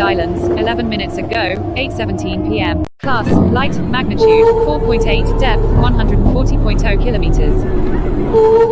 Islands, 11 minutes ago, 8:17 p.m. Class, light, magnitude, 4.8, depth, 140.0 kilometers.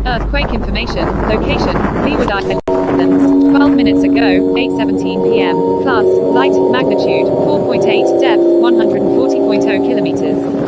Earthquake information, location, Leeward Islands, 12 minutes ago, 8:17 p.m. Class, light, magnitude, 4.8, depth, 140.0 kilometers.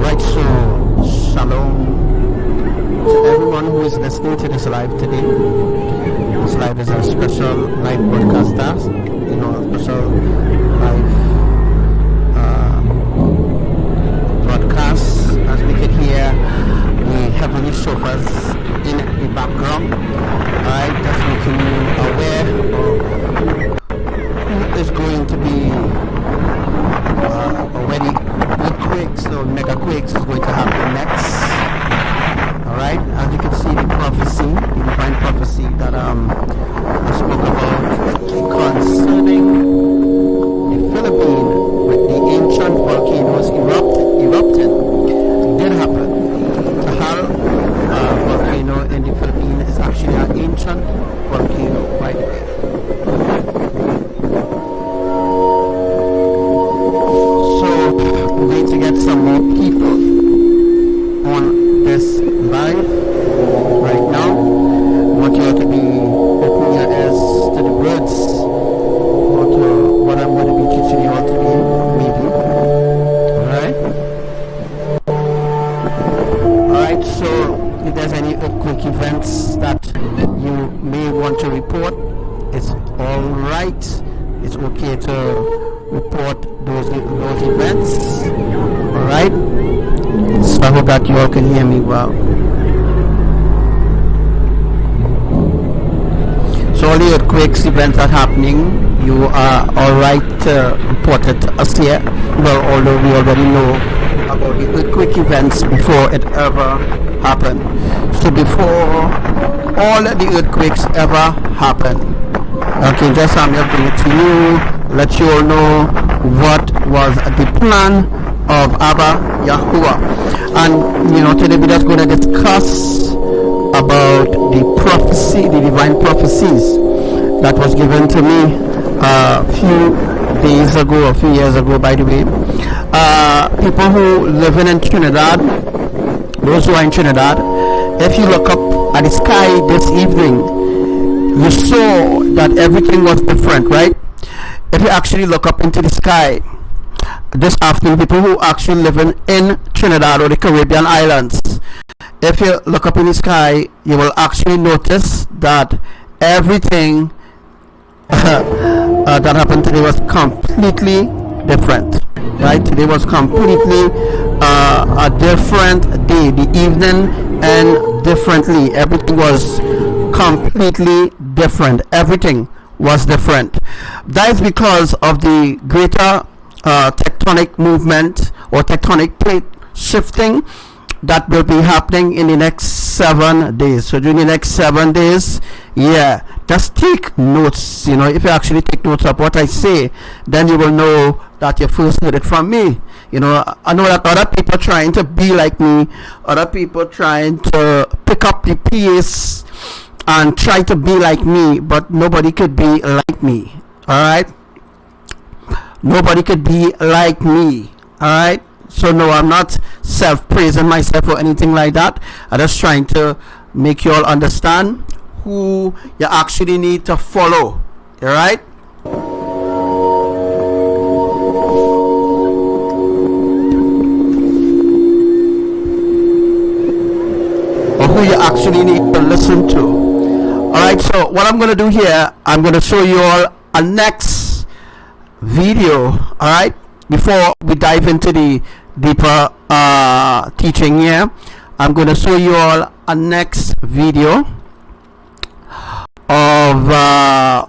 Alright, so shalom to everyone who is listening to this live today. This live is a special live broadcast, a special live broadcast, as we can hear the heavenly shofars in the background. Alright, just making you aware of who is going to be already quakes or mega quakes is going to happen next. Alright, as you can see, the prophecy, the divine prophecy that I spoke about concerning the Philippines with the ancient volcanoes erupting did happen. The Hal volcano in the Philippines is actually an ancient volcano, by the way. To get some more people on this live right now. I want you all to be opening your ears to the words or to what I'm going to be teaching you all today, maybe. Alright, so if there's any earthquake events that you may want to report, it's alright. It's okay to report those events. Alright, so I hope that you all can hear me well. So all the earthquakes events are happening. You are alright to report it to us here. Well, although we already know about the earthquake events before it ever happened. So before all the earthquakes ever happened, okay, just I'm going to bring it to you, let you all know what was the plan of ABBA, YAHUWAH. And today we're just going to discuss about the prophecy, the divine prophecies that was given to me a few days ago, a few years ago, by the way. People who live in Trinidad, those who are in Trinidad, if you look up at the sky this evening, you saw that everything was different, right? If you actually look up into the sky this afternoon, people who actually live in Trinidad or the Caribbean islands, if you look up in the sky, you will actually notice that everything that happened today was completely different, right? Today was completely a different day. The evening and differently. Everything was completely different. Everything was different. That is because of the greater tectonic movement or tectonic plate shifting that will be happening in the next 7 days. So during the next 7 days, just take notes. If you actually take notes of what I say, then you will know that you first heard it from me. I know that other people trying to be like me, other people trying to pick up the pace and try to be like me, but nobody could be like me. Alright, nobody could be like me. Alright, so no, I'm not self-praising myself or anything like that. I'm just trying to make you all understand who you actually need to follow. Alright, or who you actually need to listen to. Alright, so what I'm going to do here, I'm going to show you all a next video, alright, before we dive into the deeper teaching here. I'm going to show you all a next video of a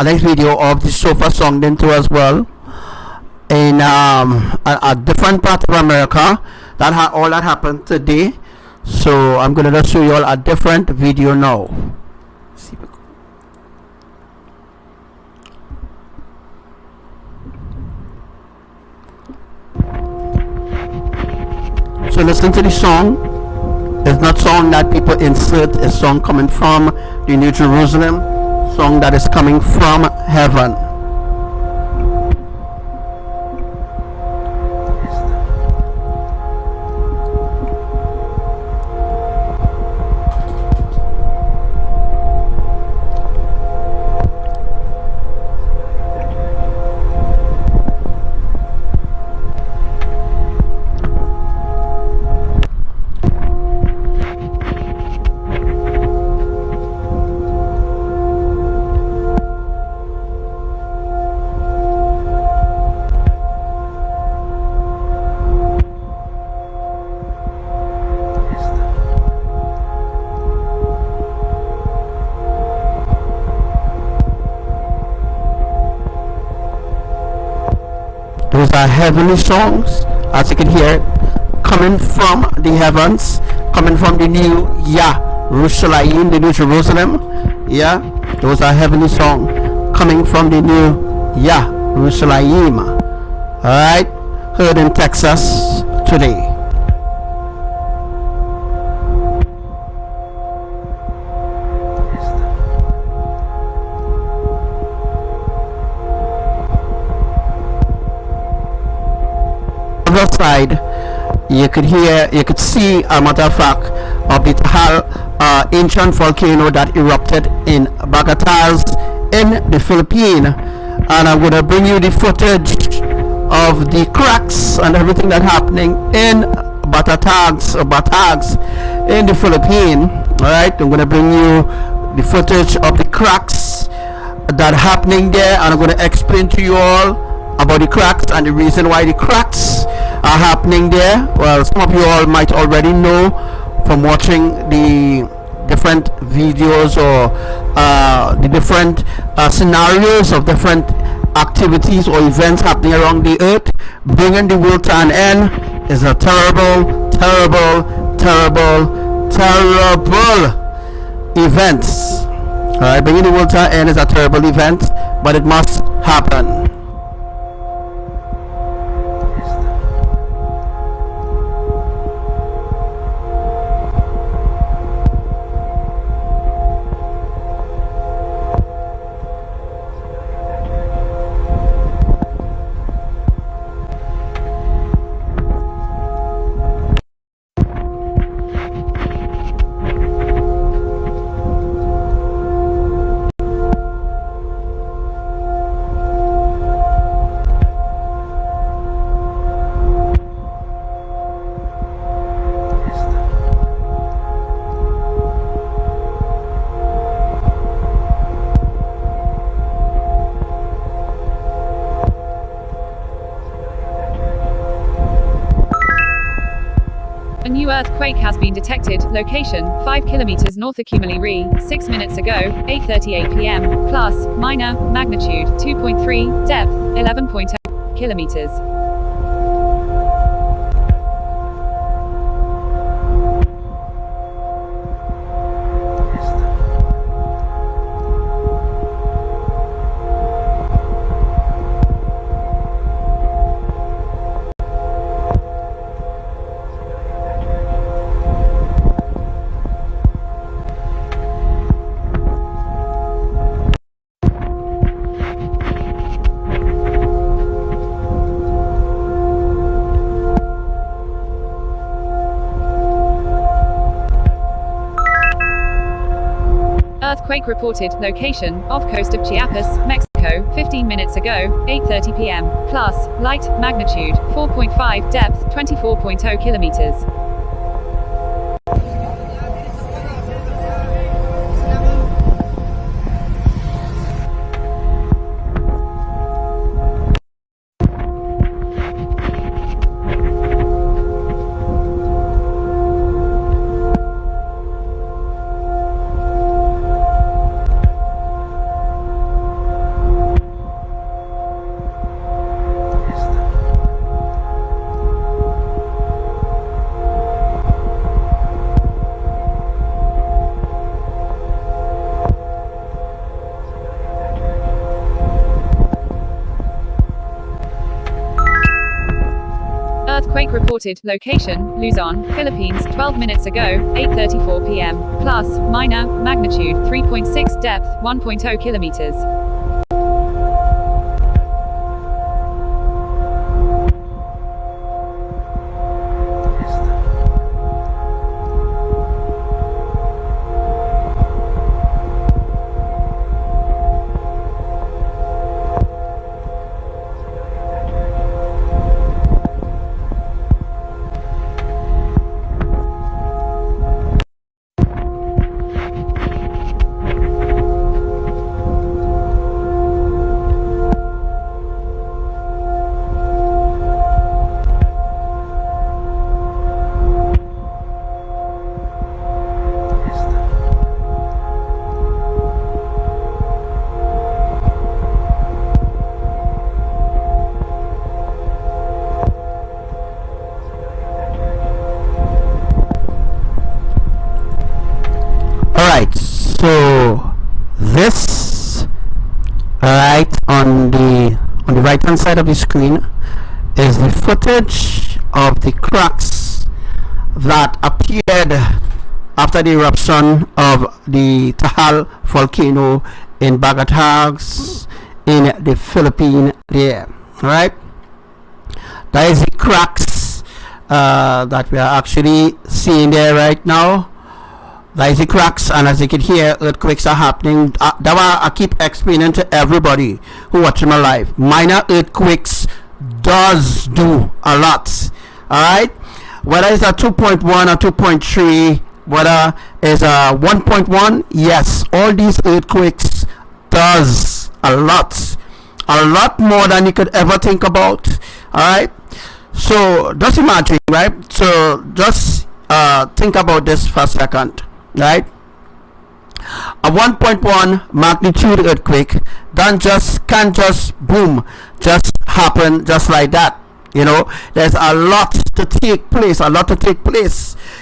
next video of the shofar song into as well in a different part of America. All that happened today. So I'm going to just show you all a different video now. So listen to the song. It's not song that people insert. It's song coming from the New Jerusalem, song that is coming from heaven. Those are heavenly songs, as you can hear it, coming from the heavens, coming from the new Jerusalem, the new Jerusalem. Yeah, those are heavenly songs coming from the new Jerusalem. Alright, heard in Texas today. Other side, you could see a matter of fact of the Tahal ancient volcano that erupted in Bagatas in the Philippines, and I'm going to bring you the footage of the cracks and everything that's happening in Batags in the Philippines. Alright, I'm going to bring you the footage of the cracks that are happening there, and I'm going to explain to you all about the cracks and the reason why the cracks are happening there. Well, some of you all might already know from watching the different videos or the different scenarios of different activities or events happening around the earth. Bringing the world to an end is a terrible event. Alright, bringing the world to an end is a terrible event, but it must happen. A new earthquake has been detected. Location, 5 kilometers north of Kumali 6 minutes ago, 8:38 p.m. Class, minor, magnitude, 2.3, depth, 11.0 kilometers. Earthquake reported. Location, off coast of Chiapas, Mexico, 15 minutes ago, 8:30 p.m. Class, light, magnitude, 4.5, depth, 24.0 kilometers. Earthquake reported. Location, Luzon, Philippines, 12 minutes ago, 8:34 p.m. Class, minor, magnitude, 3.6, depth, 1.0 kilometers. right hand side of the screen is the footage of the cracks that appeared after the eruption of the Taal volcano in Bagatas in the Philippines there. Alright, that is the cracks that we are actually seeing there right now. That is the cracks, and as you can hear, earthquakes are happening. That why I keep explaining to everybody who watching my live. Minor earthquakes does do a lot. Alright, whether it's a 2.1 or 2.3, whether it's a 1.1, yes, all these earthquakes does a lot more than you could ever think about. Alright, so just imagine, right? So just think about this for a second, right? A 1.1 magnitude earthquake can't just boom, just happen just like that. You know, there's a lot to take place,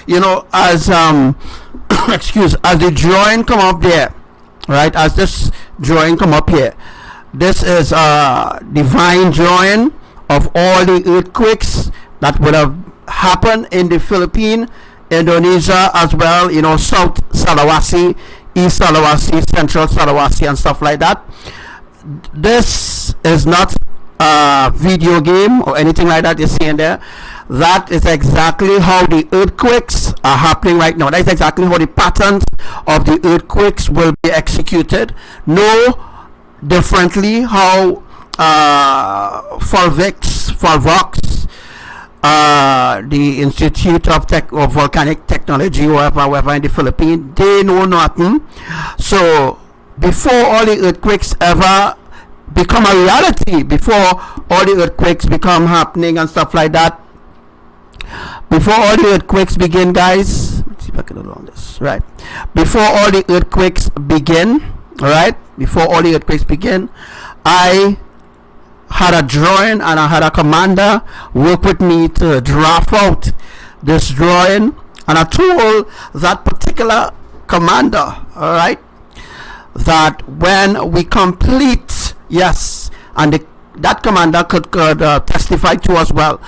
you know, as as the drawing come up there, right? As this drawing come up here, this is a divine drawing of all the earthquakes that would have happened in the Philippines, Indonesia as well, you know, South Sulawesi, East Sulawesi, Central Sulawesi, and stuff like that. This is not a video game or anything like that you're seeing there. That is exactly how the earthquakes are happening right now. That's exactly how the patterns of the earthquakes will be executed. No differently how Volvox, the Institute of Volcanic Technology, whoever in the Philippines, they know nothing. So before all the earthquakes ever become a reality, before all the earthquakes become happening and stuff like that, before all the earthquakes begin, guys, let's see if I can along this, right? Before all the earthquakes begin, right? Before all the earthquakes begin, I had a drawing and I had a commander work with me to draft out this drawing, and I told that particular commander, all right, that when we complete, yes, and that commander could testify to as well,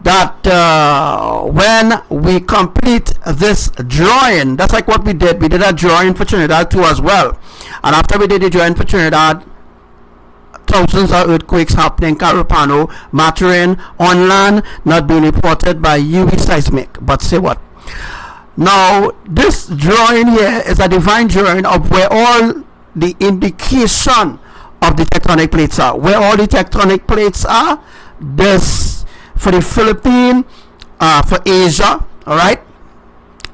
that when we complete this drawing, that's like what we did a drawing for Trinidad too as well, and after we did the drawing for Trinidad, thousands of earthquakes happening, Carapano, Maturin, on land, not being reported by UV seismic. But say what? Now, this drawing here is a divine drawing of where all the indication of the tectonic plates are. Where all the tectonic plates are, this for the Philippines, for Asia, alright?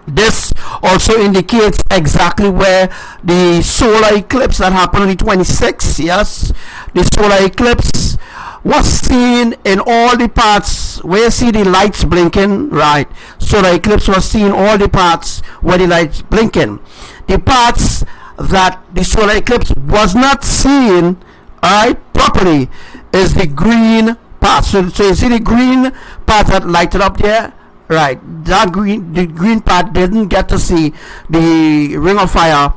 This also indicates exactly where the solar eclipse that happened on the 26th, yes, the solar eclipse was seen in all the parts where you see the lights blinking, right? Solar eclipse was seen in all the parts where the lights blinking. The parts that the solar eclipse was not seen, right, properly is the green part. So you see the green part that lighted up there, right? That the green part didn't get to see the ring of fire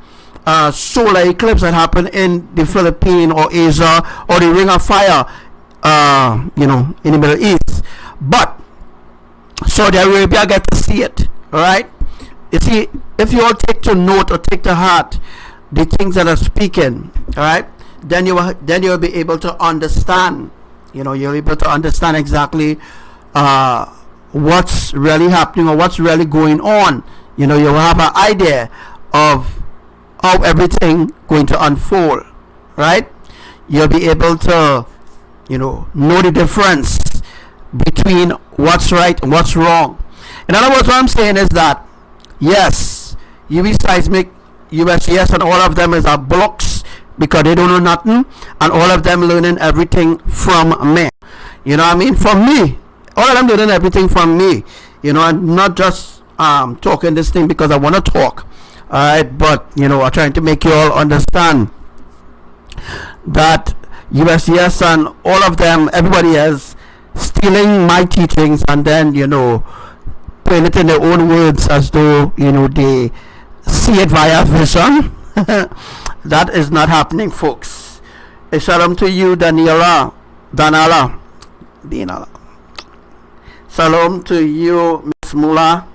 solar eclipse that happened in the Philippines or Asia, or the ring of fire you know, in the Middle East. But Saudi Arabia get to see it, alright? You see, if you all take to note or take to heart the things that are speaking, alright, then you'll be able to understand, you know, you'll be able to understand exactly what's really happening or what's really going on. You know, you'll have an idea of how everything going to unfold, right? You'll be able to, you know the difference between what's right and what's wrong. In other words, what I'm saying is that yes, UV seismic, USCS, and all of them is our blocks because they don't know nothing, and all of them learning everything from me. You know what I mean? From me. All of them learning everything from me. You know, I'm not just talking this thing because I want to talk. Alright, but you know, I'm trying to make you all understand that USCS and all of them, everybody is stealing my teachings and then, you know, putting it in their own words as though, you know, they see it via vision. That is not happening, folks. Shalom to you, Daniela. Danala. Dinala. Shalom to you, Miss Mula.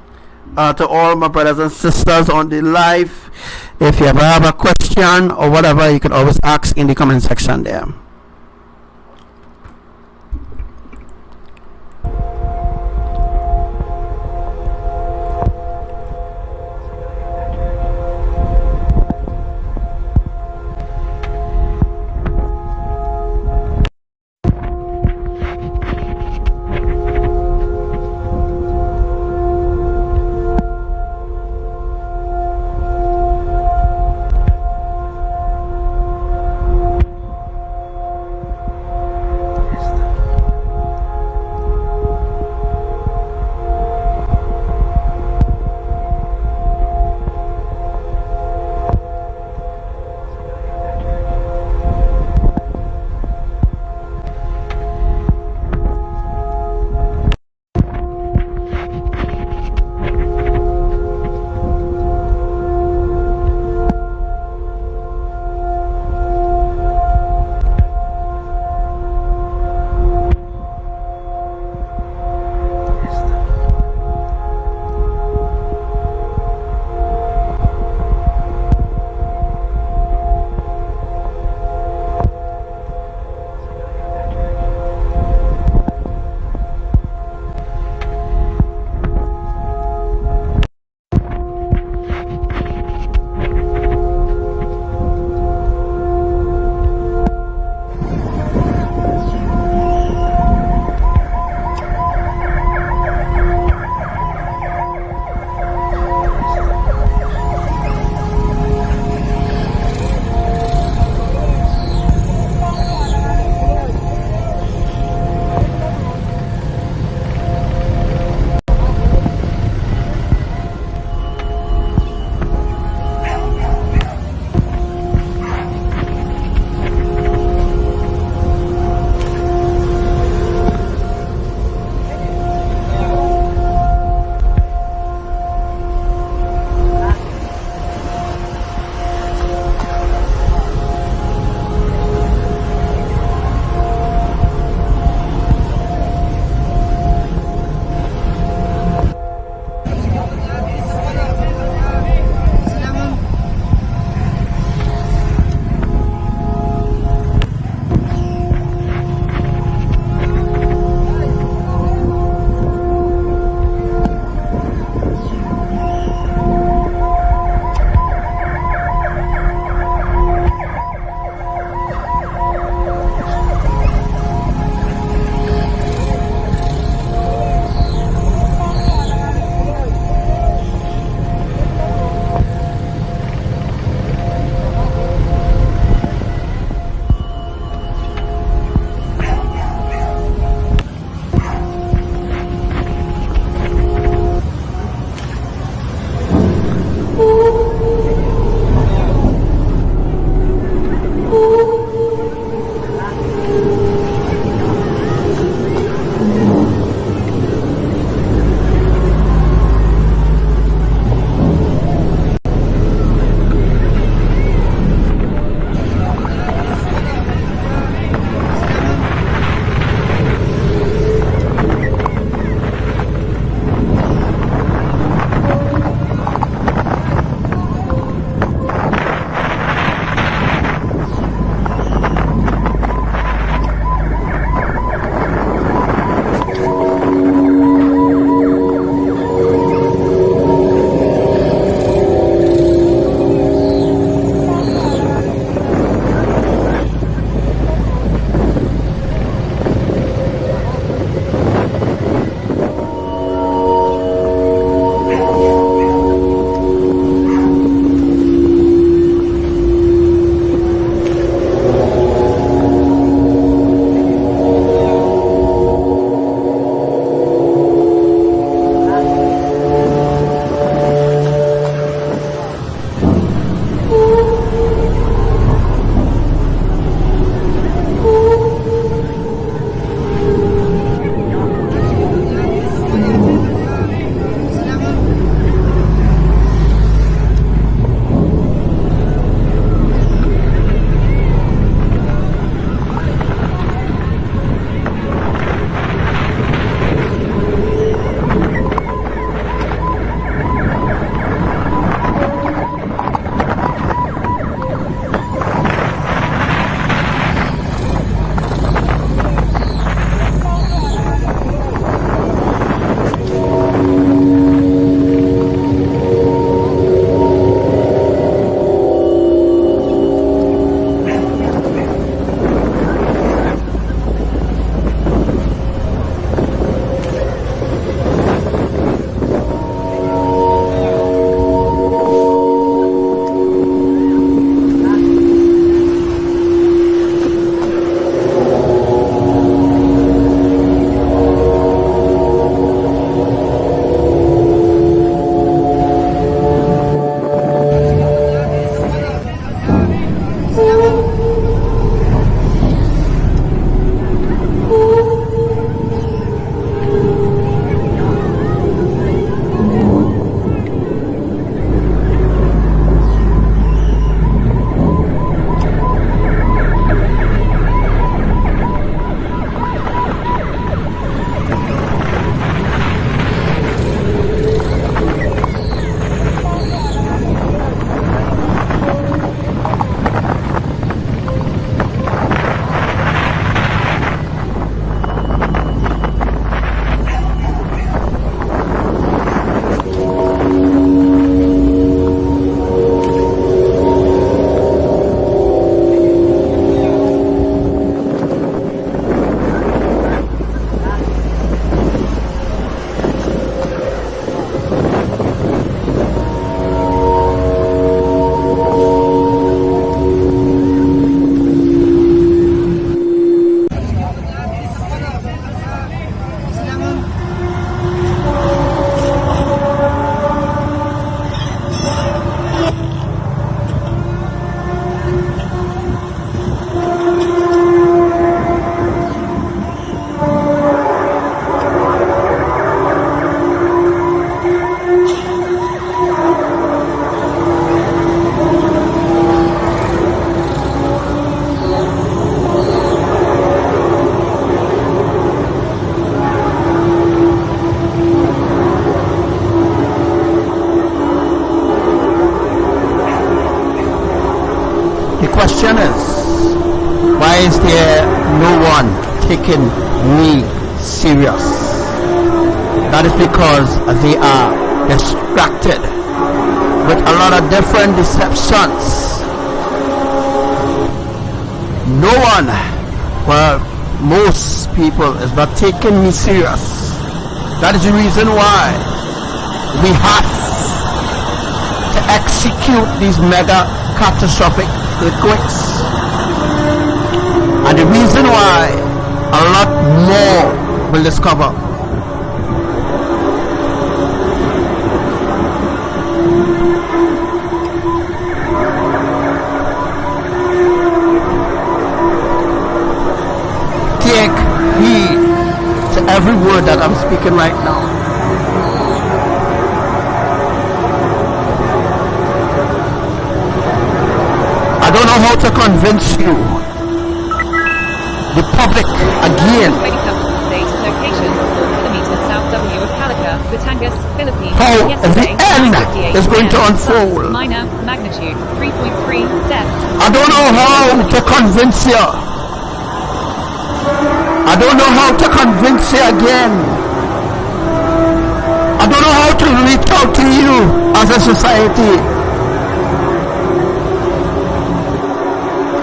To all my brothers and sisters on the live. If you ever have a question or whatever, you can always ask in the comment section there. question is, why is there no one taking me serious? That is because they are distracted with a lot of different deceptions. No one, well, most people is not taking me serious. That is the reason why we have to execute these mega catastrophic earthquakes. And the reason why a lot more will discover. Take heed to every word that I'm speaking right now. I don't know how to convince you, the public, again, how the end is going to unfold. Minor magnitude 3.3 depth. I don't know how to convince you. I don't know how to convince you again. I don't know how to reach out to you as a society.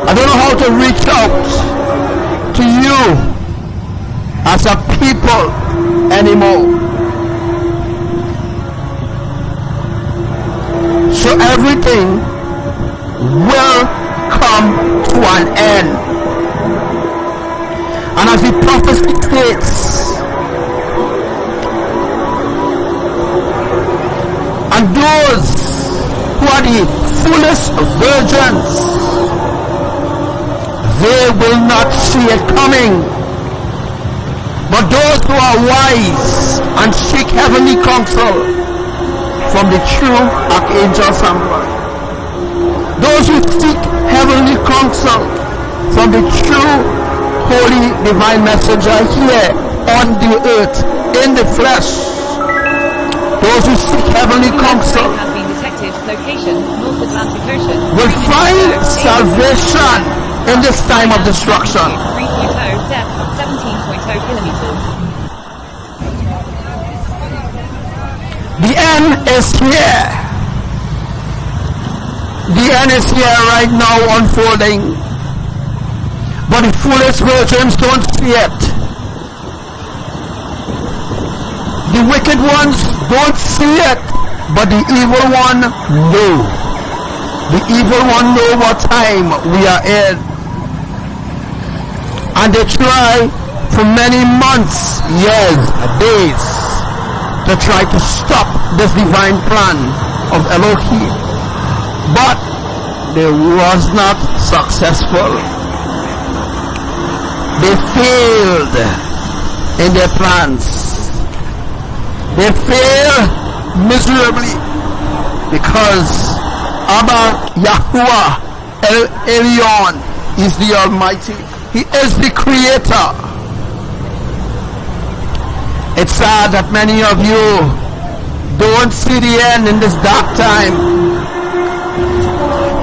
I don't know how to reach out to you as a people anymore. So everything will come to an end. And as the prophecy states, and those who are the foolish virgins, they will not see it coming. But those who are wise and seek heavenly counsel from the true Archangel Abbadiel, those who seek heavenly counsel from the true Holy Divine Messenger here on the earth, in the flesh, those who seek heavenly counsel will find salvation in this time of destruction. 3.0 depth, 17.0 kilometers. The end is here. The end is here right now unfolding. But the foolish virgins don't see it. The wicked ones don't see it. But the evil one know. The evil one know what time we are in. And they try for many months, years, days to try to stop this divine plan of Elohim. But they was not successful. They failed in their plans. They failed miserably because ABBA, YAHUWAH, ELYON is the Almighty. He is the Creator. It's sad that many of you don't see the end in this dark time.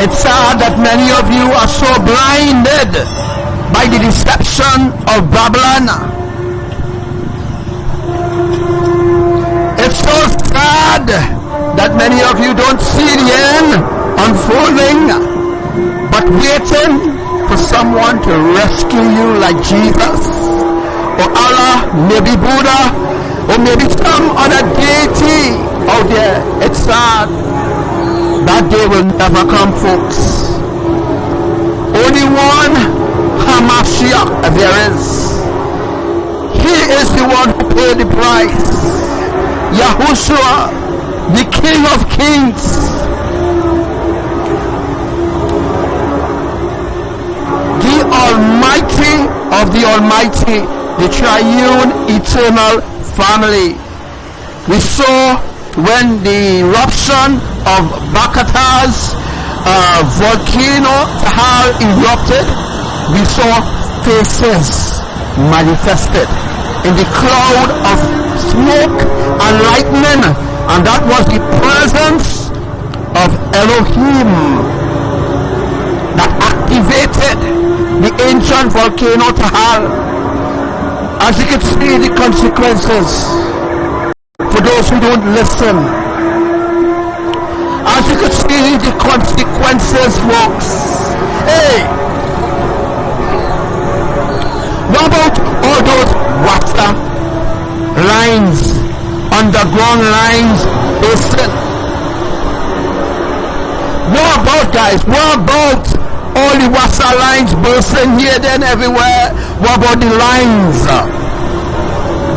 It's sad that many of you are so blinded by the deception of Babylon. It's so sad that many of you don't see the end unfolding, but waiting for someone to rescue you like Jesus, or Allah, maybe Buddha, or maybe some other deity out there. It's sad. That day will never come, folks. Only one Hamashiach there is. He is the one who paid the price. Yahushua, the King of Kings. The Almighty of the Almighty, the triune eternal family. We saw when the eruption of Bakata's volcano Tahal erupted, we saw faces manifested in the cloud of smoke and lightning, and that was the presence of Elohim. that activated the ancient volcano Tahal. As you can see, the consequences for those who don't listen. As you can see, the consequences, folks. Hey, what about all those water lines, underground lines, listen? What about, guys? What about all the water lines bursting here, then everywhere? What about the lines?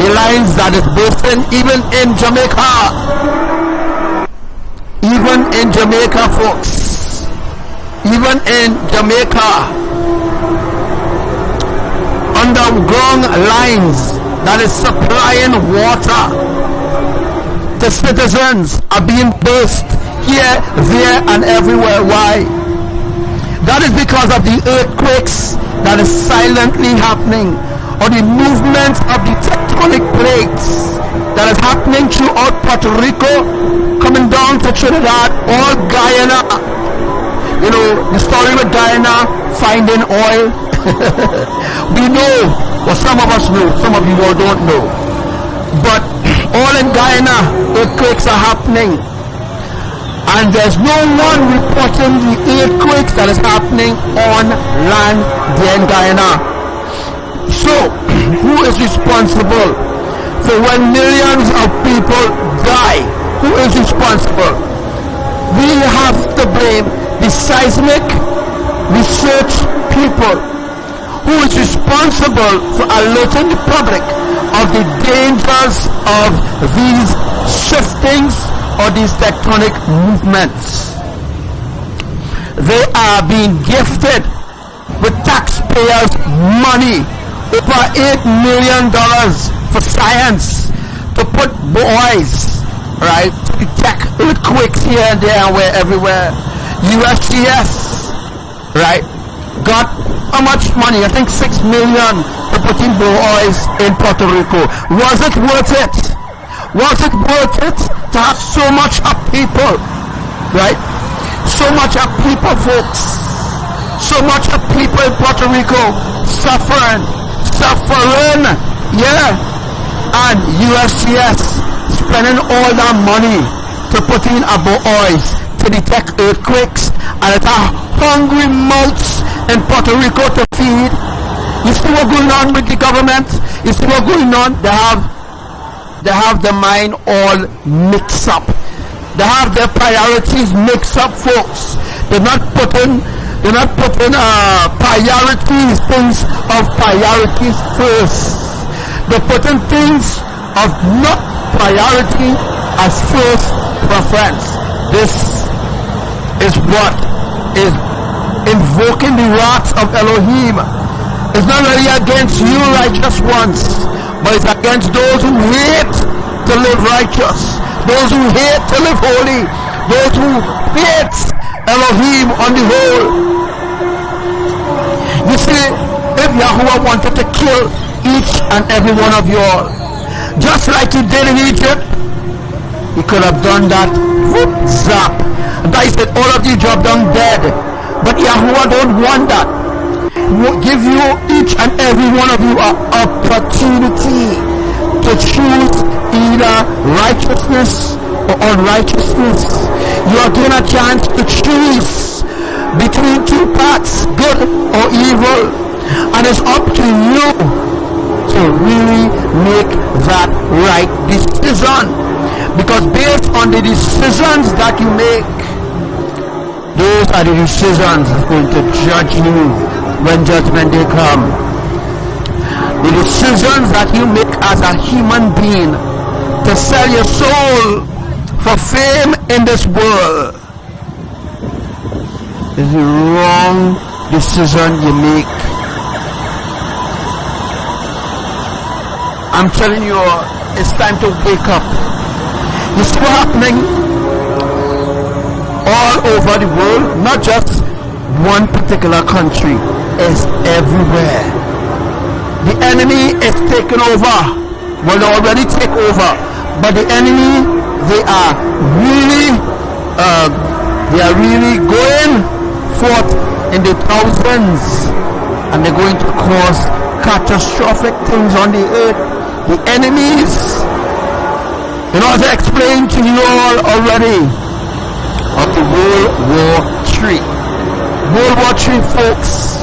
The lines that is bursting even in Jamaica. Even in Jamaica, folks. Even in Jamaica. Underground lines that is supplying water. The citizens are being burst here, there, and everywhere. Why? That is because of the earthquakes that is silently happening, or the movement of the tectonic plates that is happening throughout Puerto Rico, coming down to Trinidad or Guyana. You know, the story with Guyana finding oil. We know, or some of us know, some of you all don't know. But all in Guyana, earthquakes are happening. And there's no one reporting the earthquakes that is happening on land there in Guyana. So, who is responsible for when millions of people die? Who is responsible? We have to blame the seismic research people, who is responsible for alerting the public of the dangers of these shiftings or these tectonic movements. They are being gifted with taxpayers' money, over $8 million for science, to put boys, right, to detect earthquakes here and there and where everywhere. USGS, right, got how much money? I think $6 million for putting boys in Puerto Rico. Was it worth it? Was it worth it to have so much of people, right? So much of people, folks. So much of people in Puerto Rico suffering, yeah. And USGS spending all that money to put in boys to detect earthquakes, and it are hungry mouths in Puerto Rico to feed. You see what's going on with the government? You see what's going on? They have the mind all mixed up. They have their priorities mixed up, folks. They're not putting priorities, things of priorities first. They're putting things of not priority as first preference. This is what is invoking the wrath of Elohim. It's not really against you righteous ones, but it's against those who hate to live righteous, those who hate to live holy, those who hate Elohim on the whole. You see, if Yahuwah wanted to kill each and every one of you all, just like he did in Egypt, he could have done that. Whoop, zap. And I said, all of you drop down dead. But Yahuwah don't want that. He will give you, each and every one of you, an opportunity to choose either righteousness or unrighteousness. You are given a chance to choose between two paths, good or evil. And it's up to you to really make that right decision. Because based on the decisions that you make, those are the decisions that's going to judge you when judgment day come. The decisions that you make as a human being to sell your soul for fame in this world is the wrong decision you make. I'm telling you, it's time to wake up. You see what's happening all over the world, not just one particular country, is everywhere. The enemy is taking over. Well, they already take over, but the enemy, they are really going forth in the thousands, and they're going to cause catastrophic things on the earth. The enemies, you know, as I explained to you all already, of the World War III. World War III, folks,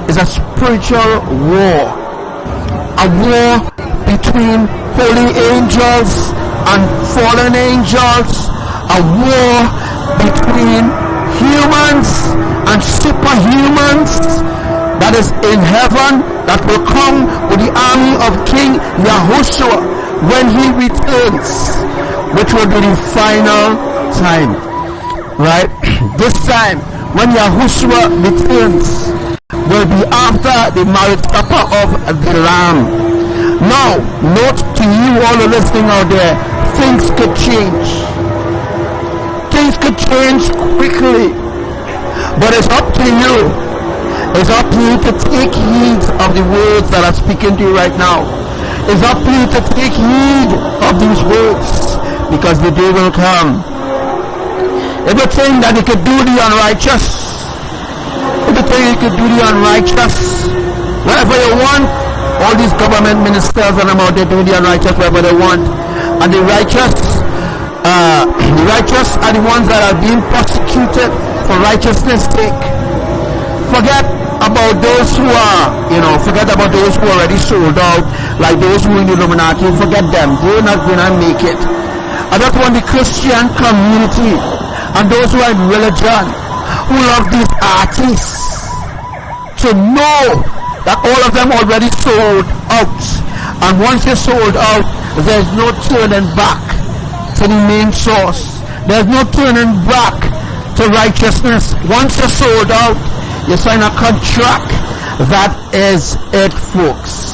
is a spiritual war. A war between holy angels and fallen angels. A war between humans and superhumans that is in heaven, that will come with the army of King Yahushua when he returns, which will be the final time. Right? This time, when Yahushua returns, will be after the marriage supper of the Lamb. Now, note to you all who are listening out there, things could change. Things could change quickly. But it's up to you. It's up to you to take heed of the words that I'm speaking to you right now. It's up to you to take heed of these words, because the day will come. If you think that you could do the unrighteous, if you think you could do the unrighteous wherever you want, all these government ministers and them out there doing the unrighteous wherever they want, and the righteous are the ones that are being prosecuted for righteousness' sake. Forget about those who are, forget about those who are already sold out, like those who are in the Illuminati. Forget them. They're not going to make it. I just want the Christian community and those who are in religion, who love these artists, to know that all of them already sold out. And once you're sold out, there's no turning back to the main source. There's no turning back to righteousness. Once you're sold out, you sign a contract. That is it, folks.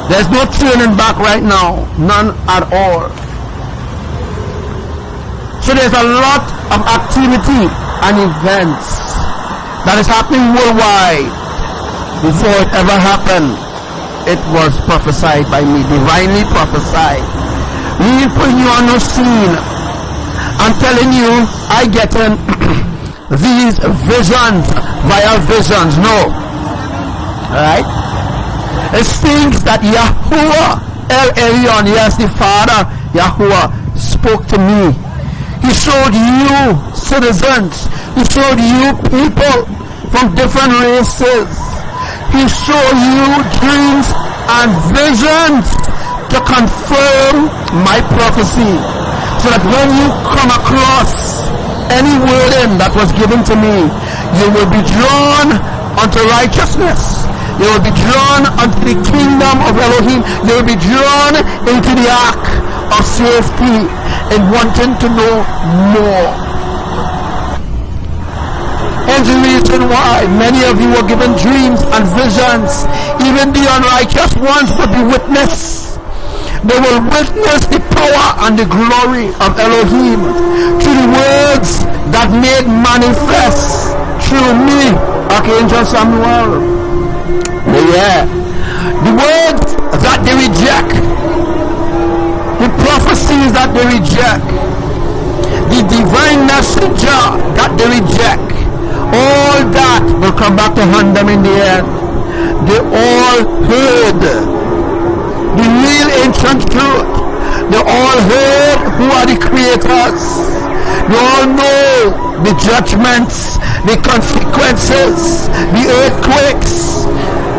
There's no turning back right now. None at all. So there's a lot of activity and events that is happening worldwide. Before it ever happened, it was prophesied by me, divinely prophesied. We ain't putting you on no scene. I'm telling you, I get in these visions via visions. No. Alright? It's things that YAHUWAH, ELYON, yes, the Father, YAHUWAH, spoke to me. He showed you citizens. He showed you people from different races. He showed you dreams and visions to confirm my prophecy. So that when you come across any wording that was given to me, you will be drawn unto righteousness. You will be drawn unto the kingdom of Elohim. You will be drawn into the ark of safety and wanting to know more. And the reason why many of you were given dreams and visions, even the unrighteous ones will be witness. They will witness the power and the glory of Elohim through the words that made manifest through me, Archangel Samuel. Yeah. The words that they reject, the prophecies that they reject, the divine messenger that they reject, all that will come back to haunt them in the end. They all heard the real ancient truth. They all heard who are the creators. They all know the judgments, the consequences, the earthquakes.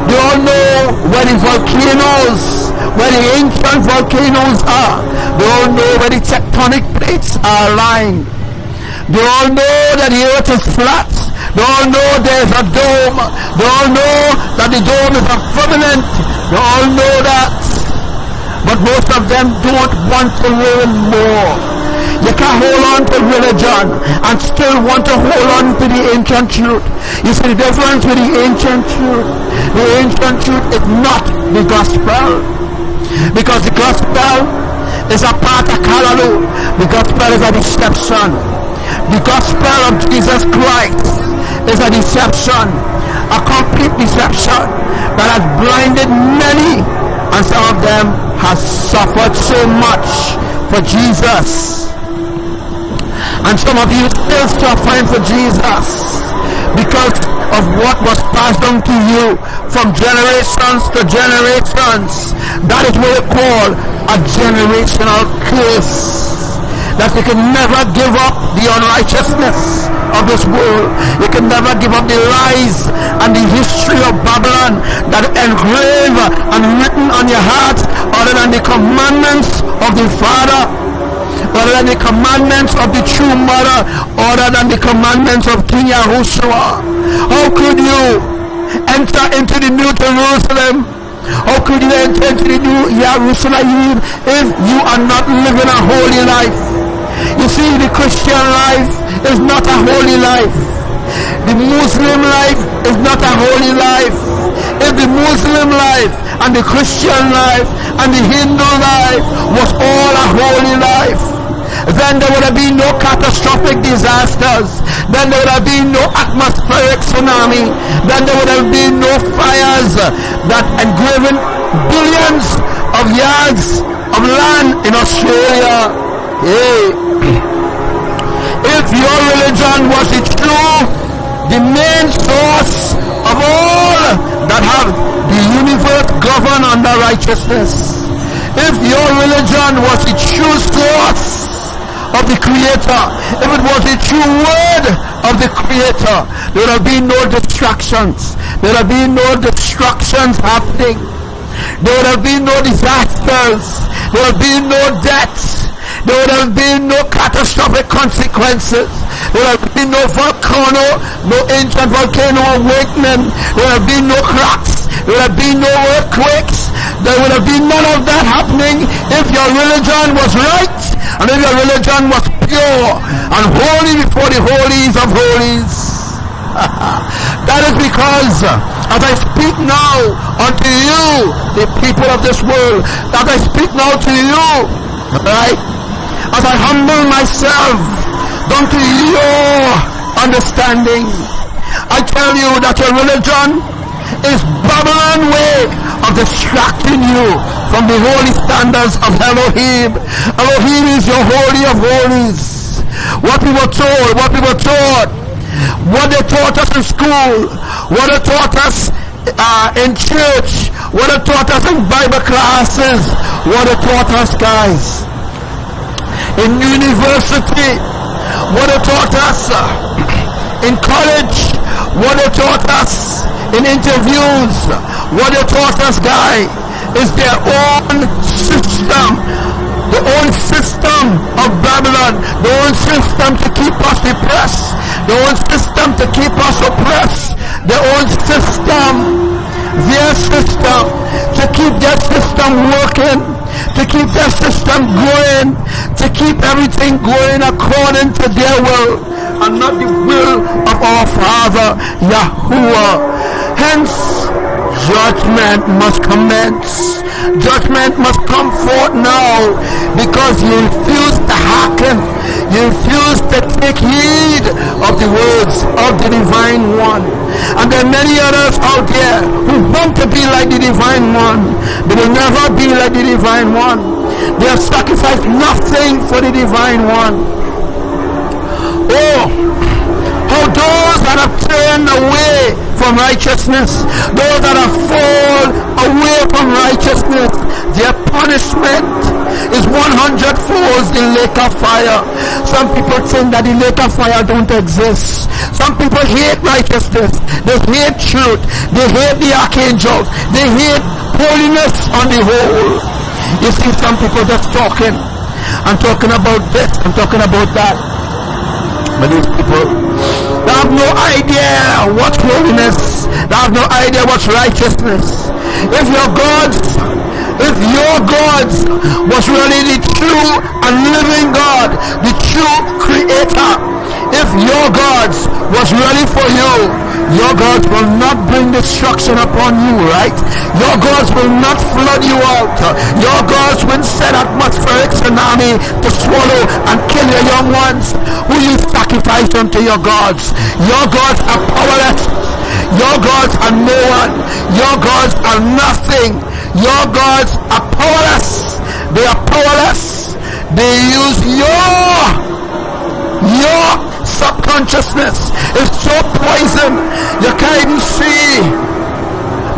They all know where the volcanoes, where the ancient volcanoes are. They all know where the tectonic plates are aligned. They all know that the earth is flat. They all know there's a dome. They all know that the dome is a firmament. They all know that. But most of them don't want to learn more. You can't hold on to religion and still want to hold on to the ancient truth. You see the difference with the ancient truth? The ancient truth is not the gospel. Because the gospel is a part of Hallelujah. The gospel is a deception. The gospel of Jesus Christ is a deception. A complete deception that has blinded many. And some of them have suffered so much for Jesus. And some of you still suffering for Jesus because of what was passed on to you from generations to generations. That is what we call a generational curse. That you can never give up the unrighteousness of this world. You can never give up the lies and the history of Babylon that engraved and written on your heart, other than the commandments of the Father, other than the commandments of the true mother, other than the commandments of King YAHUWAH. How could you enter into the New Jerusalem? How could you enter into the New Jerusalem if you are not living a holy life? You see, the Christian life is not a holy life. The Muslim life is not a holy life. If the Muslim life and the Christian life and the Hindu life was all a holy life, then there would have been no catastrophic disasters. Then there would have been no atmospheric tsunami. Then there would have been no fires that engraven billions of yards of land in Australia. Hey. If your religion was the true, the main source of all that have the universe governed under righteousness, if your religion was the true source of the Creator, if it was the true word of the Creator, there would have been no distractions. There would have been no destructions happening. There would have been no disasters. There would have been no deaths. There would have been no catastrophic consequences. There would have been no volcano, no ancient volcano awakening. There would have been no cracks. There would have been no earthquakes. There would have been none of that happening if your religion was right and if your religion was pure and holy before the holies of holies. That is because as I speak now unto you, the people of this world, as I speak now to you, right? As I humble myself down to your understanding, I tell you that your religion is Babylon way of distracting you from the holy standards of Elohim. Elohim is your holy of holies. What we were told, what they taught us in school, what they taught us in church, what they taught us in Bible classes, what they taught us, guys, in university, what they taught us in college, what they taught us in interviews, what they taught us, guys, is their own system, the own system of Babylon, the own system to keep us depressed, the own system to keep us oppressed, their own system, their system, to keep their system working, to keep their system going, to keep everything going according to their will and not the will of our Father YAHUWAH. Hence, judgment must commence. Judgment must come forth now, because you refuse to hearken, you refuse to take heed of the words of the Divine One. And there are many others out there who want to be like the Divine One. They will never be like the Divine One. They have sacrificed nothing for the Divine One. Oh, how those that have turned away from righteousness, those that have fallen away from righteousness, their punishment is 100 folds the lake of fire. Some people think that the lake of fire don't exist. Some people hate righteousness, they hate truth, they hate the archangels, they hate holiness on the whole. You see some people just talking and talking about this and talking about that, but these people, they have no idea what's holiness. They have no idea what's righteousness. If your God was really the true and living God, the true creator, if your God was really for you, your God will not bring destruction upon you, right? Your God will not flood you out. Your God will send atmospheric tsunami to swallow and kill your young ones who you sacrifice unto your gods. Your gods are powerless. Your gods are no one. Your gods are nothing. Your gods are powerless. They are powerless. They use your Your subconsciousness is so poisoned, you can't even see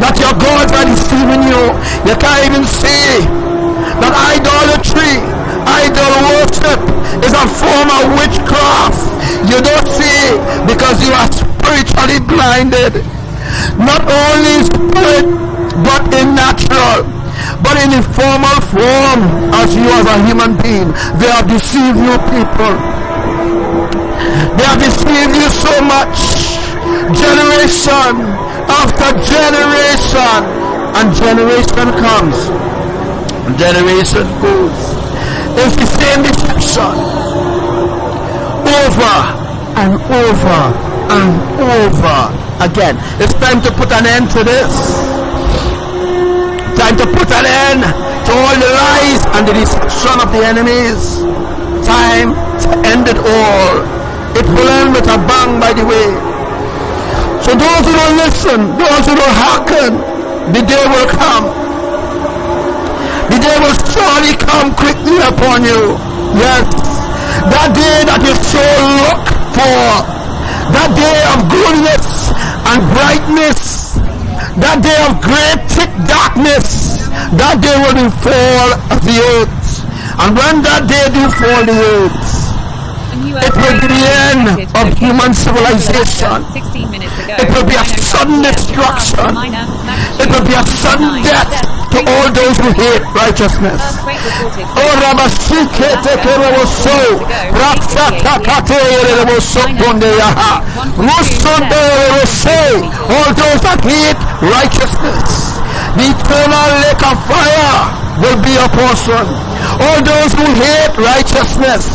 that your gods are deceiving you. You can't even see that idolatry, idol worship is a form of witchcraft. You don't see because you are spiritually blinded. Not only in spirit, but in natural. But in a formal form, as you as a human being, they have deceived you people. They have deceived you so much. Generation after generation, and generation comes, and generation goes. It's the same deception over and over and over again. It's time to put an end to this. Time to put an end to all the lies and the deception of the enemies. Time to end it all. It will end with a bang, by the way. So those who don't listen, those who don't hearken, the day will come. The day will surely come quickly upon you. Yes, that day that you so look for, that day of goodness and brightness, that day of great thick darkness, that day will befall the earth. And when that day do fall the earth, it will be the end of human civilization. It will be a sudden destruction. It will be a sudden death to all those who hate righteousness. Oh, Rabasike Tekeroso, Raksakatereroso Pondeyaha, Rusonderoso, all those that hate righteousness. The eternal lake of fire will be a portion. All those who hate righteousness.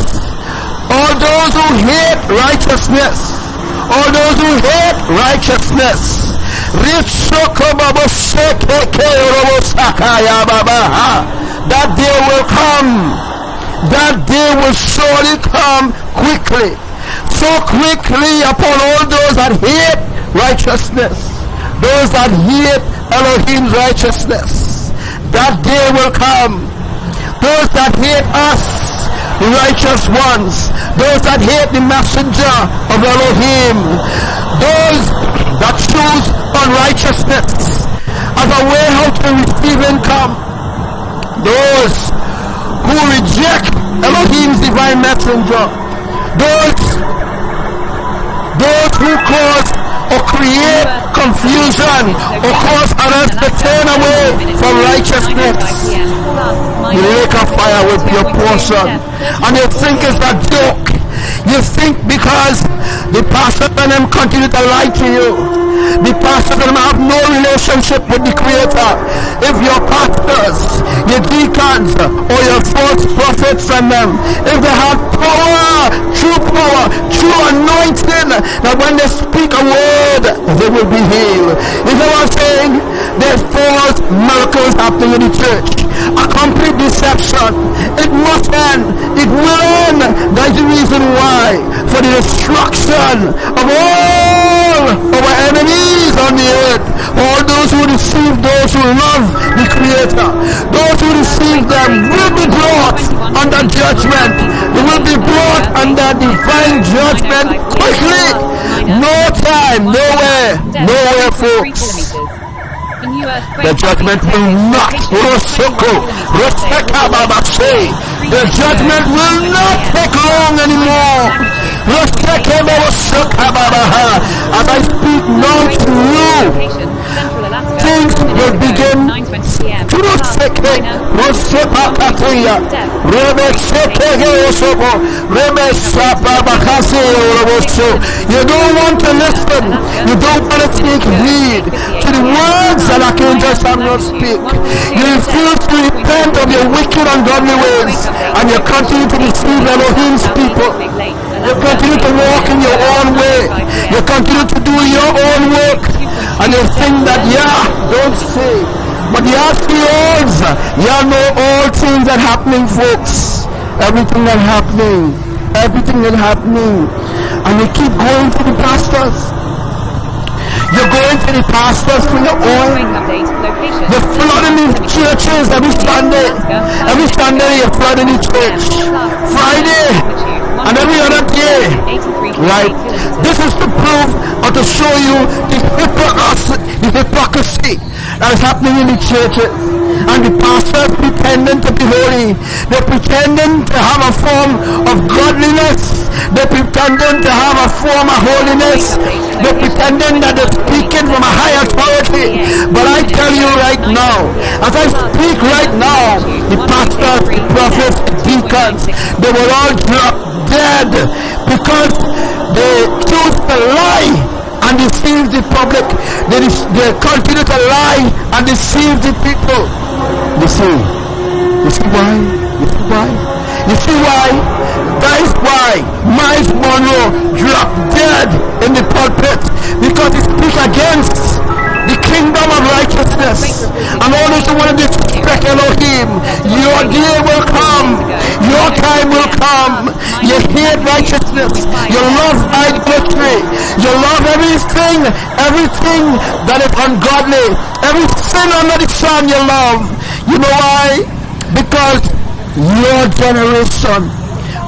All those who hate righteousness, all those who hate righteousness, that day will come, that day will surely come quickly, so quickly upon all those that hate righteousness, those that hate Elohim's righteousness. That day will come. Those that hate us, the righteous ones, those that hate the messenger of Elohim, those that choose unrighteousness as a way how to receive income, those who reject Elohim's divine messenger, those who cause or create confusion or cause others to turn away from righteousness. The lake of fire will be your portion. And you think it's a joke. You think because the pastor and them continue to lie to you, the pastor and them have no relationship with the Creator. If your pastors, your deacons, or your false prophets and them, if they have power, true anointing, that when they speak a word, they will be healed. You know what I'm saying? There's false miracles happening in the church. A complete deception. It must end. It will end. That's the reason why. For the destruction of all our enemies on the earth. All those who deceive those who love the Creator. Those who deceive them will be brought under judgment. They will be brought under divine judgment quickly. No time, nowhere, folks. The judgment will not, the judgment will not take long anymore. As I speak now to you, things will begin to you don't want to listen. You don't want to take heed to the words that Archangel Samuel speak. You refuse to repent of your wicked and ungodly ways, and you continue to deceive Elohim's people. You continue to walk in your own way. You continue to do your own work, and you think that don't say, but ask the odds. Know all things that happening, folks. Everything that happening, and you keep going to the pastors. You're going to the pastors for your oil. You're flooding the churches every Sunday. Every Sunday you're flooding the church. Friday, and every other day. 83 Right? kilometers. This is to prove or to show you the hypocrisy that is happening in the churches. And the pastors pretending to be holy. They're pretending to have a form of godliness. They're pretending to have a form of holiness. They're pretending that they're speaking from a high authority. But I tell you right now, as I speak right now, the pastors, the prophets, the deacons, they will all drop dead because they choose to lie and deceive the public. They continue to lie and deceive the people. You see why? You see why? That is why Miles Monroe dropped dead in the pulpit, because he speaks against the kingdom of righteousness. And all those who want to disrespect Elohim, your day will come, your time will come. You hate righteousness, you love idolatry, you love everything that is ungodly, every sin under the sun you love. You know why? Because your generation,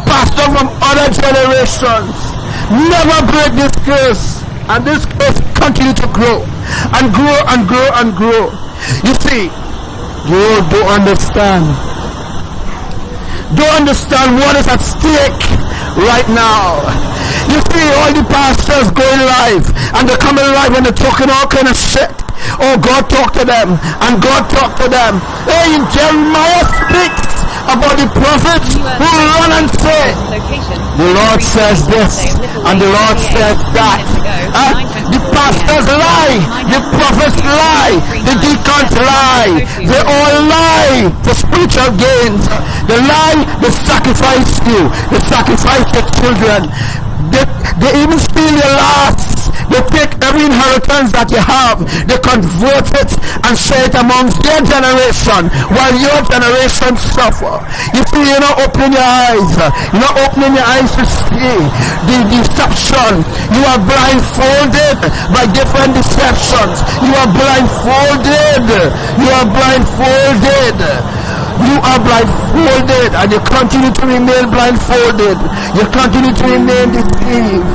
pastor from other generations, never break this curse, and this curse continue to grow and grow and grow and grow. You see, you don't understand what is at stake right now. You see all the pastors going live, and they're coming live and they're talking all kind of shit. Oh, God talk to them, and God talk to them. Hey, Jeremiah speaks about the prophets who run and say, the Lord says this, and the Lord says that. The pastors lie, the prophets lie, the deacons lie. They all lie for spiritual gains. They lie, they sacrifice you, they sacrifice your children. They even steal your last. They take every inheritance that you have, they convert it and share it amongst their generation, while your generation suffer. You see, you're not opening your eyes. You're not opening your eyes to see the deception. You are blindfolded by different deceptions. You are blindfolded. You are blindfolded. You are blindfolded, and you continue to remain blindfolded. You continue to remain deceived.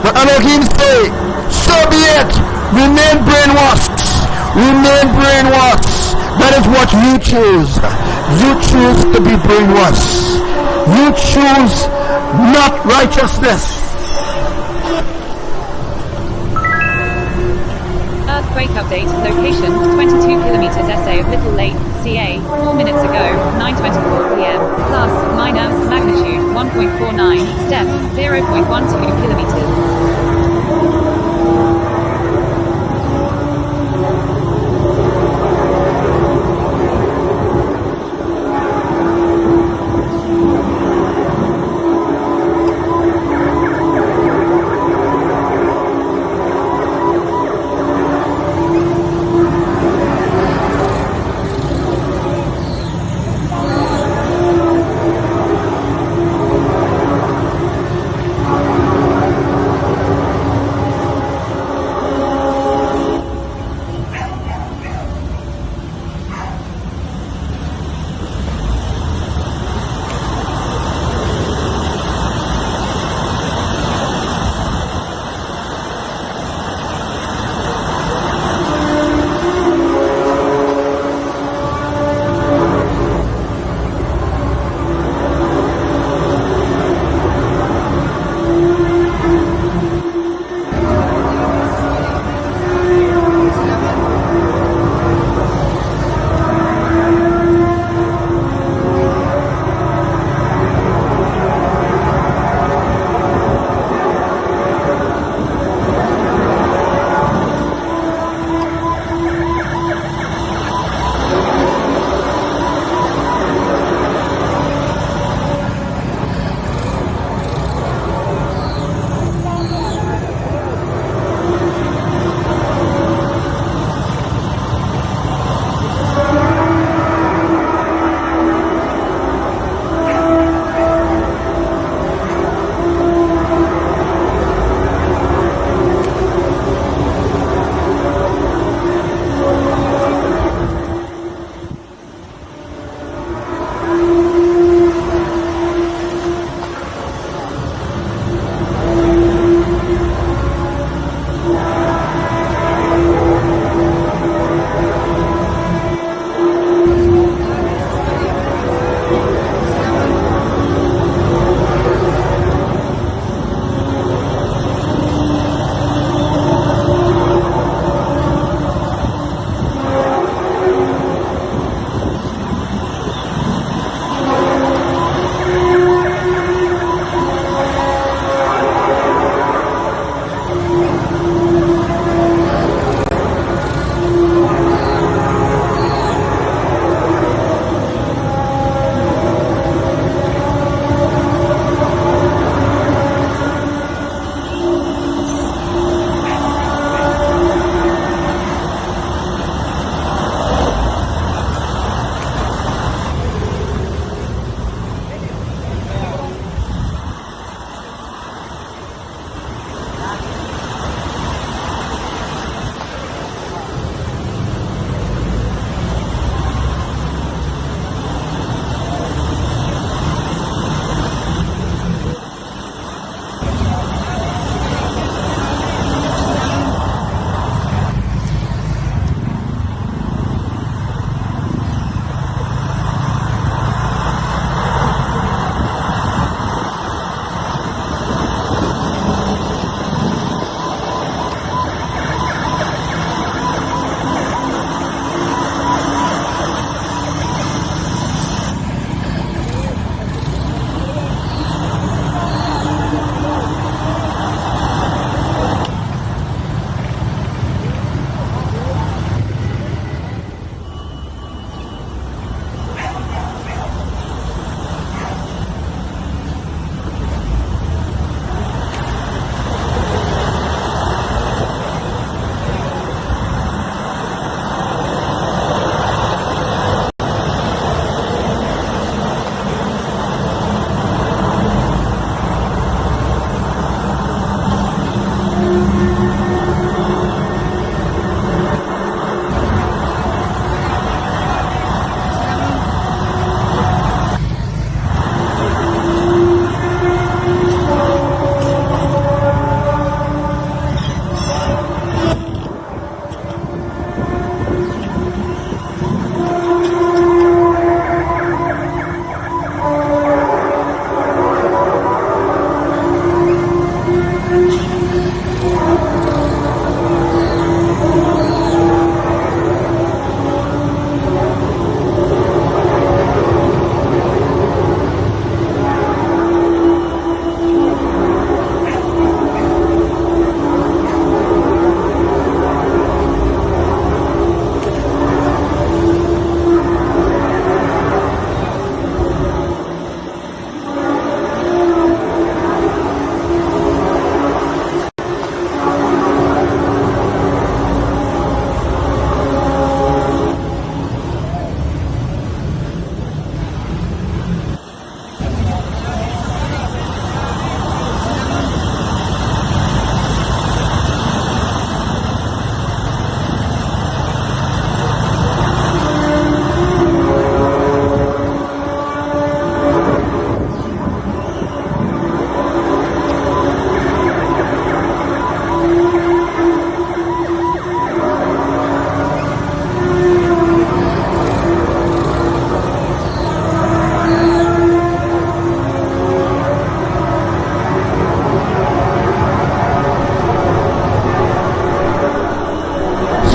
But Elohim say, so be it. Remain brainwashed. Remain brainwashed. That is what you choose. You choose to be brainwashed. You choose not righteousness. Earthquake update. Location 22 kilometers SA of Little Lake, CA. 4 minutes ago, 9:24 p.m. Plus, minor, magnitude 1.49. Depth 0.12 kilometers.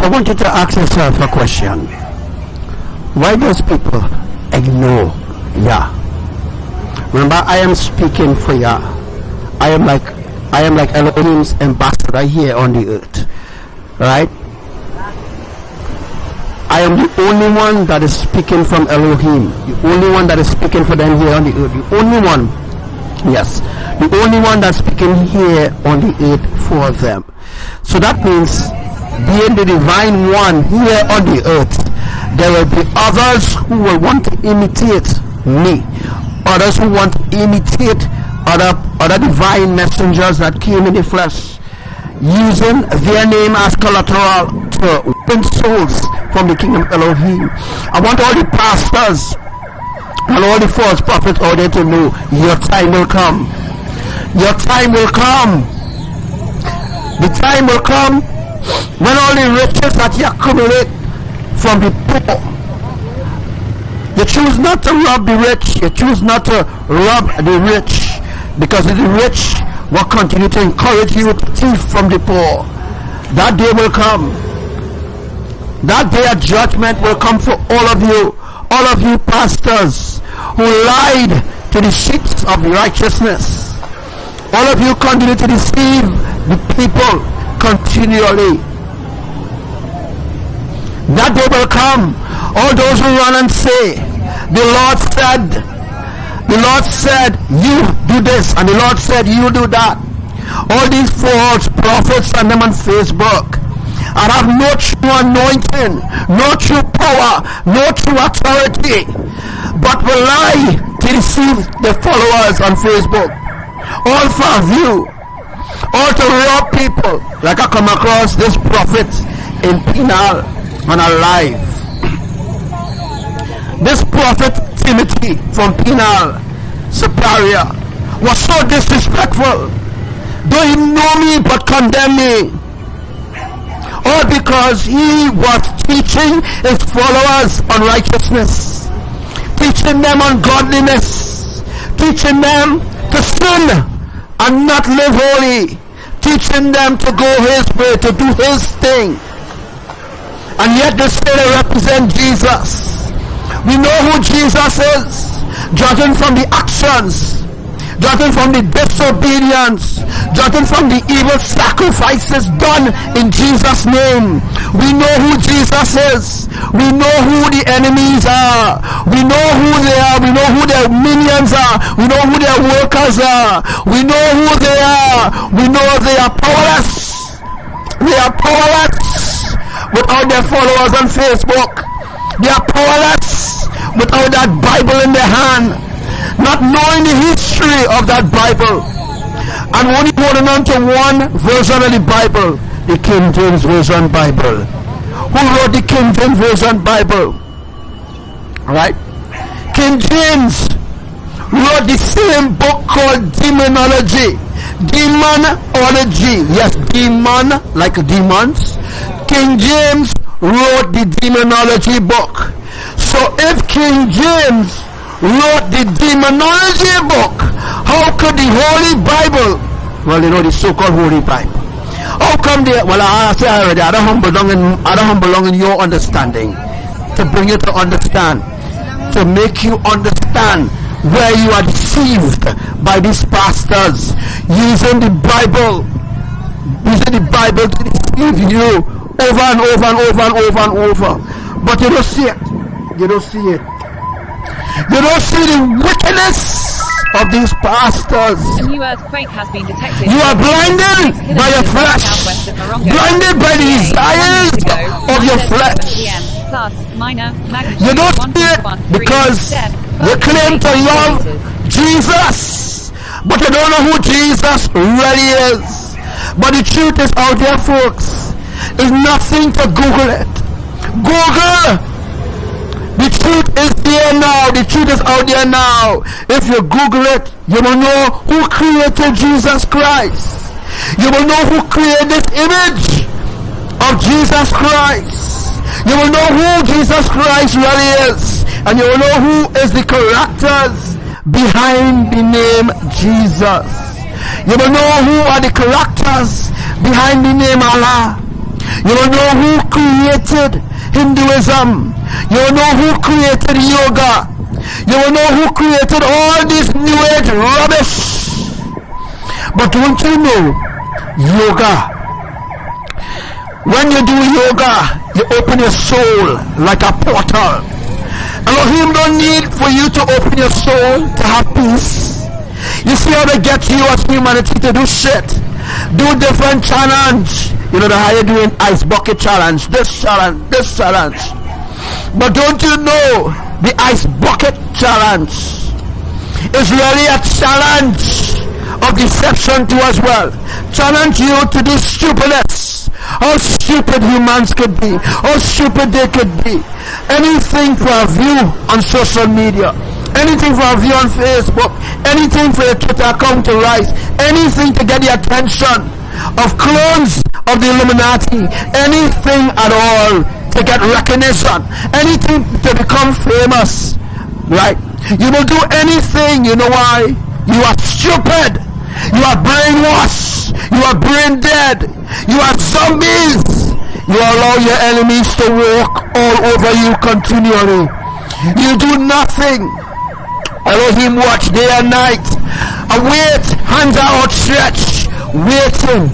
I want you to ask yourself a question. Why does people ignore Yah? Remember, I am speaking for Yah. I am like Elohim's ambassador here on the earth. Right? I am the only one that is speaking from Elohim. The only one that is speaking for them here on the earth. The only one. Yes. The only one that's speaking here on the earth for them. So that means, being the divine one here on the earth, there will be others who will want to imitate me. Others who want to imitate other divine messengers that came in the flesh, using their name as collateral to win souls from the kingdom of Elohim. I want all the pastors and all the false prophets out there to know your time will come. Your time will come. The time will come when all the riches that you accumulate from the poor, you choose not to rob the rich. You choose not to rob the rich, because the rich will continue to encourage you to thief from the poor. That day will come. That day of judgment will come for all of you pastors who lied to the sheep of righteousness. All of you continue to deceive the people continually. That day will come. All those who run and say, the Lord said, you do this, and the Lord said, you do that. All these false prophets and them on Facebook, and have no true anointing, no true power, no true authority, but will lie to deceive the followers on Facebook. All for view, all to rob people. Like I come across this prophet in Penal on a live. This prophet Timothy from Penal, Superior, was so disrespectful. Don't even know me but condemn me. All because he was teaching his followers on righteousness, teaching them on godliness, teaching them to sin and not live holy, teaching them to go his way, to do his thing. And yet they say they represent Jesus. We know who Jesus is, judging from the actions, judging from the disobedience, judging from the evil sacrifices done in Jesus' name. We know who Jesus is. We know who the enemies are. We know who they are. We know who their minions are. We know who their workers are. We know who they are. We know they are powerless. They are powerless without their followers on Facebook. They are powerless without that Bible in their hand, not knowing the history of that Bible, and only holding on to one version of the Bible, the King James Version Bible. Who wrote the King James Version Bible? Alright? King James wrote the same book called Demonology. Demonology. Yes, demon, like demons. King James wrote the Demonology book. So if King James wrote the Demonology book, how could the Holy Bible, well, you know, the so-called Holy Bible, how come they, well, I say already, I don't belong in your understanding, to bring you to understand, to make you understand where you are deceived by these pastors using the Bible to deceive you over and over and over and over and over. But you don't see it. You don't see it. You don't see the wickedness of these pastors. A new earthquake has been detected. You are blinded by your flesh, blinded by the desires of your flesh. You don't see it because you claim to love Jesus, but you don't know who Jesus really is. But the truth is out there, folks. It's nothing to Google it. Google. The truth is there now. The truth is out there now. If you Google it, you will know who created Jesus Christ. You will know who created this image of Jesus Christ. You will know who Jesus Christ really is. And you will know who is the characters behind the name Jesus. You will know who are the characters behind the name Allah. You don't know who created Hinduism. You don't know who created yoga. You don't know who created all this new age rubbish. But don't you know, yoga, when you do yoga, you open your soul like a portal. Elohim don't need for you to open your soul to have peace. You see how they get you as humanity to do shit. Do different challenge. You know how you're doing ice bucket challenge, this challenge, this challenge. But don't you know the ice bucket challenge is really a challenge of deception too as well. Challenge you to do stupidness. How stupid humans could be, how stupid they could be. Anything for a view on social media, anything for a view on Facebook, anything for your Twitter account to rise, anything to get the attention of clones of the Illuminati, anything at all to get recognition, anything to become famous, right? You will do anything. You know why? You are stupid. You are brainwashed. You are brain dead. You are zombies. You allow your enemies to walk all over you continually. You do nothing. Elohim watch day and night. Await, hands are outstretched, waiting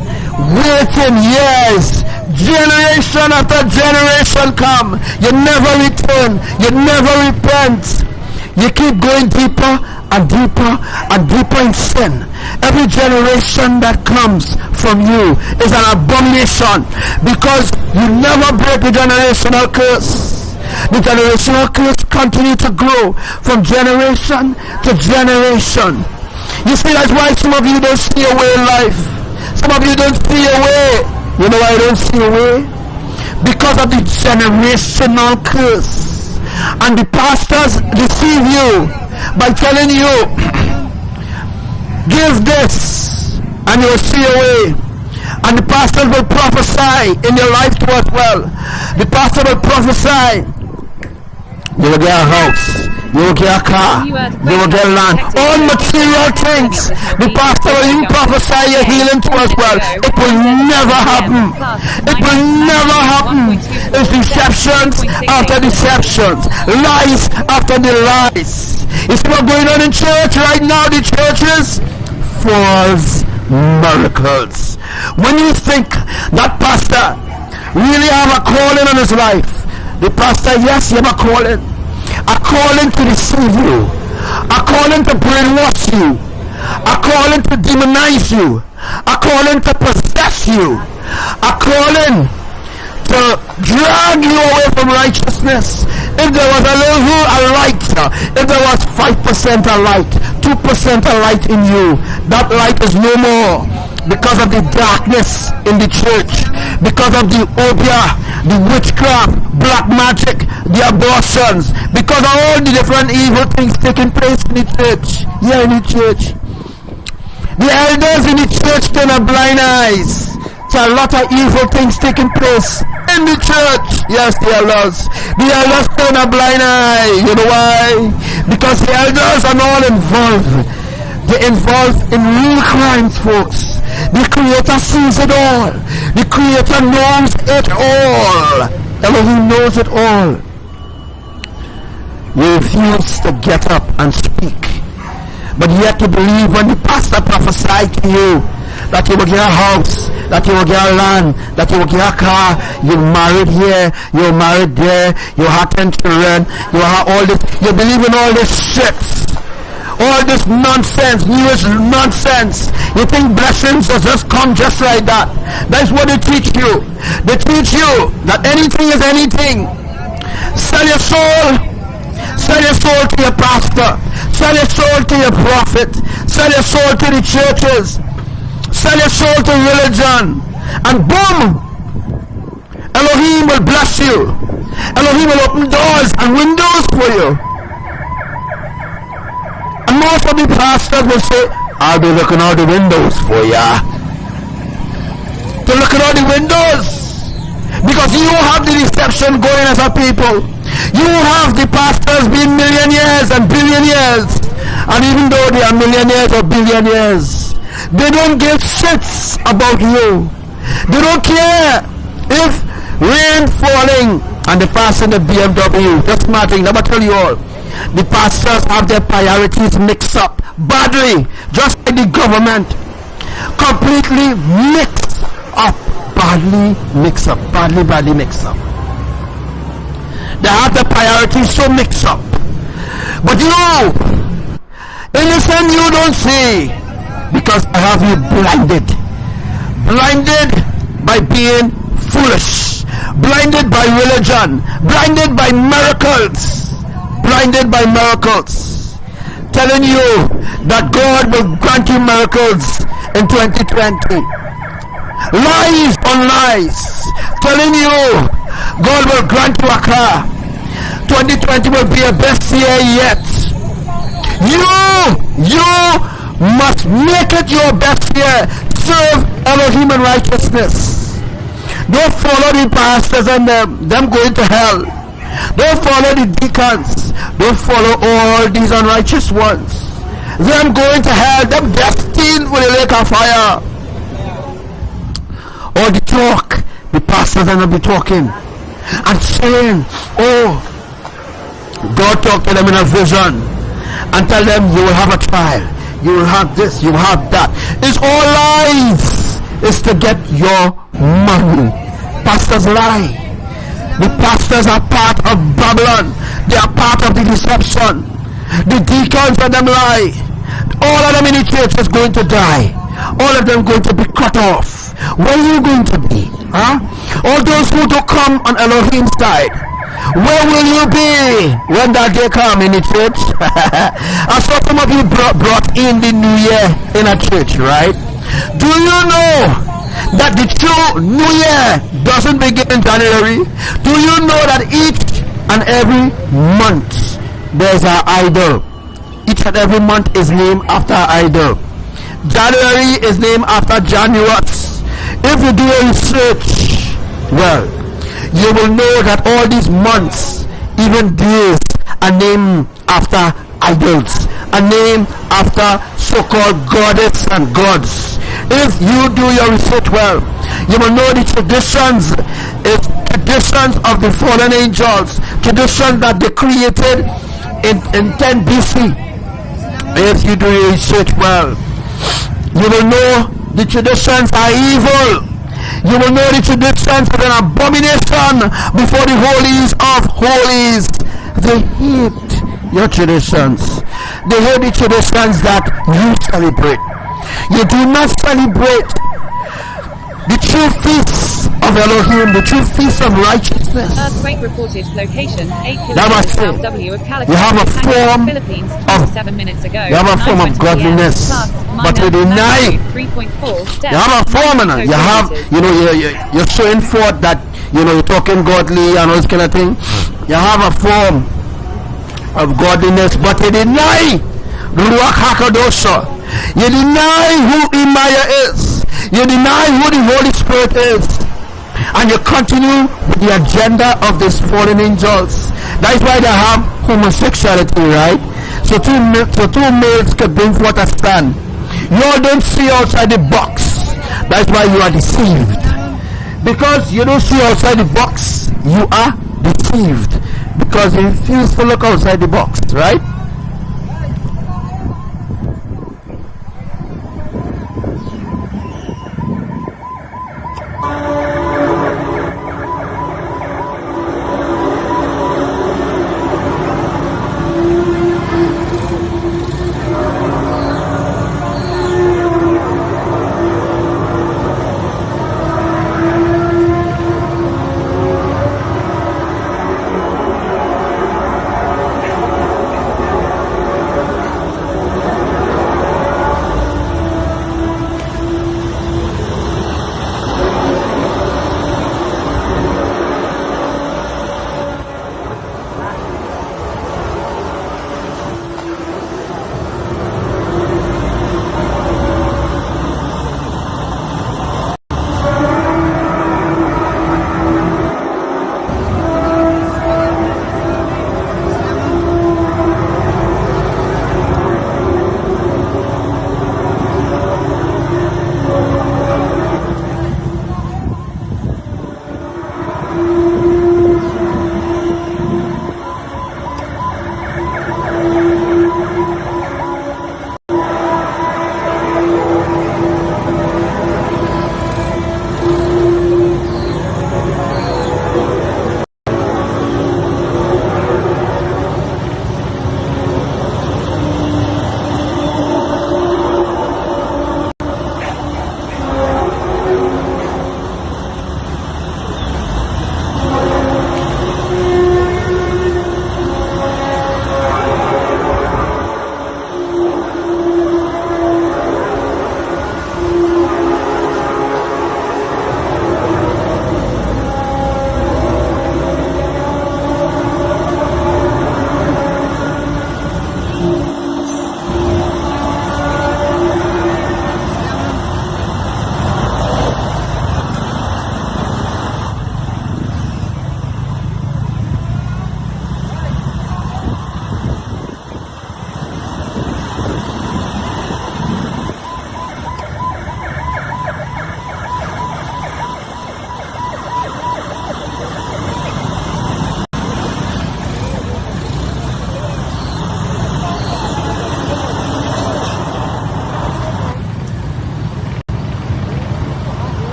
years. Generation after generation come. You never return. You never repent. You keep going deeper and deeper and deeper in sin. Every generation that comes from you is an abomination, because you never break the generational curse. The generational curse continue to grow from generation to generation. You see, that's why some of you don't see a way in life. Some of you don't see a way. You know why you don't see a way? Because of the generational curse. And the pastors deceive you by telling you, give this and you will see a way. And the pastors will prophesy in your life too as well. The pastor will prophesy. You will get a house, you will get a car, you will get land, all material things. The pastor will even prophesy your healing too as well. It will never happen. It will never happen. It's deceptions after deceptions, lies after the lies. It's what's going on in church right now. The churches, false miracles. When you think that pastor really have a calling on his life, the pastor, yes, you have a calling. A calling to deceive you. A calling to brainwash you. A calling to demonize you. A calling to possess you. A calling to drag you away from righteousness. If there was a little light, if there was 5% of light, 2% of light in you, that light is no more. Because of the darkness in the church, because of the obeah, the witchcraft, black magic, the abortions, because of all the different evil things taking place in the church. Yeah, in the church. The elders in the church turn a blind eyes to a lot of evil things taking place in the church. Yes, the elders. The elders turn a blind eye. You know why? Because the elders are all involved. They're involved in real crimes, folks. The Creator sees it all. The Creator knows it all. Elohim knows it all. You refuse to get up and speak, but yet you believe when the pastor prophesied to you that you will get a house, that you will get a land, that you will get a car, you're married here, you're married there, you have 10 children, you have all this, you believe in all this shit. All this nonsense, newest nonsense. You think blessings will just come just like that. That's what they teach you. They teach you that anything is anything. Sell your soul. Sell your soul to your pastor. Sell your soul to your prophet. Sell your soul to the churches. Sell your soul to religion. And boom! Elohim will bless you. Elohim will open doors and windows for you. And most of the pastors will say, I'll be looking out the windows for ya. To look at all the windows. Because you have the deception going as a people. You have the pastors being millionaires and billionaires. And even though they are millionaires or billionaires, they don't give shits about you. They don't care. If rain falling and the pastor in the BMW, just imagine, let me tell you all, the pastors have their priorities mixed up badly, just like the government, completely mixed up, badly mixed up. They have the priorities so mixed up. But you, innocent, you don't see, because I have you blinded by being foolish, blinded by religion, blinded by miracles, telling you that God will grant you miracles in 2020. Lies on lies, telling you God will grant you a car. 2020 will be a best year yet. You must make it your best year. Serve Elohim in righteousness. Don't follow the pastors and them going to hell. Don't follow the deacons. Don't follow all these unrighteous ones. Them going to hell. Them destined for the lake of fire. All the talk, the pastors are not be talking and saying, oh, God talked to them in a vision and tell them you will have a trial, you will have this, you will have that. It's all lies. It's to get your money. Pastors lie. The pastors are part of Babylon. They are part of the deception. The deacons and them lie. All of them in the church is going to die. All of them going to be cut off. Where are you going to be? Huh? All those who do come on Elohim's side, where will you be when that day come in the church? I saw some of you brought in the new year in a church, right? Do you know that the true new year doesn't begin in January? Do you know that each and every month there's an idol? Each and every month is named after an idol. January is named after January. If you do a research, well, you will know that all these months, even days, are named after idols, are named after so-called goddess and gods. If you do your research well, you will know the traditions of the fallen angels, traditions that they created in 10 BC. If you do your research well, you will know the traditions are evil. You will know the traditions are an abomination before the holies of holies. They hate your traditions. They hate the traditions that you celebrate. You do not celebrate the true feasts of Elohim, the true feasts of righteousness. Earthquake reported location 8 kilometers south W of California. You have a form Philippines of 7 minutes ago. You have a form of godliness, but you deny. 3.4 You have a form, you have, you're showing forth that you're talking godly and all this kind of thing. You have a form of godliness, but you deny Ruach HaKadosh. You deny who Imaya is. You deny who the Holy Spirit is. And you continue with the agenda of these fallen angels. That's why they have homosexuality, right? So two males can bring forth a stand. You all don't see outside the box. That's why you are deceived. Because you don't see outside the box, you are deceived. Because you refuse to look outside the box, right?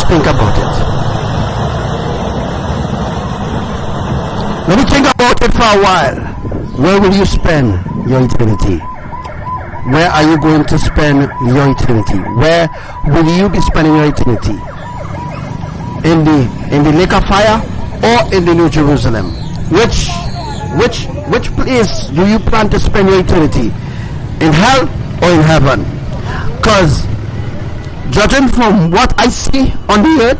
think about it. Let me think about it for a while. Where will you spend your eternity? Where are you going to spend your eternity? Where will you be spending your eternity? In the lake of fire or in the New Jerusalem? Which place do you plan to spend your eternity? In hell or in heaven? Because judging from what I see on the earth,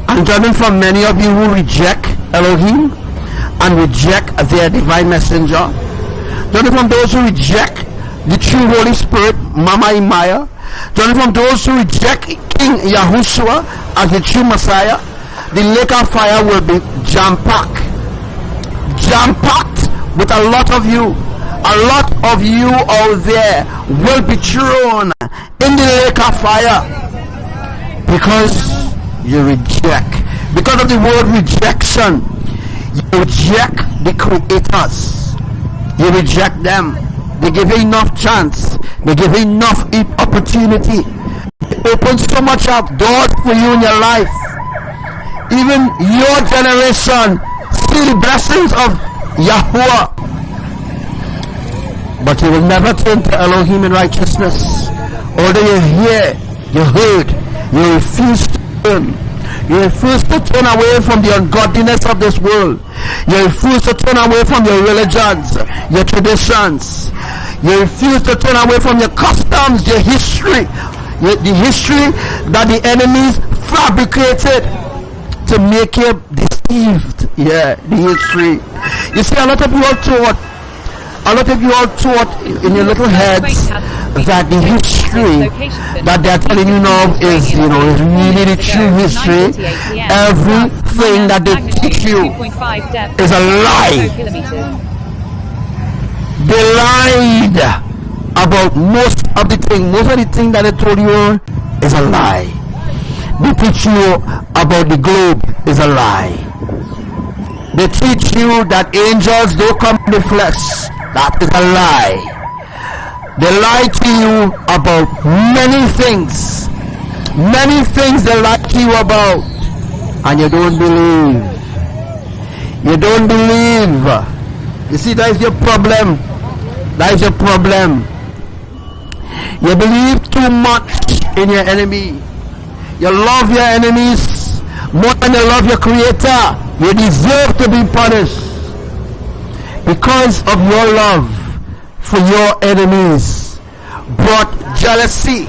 and judging from many of you who reject Elohim and reject their divine messenger, judging from those who reject the true Holy Spirit, Mama Imaya, judging from those who reject King Yahuwah as the true Messiah, the lake of fire will be jam-packed with a lot of you. A lot of you out there will be thrown in the lake of fire because you reject. Because of the word rejection, you reject the creators. You reject them. They give you enough chance. They give you enough opportunity. They open so much up doors for you in your life. Even your generation see the blessings of Yahuwah. But you will never turn to Elohim in righteousness. Although you hear, you heard, you refuse to turn. You refuse to turn away from the ungodliness of this world. You refuse to turn away from your religions, your traditions. You refuse to turn away from your customs, your history, the history that the enemies fabricated to make you deceived. Yeah, the history. You see, a lot of you all thought in your little heads that the history that they're telling you now is, is really the true history. Everything that they teach you is a lie. They lied about most of the things. Most of the things that they told you is a lie. They teach you about the globe is a lie. They teach you that angels don't come in the flesh. That is a lie. They lie to you about many things. Many things they lie to you about. And you don't believe. You don't believe. You see, that is your problem. That is your problem. You believe too much in your enemy. You love your enemies more than you love your creator. You deserve to be punished because of your love for your enemies. Brought jealousy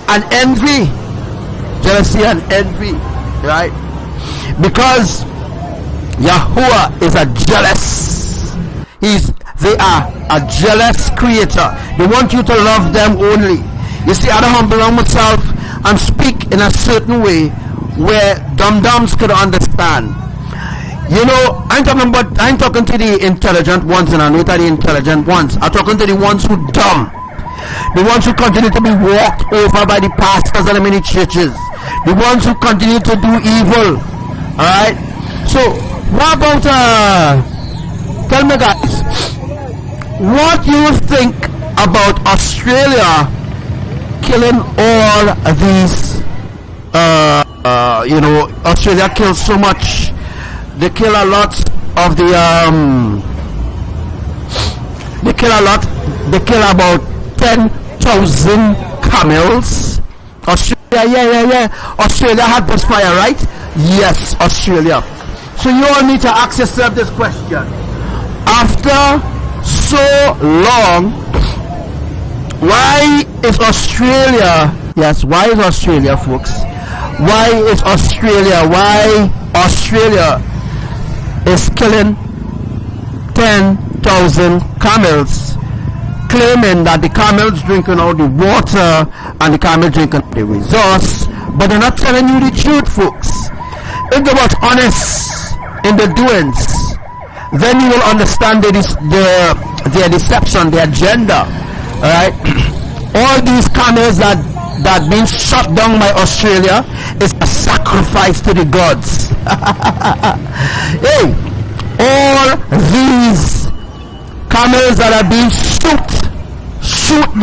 and envy. Jealousy and envy, right? Because Yahuwah is a jealous. They are a jealous creator. They want you to love them only. You see, I don't humble myself and speak in a certain way where dum-dums could understand. I'm talking to the intelligent ones, and I know that the intelligent ones. I'm talking to the ones who dumb. The ones who continue to be walked over by the pastors and the many churches. The ones who continue to do evil. Alright? So, what about, tell me guys, what do you think about Australia killing all these, Australia kills so much. They kill a lot of the, they kill about 10,000 camels. Australia, Australia had this fire, right? Yes, Australia. So you all need to ask yourself this question. After so long, why is Australia, folks? Why Australia is killing 10,000 camels, claiming that the camels drinking all the water and the camels drinking the resource, but they're not telling you the truth, folks. If they was honest in the doings, then you will understand their deception, their agenda. Alright? All these camels that being shut down by Australia is a sacrifice to the gods. Hey, all these camels that are being shoot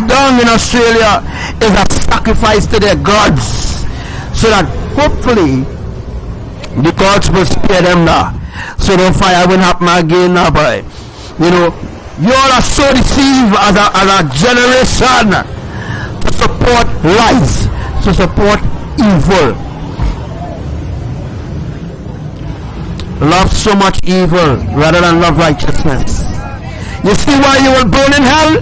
down in Australia is a sacrifice to their gods, so that hopefully the gods will spare them now, so the fire will happen again now, boy. You know, you all are so deceived as a generation to support lies, to support evil. Love so much evil rather than love righteousness. You see why you will burn in hell?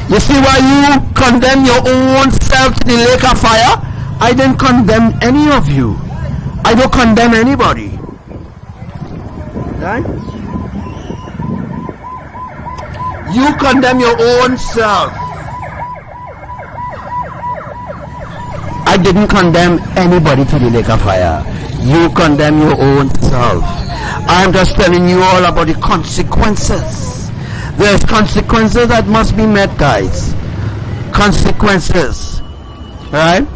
You see why you condemn your own self to the lake of fire? I didn't condemn any of you. I don't condemn anybody. Right? You condemn your own self. I didn't condemn anybody to the lake of fire. You condemn your own self. I'm just telling you all about the consequences. There's consequences that must be met, guys. Consequences. Right?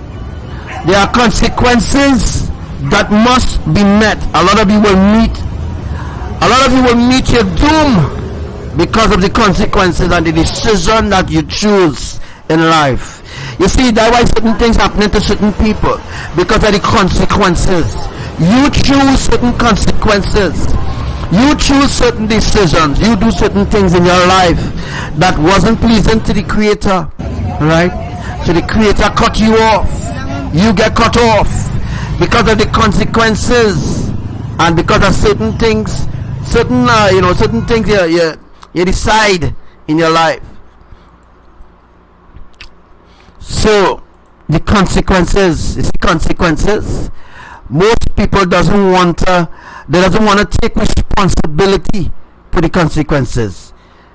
There are consequences that must be met. A lot of you will meet your doom because of the consequences and the decision that you choose in life. You see, that's why certain things happening to certain people, because of the consequences. You choose certain consequences. You choose certain decisions. You do certain things in your life that wasn't pleasing to the Creator, right? So the Creator cut you off. You get cut off because of the consequences, and because of certain things, certain things you decide in your life. So the consequences, most people doesn't want to take responsibility for the consequences.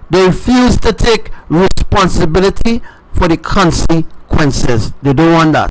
They refuse to take responsibility for the consequences. They don't want that.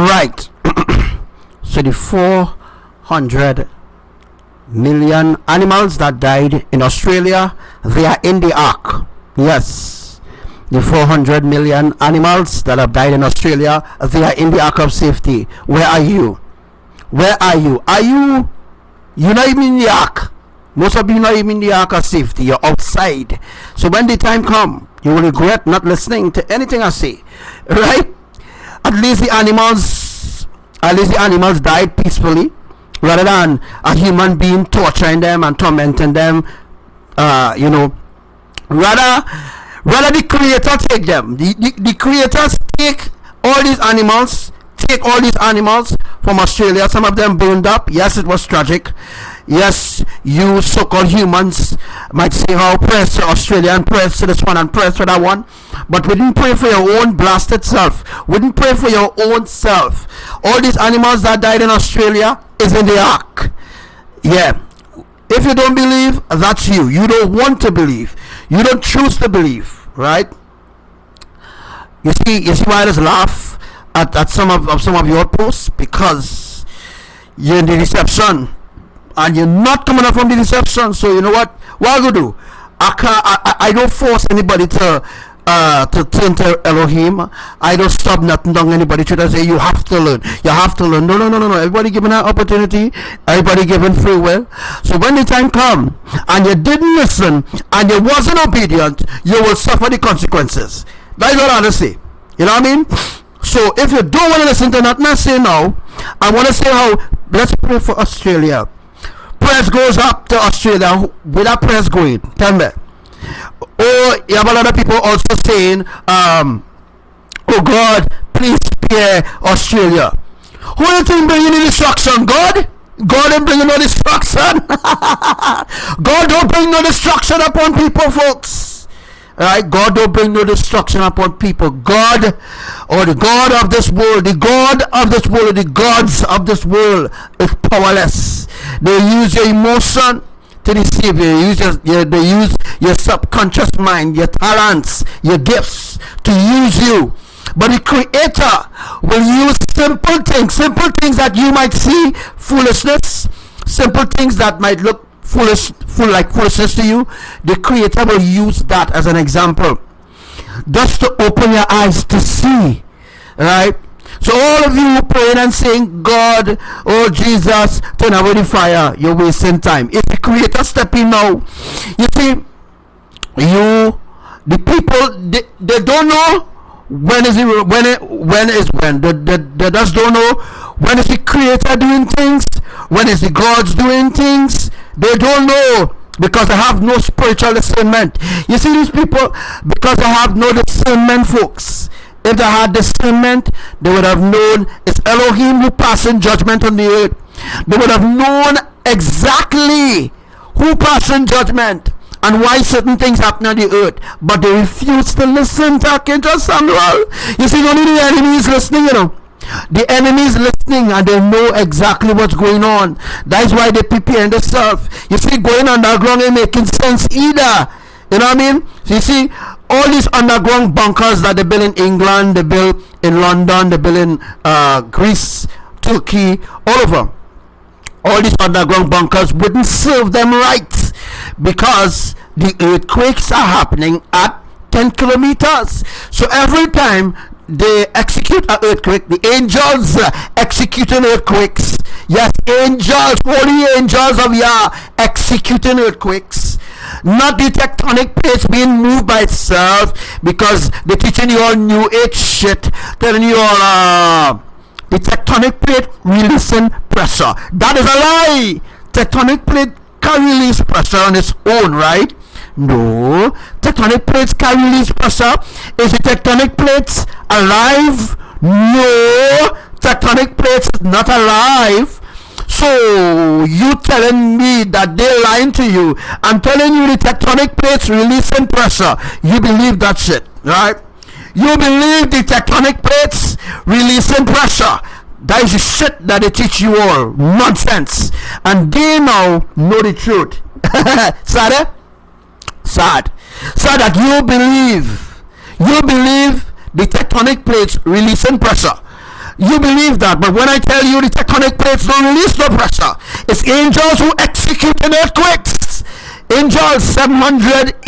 Right. So the 400 million animals that died in Australia, they are in the ark. Yes, the 400 million animals that have died in Australia, they are in the ark of safety. Where are you? Where are you? You're not even in the ark. Most of you not even in the ark of safety. You're outside. So when the time comes, you will regret not listening to anything I say. Right? At least the animals died peacefully, rather than a human being torturing them and tormenting them. Rather the creator take them. The creators take all these animals from Australia. Some of them burned up. Yes, it was tragic. Yes, you so-called humans might say how press to Australia and press to this one and press to that one, but we didn't pray for your own blasted self. We didn't pray for your own self. All these animals that died in Australia is in the ark. Yeah. If you don't believe, that's you. You don't want to believe. You don't choose to believe, right? You see why I just laugh at some of your posts? Because you're in the deception. And you're not coming up from the deception. So you know what I go do? I don't force anybody to turn to Elohim. I don't stop nothing down anybody to say you have to learn. No. Everybody given an opportunity. Everybody given free will. So when the time come and you didn't listen and you wasn't obedient, you will suffer the consequences. That's what I want to say. You know what I mean? So if you don't want to listen to nothing I say now, I want to say how, let's pray for Australia. Prayers goes up to Australia. Where that prayers going? Tell me. Oh, you have a lot of people also saying, oh God, please spare Australia. Who do you think bringing the destruction? God? God ain't bringing no destruction. God don't bring no destruction upon people, folks. Right? God don't bring no destruction upon people. God, or the God of this world, the gods of this world is powerless. They use your emotion to deceive you. They use your subconscious mind, your talents, your gifts to use you. But the Creator will use simple things that you might see foolishness, simple things that might look foolishness to you. The Creator will use that as an example, just to open your eyes to see, right? So all of you praying and saying, God, oh Jesus, turn away the fire, you're wasting time. If the Creator step in now, you see, the people, they don't know when is when. They just don't know when is the Creator doing things, when is the God's doing things. They don't know because they have no spiritual discernment. You see these people, because they have no discernment, folks. If they had discernment, they would have known it's Elohim who passing judgment on the earth. They would have known exactly who passing judgment and why certain things happen on the earth. But they refuse to listen to Archangel Samuel. You see, only the enemy is listening, you know. The enemy is listening and they know exactly what's going on. That's why they prepare themselves. You see, going underground ain't making sense either. You know what I mean? So you see, all these underground bunkers that they build in England, they build in London, they build in Greece, Turkey, all over. All these underground bunkers wouldn't serve them right because the earthquakes are happening at 10 kilometers. So every time they execute an earthquake, the angels executing earthquakes. Yes, angels, holy angels of Yah executing earthquakes. Not the tectonic plates being moved by itself, because they're teaching you all new age shit, telling you all the tectonic plate releasing pressure. That is a lie. Tectonic plate can release pressure on its own, right? No, tectonic plates can release pressure. Is the tectonic plates alive? No, tectonic plates is not alive. So you telling me that they're lying to you? I'm telling you the tectonic plates releasing pressure. You believe that shit, right? You believe the tectonic plates releasing pressure. That is the shit that they teach you all. Nonsense. And they now know the truth. Sad that you believe the tectonic plates releasing pressure. You believe that, but when I tell you the tectonic plates don't release no pressure, it's angels who execute in earthquakes. Angels, 700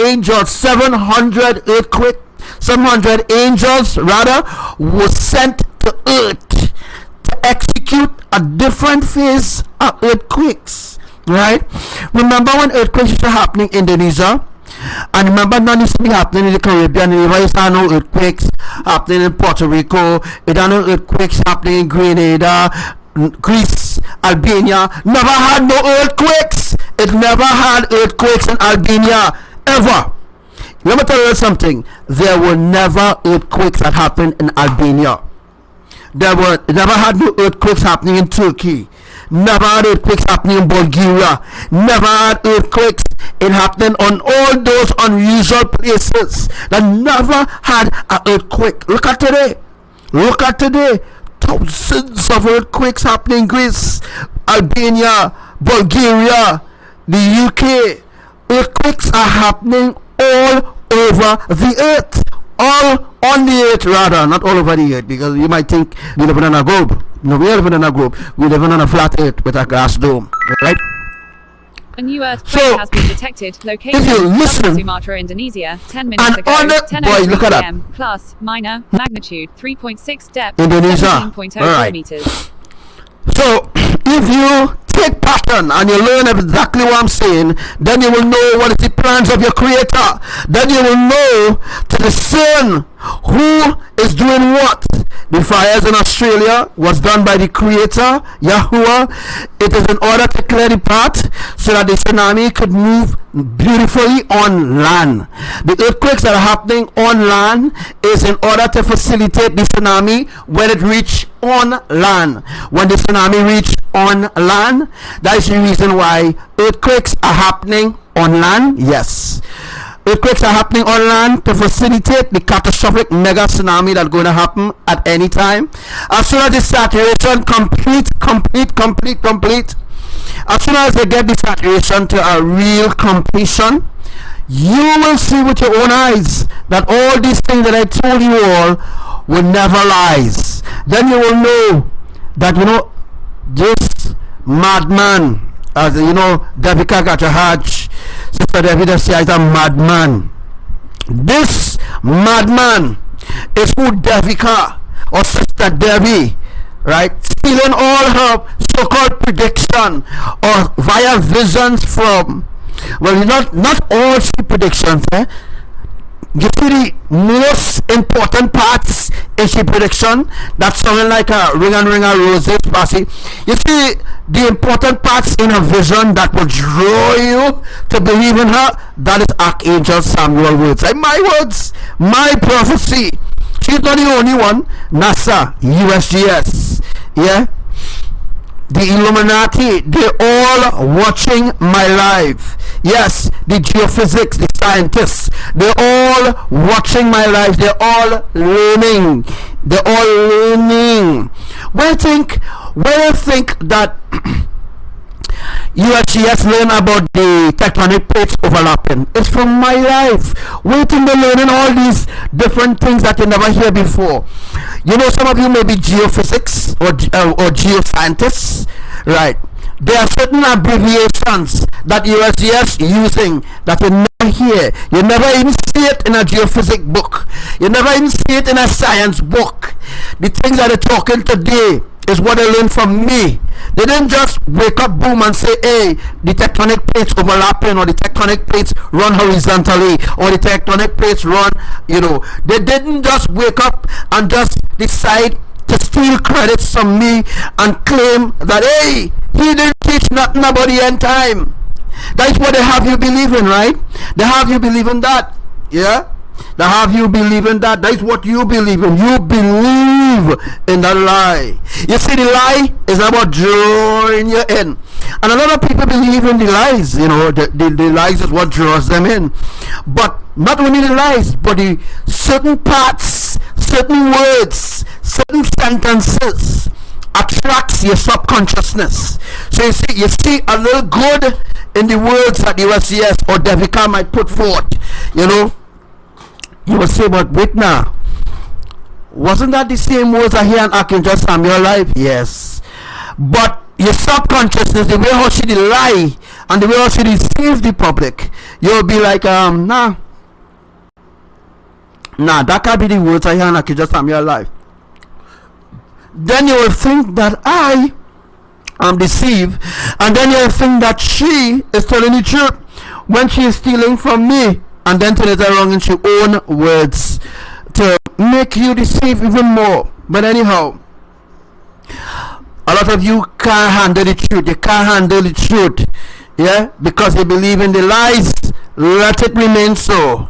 earthquake, 700 angels rather were sent to earth to execute a different phase of earthquakes. Right? Remember when earthquakes were happening in Indonesia? And remember, none used to be happening in the Caribbean. You know, no earthquakes happening in Puerto Rico. There are no earthquakes happening in Grenada, Greece, Albania. Never had no earthquakes. It never had earthquakes in Albania ever. Let me tell you something. There were never earthquakes that happened in Albania. Never had no earthquakes happening in Turkey. Never had earthquakes happening in Bulgaria. Never had earthquakes happening on all those unusual places that never had an earthquake. Look at today. Look at today. Thousands of earthquakes happening in Greece, Albania, Bulgaria, the UK. Earthquakes are happening all over the earth. All on the earth, rather, not all over the earth, because you might think we live in a globe. No, we are living in a globe. We live on a flat earth with a glass dome, right? A new earthquake has been detected. Location: if you listen, Sumatra, Indonesia. 10 minutes ago. 10:03 p.m. Plus, minor, magnitude 3.6, depth Indonesia. 17.0 Right. kilometers. So, if you take pattern and you learn exactly what I'm saying, then you will know what is the plans of your Creator. Then you will know to discern who is doing what. The fires in Australia was done by the Creator, YAHUWAH. It is in order to clear the path so that the tsunami could move beautifully on land. The earthquakes that are happening on land is in order to facilitate the tsunami when it reach on land. When the tsunami reach on land, that is the reason why earthquakes are happening on land. Yes, earthquakes are happening on land to facilitate the catastrophic mega tsunami that's going to happen at any time. As soon as the saturation complete, as soon as they get the saturation to a real completion, you will see with your own eyes that all these things that I told you all will never lies. Then you will know that, you know, this madman, as you know, Devika Gachahaj, Sister Devika says, a madman. This madman is who Devika or Sister Devi, right, stealing all her so-called prediction or via visions from, well, not all predictions, you see the most important parts in she prediction that's something like a ring and roses passy. You see the important parts in her vision that will draw you to believe in her. That is Archangel Samuel words. And my words, my prophecy. She's not the only one. NASA, USGS, yeah, the Illuminati, they're all watching my life. Yes, the geophysics, the scientists, they're all watching my life. They're all learning. They're all learning. Where do you think that USGS learn about the tectonic plates overlapping? It's from my life. Where do they learning all these different things that you never hear before? You know, some of you may be geophysics or geoscientists, right? There are certain abbreviations that USGS using that you never hear. You never even see it in a geophysics book. You never even see it in a science book. The things that they're talking today is what they learned from me. They didn't just wake up, boom, and say, hey, the tectonic plates overlapping, or the tectonic plates run horizontally, or the tectonic plates run, you know. They didn't just wake up and just decide to steal credits from me and claim that, hey, he didn't teach nothing about the end time. That's what they have you believe in, right? They have you believe in that, yeah? They have you believe in that. That's what you believe in. You believe in that lie. You see, the lie is about drawing you in, and a lot of people believe in the lies. You know, the lies is what draws them in. But not only the lies, but the certain parts, certain words, certain sentences attracts your subconsciousness. So you see a little good in the words that the USCS or Devika might put forth. You know, you will say, but wait now, Wasn't that the same words I hear in Archangel Samuel life? Yes. But your subconsciousness, the way how she did lie and the way how she deceive the public, you'll be like, nah, that can't be the words I hear in Archangel Samuel life. Then you will think that I am deceived, and then you will think that she is telling the truth when she is stealing from me, and then turn it around and she own words to make you deceive even more. But anyhow, a lot of you can't handle the truth. You can't handle the truth, yeah, because you believe in the lies. Let it remain so.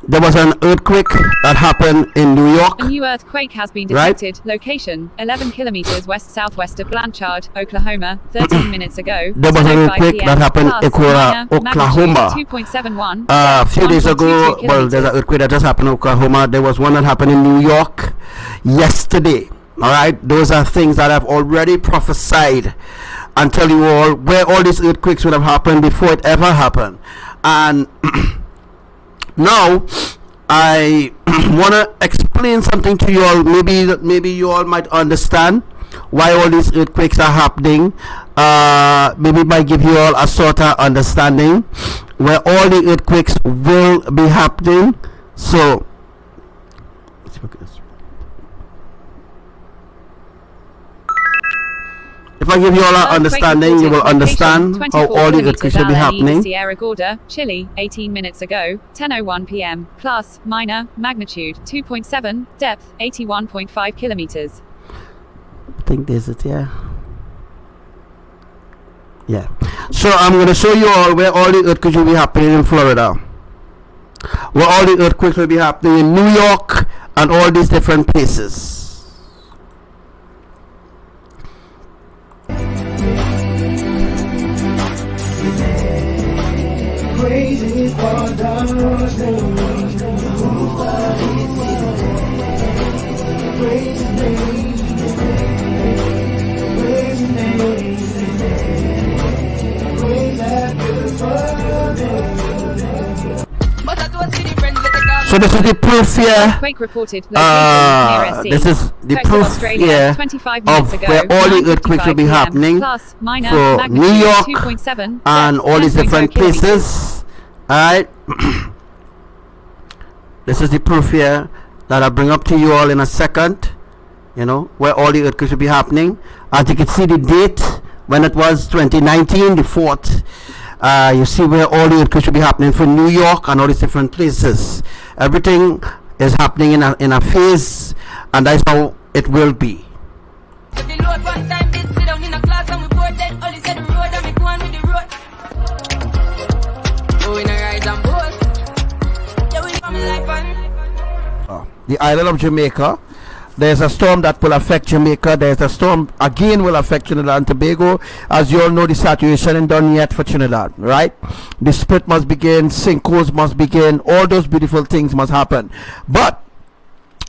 There was an earthquake that happened in New York. A new earthquake has been detected. Right? Location, 11 kilometers west-southwest of Blanchard, Oklahoma, 13 minutes ago. There was an earthquake that happened in Oklahoma. 2.71. A few days ago, well, there's an earthquake that just happened in Oklahoma. There was one that happened in New York yesterday. All right? Those are things that I've already prophesied and tell you all where all these earthquakes would have happened before it ever happened. And now I want to explain something to you all. Maybe you all might understand why all these earthquakes are happening. Maybe by give you all a sort of understanding where all the earthquakes will be happening. So if I give you all an understanding, you will understand how all the earthquakes will be happening. Sierra Gorda, Chile, 18 minutes ago, 10:01 p.m. Plus, minor, magnitude 2.7, depth 81.5 kilometers. I think this is it, yeah. Yeah. So I'm going to show you all where all the earthquakes will be happening in Florida. Where all the earthquakes will be happening in New York and all these different places. So this is the proof here. Earthquake reported. This is the proof here of where all the earthquakes will be happening. Plus, minor, so New York 2.7, and all these different places. Alright. This is the proof here that I'll bring up to you all in a second. You know, where all the earthquakes will be happening. As you can see the date when it was 2019, the 4th. You see where all the earthquakes will be happening for New York and all these different places. Everything is happening in a phase, and that's how it will be. The island of Jamaica, there's a storm that will affect Jamaica. There's a storm again will affect Trinidad and Tobago. As you all know, the saturation isn't done yet for Trinidad, right? The split must begin, sinkholes must begin, all those beautiful things must happen. But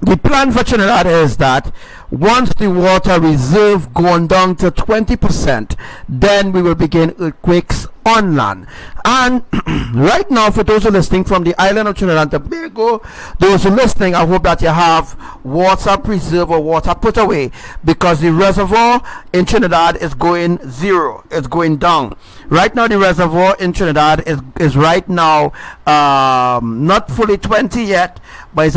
the plan for Trinidad is that once the water reserve gone down to 20%, then we will begin earthquakes on land. And right now, for those who are listening from the island of Trinidad and Tobago, those who are listening, I hope that you have water preserve or water put away, because the reservoir in Trinidad is going zero. It's going down. Right now, the reservoir in Trinidad is right now not fully 20 yet, but it's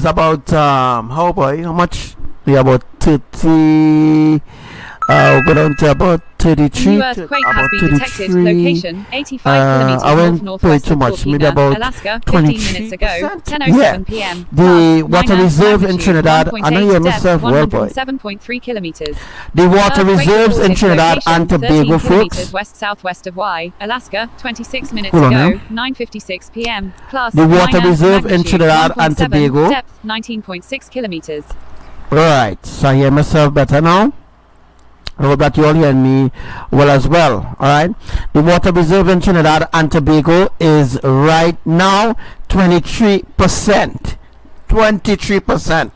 about how much? we are about 30. We'll go down to about 33. New earthquake has about been detected. 33. Location 85 kilometers I won't north-northwest too of much, maybe Torquay, about Alaska, 23%. 15 minutes ago, 10:07 Yeah. p.m. The Plus, water minor, reserve in magnitude Trinidad, I know you 1.8, myself depth well, boy. 107.3 kilometers. The water Earthquake reserves in reported Trinidad location and 13 Tobago, kilometers folks. west-southwest of Y, Alaska, 26 minutes Hold on ago, now. 9:56 p.m. Plus, The water minor, reserve in magnitude Trinidad and 1.7, Tobago. depth 19.6 kilometers. Right, so I hear myself better now. I hope that you all hear me well as well. Alright, the water reserve in Trinidad and Tobago is right now 23%. 23%.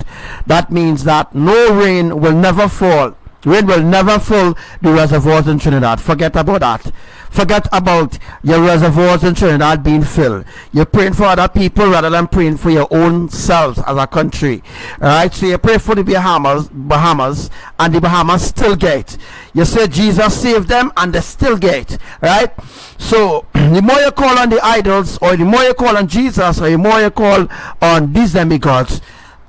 That means that no rain will never fall. Rain will never fill the reservoirs in Trinidad. Forget about that. Forget about your reservoirs in Trinidad being filled. You're praying for other people rather than praying for your own selves as a country. Alright, so you pray for the Bahamas, and the Bahamas still get. You say Jesus saved them and they still get. Right? So the more you call on the idols, or the more you call on Jesus, or the more you call on these demigods,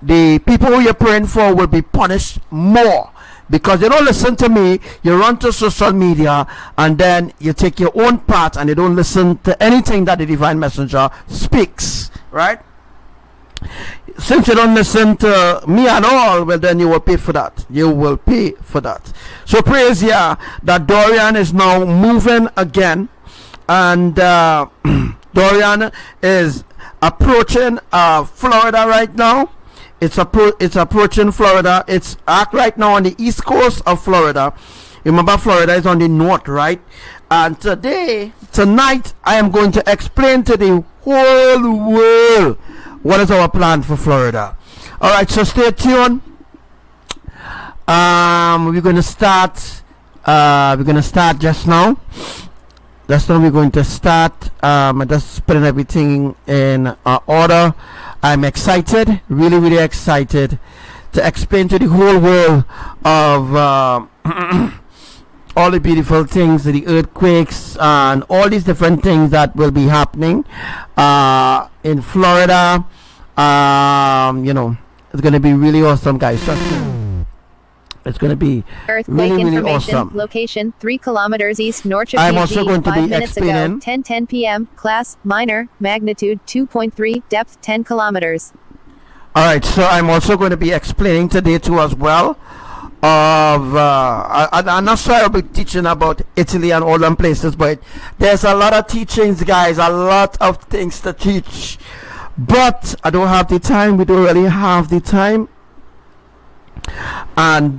the people who you're praying for will be punished more. Because you don't listen to me, you run to social media, and then you take your own part and you don't listen to anything that the divine messenger speaks, right? Since you don't listen to me at all, well, then you will pay for that. You will pay for that. So praise Yah that Dorian is now moving again, and Dorian is approaching Florida right now. It's approaching Florida. It's right now on the east coast of Florida. Remember, Florida is on the north, right? And tonight, I am going to explain to the whole world what is our plan for Florida. All right, so stay tuned. We're going to start. We're going to start just now. Just now we're going to start. I'm just putting everything in order. I'm excited, really, really excited to explain to the whole world of all the beautiful things, the earthquakes, and all these different things that will be happening in Florida. You know, it's going to be really awesome, guys. Trust me. It's going to be Earthquake really, really information. awesome. Location 3 kilometers east north of I'm also going to 5 be minutes ago. explaining 10:10 p.m. Class minor. Magnitude 2.3. Depth 10 kilometers. Alright, so I'm also going to be explaining today too as well of I'm not sure I'll be teaching about Italy and all them places, but there's a lot of teachings, guys, a lot of things to teach, but I don't have the time. We don't really have the time, and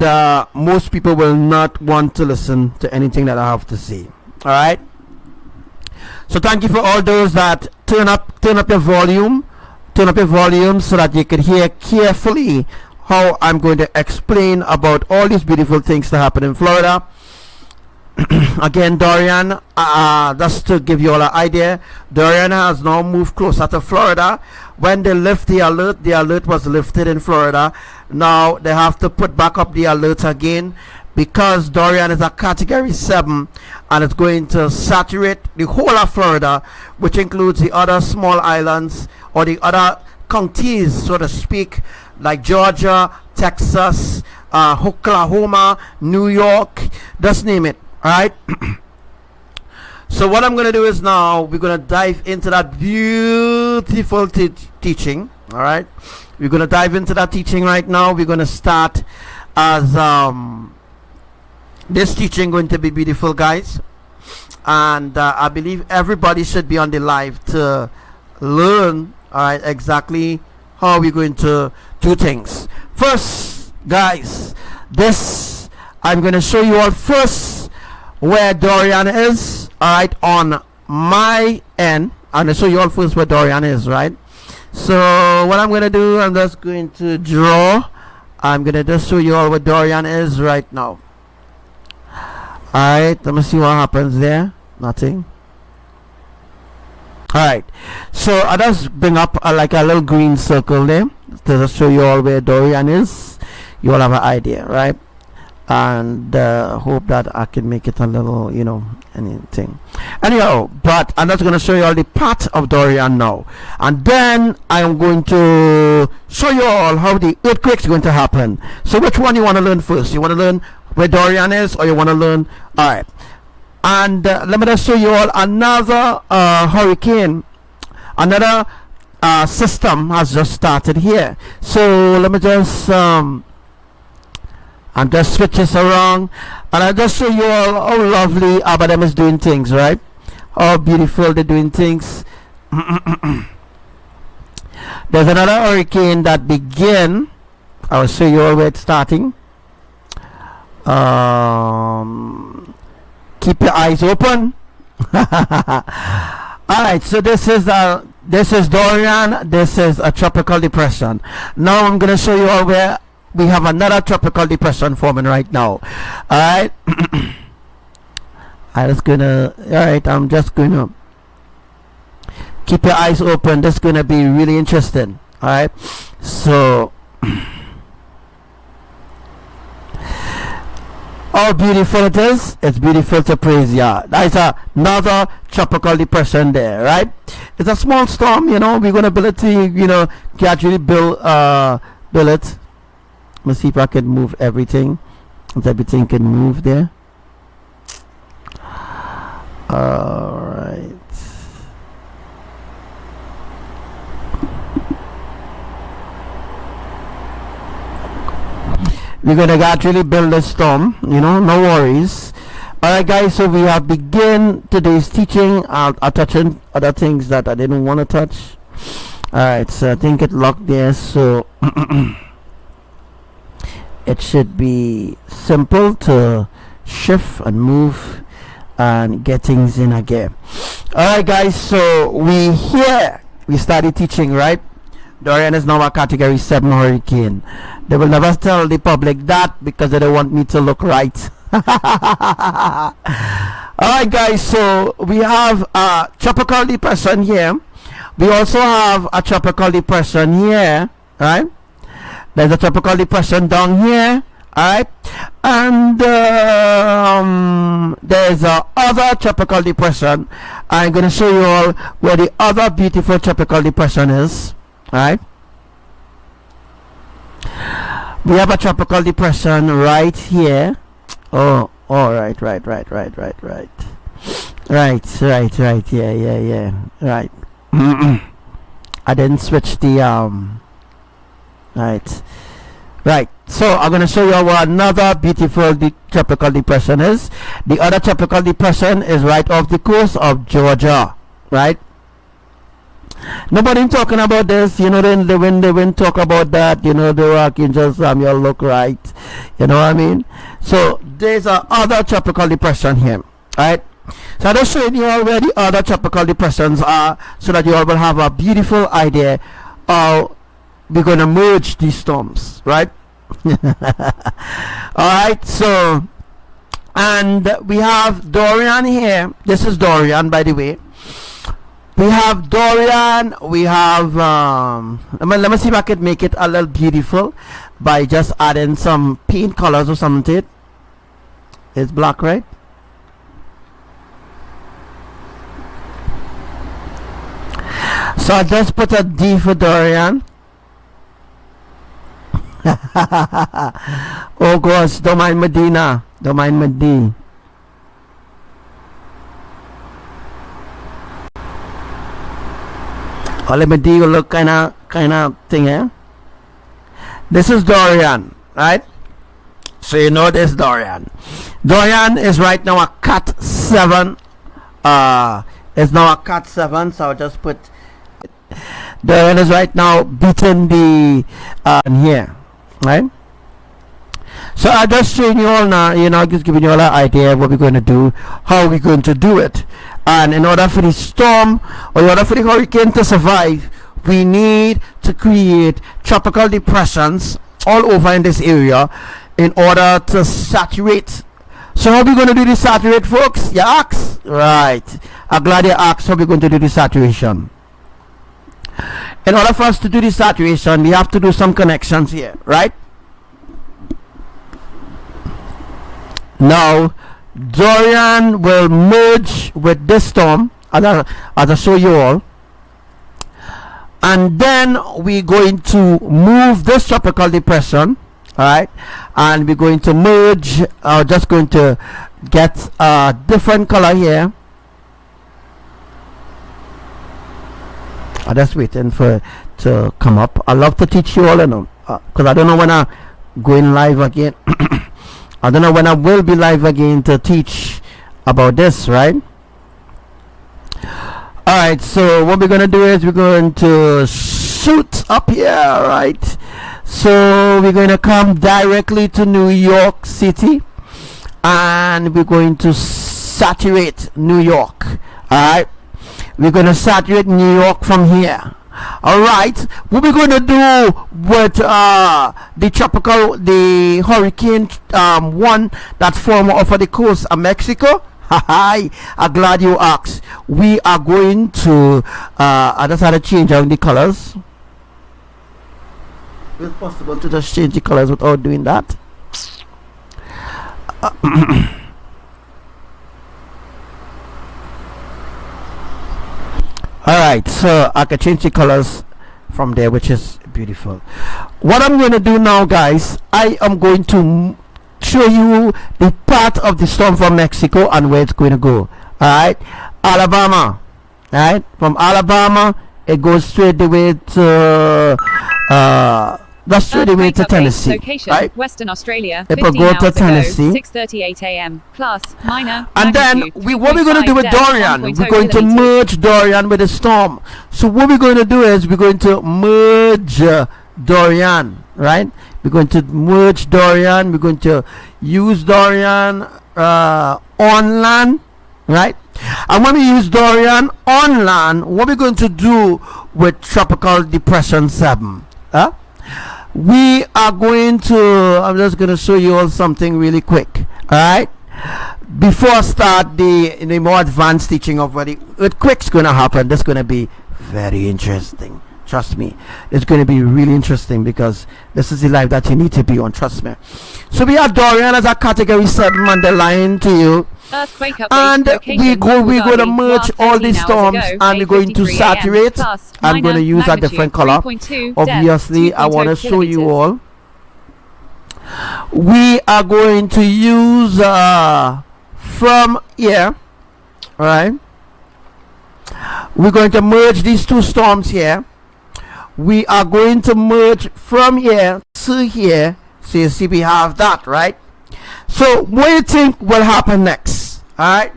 most people will not want to listen to anything that I have to say. Alright, so thank you for all those that turn up your volume. Turn up your volume so that you can hear carefully how I'm going to explain about all these beautiful things that happen in Florida. Again, Dorian, just to give you all an idea, Dorian has now moved closer to Florida. When they lift the alert was lifted in Florida. Now they have to put back up the alert again, because Dorian is a category 7 and it's going to saturate the whole of Florida, which includes the other small islands or the other counties, so to speak, like Georgia, Texas, Oklahoma, New York, just name it. Alright. So what I'm going to do is now we're going to dive into that beautiful teaching. Alright, we're going to dive into that teaching right now. We're going to start as this teaching going to be beautiful, guys, and I believe everybody should be on the live to learn, alright, exactly how we're going to do things. First, guys, this I'm going to show you all first where Dorian is, alright, on my end. I'm going to show you all first where Dorian is, right? So what I'm going to do, I'm just going to draw. I'm going to just show you all where Dorian is right now. Alright, let me see what happens there. Nothing. Alright, so I just bring up like a little green circle there to just show you all where Dorian is. You all have an idea, right? and hope that I can make it a little, you know, anything. Anyhow, but I'm just going to show you all the path of Dorian now, and then I am going to show you all how the earthquake is going to happen. So which one you want to learn first? You want to learn where Dorian is, or you want to learn? All right, and let me just show you all another hurricane. Another system has just started here. So let me just and just switch this around, and I'll just show you all how lovely ABBA is doing things, right? How beautiful they're doing things. There's another hurricane that begin. I'll show you all where it's starting. Keep your eyes open. Alright, so this is Dorian. This is a tropical depression. Now I'm gonna show you all where we have another tropical depression forming right now. Alright. I'm just gonna keep your eyes open. This is gonna be really interesting. Alright. So how beautiful it is. It's beautiful to praise Yah. That's another tropical depression there, right? It's a small storm, you know. We're gonna build it, you know, gradually build it. Let's see if I can move everything. If everything can move there. Alright. We're gonna gradually build a storm, you know, no worries. Alright guys, so we have begin today's teaching. I'll touch on other things that I didn't want to touch. Alright, so I think it locked there, so it should be simple to shift and move and get things in again. Alright guys, so we started teaching, right? Dorian is now a category 7 hurricane. They will never tell the public that because they don't want me to look right. Alright guys, so we have a tropical depression here. We also have a tropical depression here, right? There's a tropical depression down here, alright? And there's a other tropical depression. I'm going to show you all where the other beautiful tropical depression is, alright? We have a tropical depression right here. Oh, right. Right, yeah. Right. I didn't switch the right, so I'm going to show you what another beautiful tropical depression is. The other tropical depression is right off the coast of Georgia, right? Nobody talking about this, you know. Then when they talk about that, you know, the Archangel Samuel look right, you know what I mean? So there's a other tropical depression here, right? So I'm just showing you all where the other tropical depressions are, so that you all will have a beautiful idea of we're going to merge these storms, right? Alright, so, and we have Dorian here. This is Dorian, by the way. We have Dorian. We have let me see if I can make it a little beautiful by just adding some paint colors or something. It's black, right? So I just put a D for Dorian. Oh gosh, don't mind Medina. Don't mind Medina. All Medina will look kind of thing, eh? This is Dorian, right? So you know this Dorian. Dorian is right now a Cat 7. It's now a Cat 7, so I'll just put Dorian is right now beating the here, right? So I just showing you all now, you know, just giving you all an idea of what we're going to do, how we're going to do it. And in order for the storm, or in order for the hurricane to survive, we need to create tropical depressions all over in this area in order to saturate. So how are we going to do the saturate, folks? You ask? Right. I'm glad you asked how we're going to do the saturation. In order for us to do the saturation, we have to do some connections here, right? Now Dorian will merge with this storm, as I show you all, and then we're going to move this tropical depression, all right, and we're going to merge. Just going to get a different color here. I'm just waiting for it to come up. I love to teach you all, you know, because I don't know when I'm going live again. I don't know when I will be live again to teach about this, right? Alright, so what we're going to do is we're going to shoot up here, right? So we're going to come directly to New York City, and we're going to saturate New York. Alright, we're going to saturate New York from here. Alright, what we're going to do with the hurricane one that formed off of the coast of Mexico? Hi, I'm glad you asked. We are going to I just had to change out the colors. Is it possible to just change the colors without doing that? Alright, so I can change the colors from there, which is beautiful. What I'm going to do now, guys, I am going to show you the part of the storm from Mexico and where it's going to go. Alright, Alabama. Alright, from Alabama it goes straight away to that's straight away to Tennessee. Location, right? Western Australia. It will go to Tennessee. 6:38 a.m. Plus, minor. And then what we're going to do with Dorian, we're going to merge Dorian with the storm. So what we're going to do is we're going to merge Dorian, right? We're going to merge Dorian. We're going to use Dorian on land, right? And when we use Dorian on land, what we're going to do with Tropical Depression 7? We are going to, I'm just going to show you all something really quick. Alright, before I start the more advanced teaching of what the earthquake's going to happen, that's going to be very interesting. Trust me, it's going to be really interesting, because this is the life that you need to be on. Trust me. So we have Dorian as a category 7 on the line to you. Earthquake update, And we're going to merge all these storms, ago, and we're going to 8:53 saturate. plus, I'm going to use a different color. 3.2, Obviously, depth, I want to 2.0 show you kilometers. all. We are going to use from here. All right. We're going to merge these two storms here. We are going to merge from here to here. So you see we have that, right? So what do you think will happen next? Alright,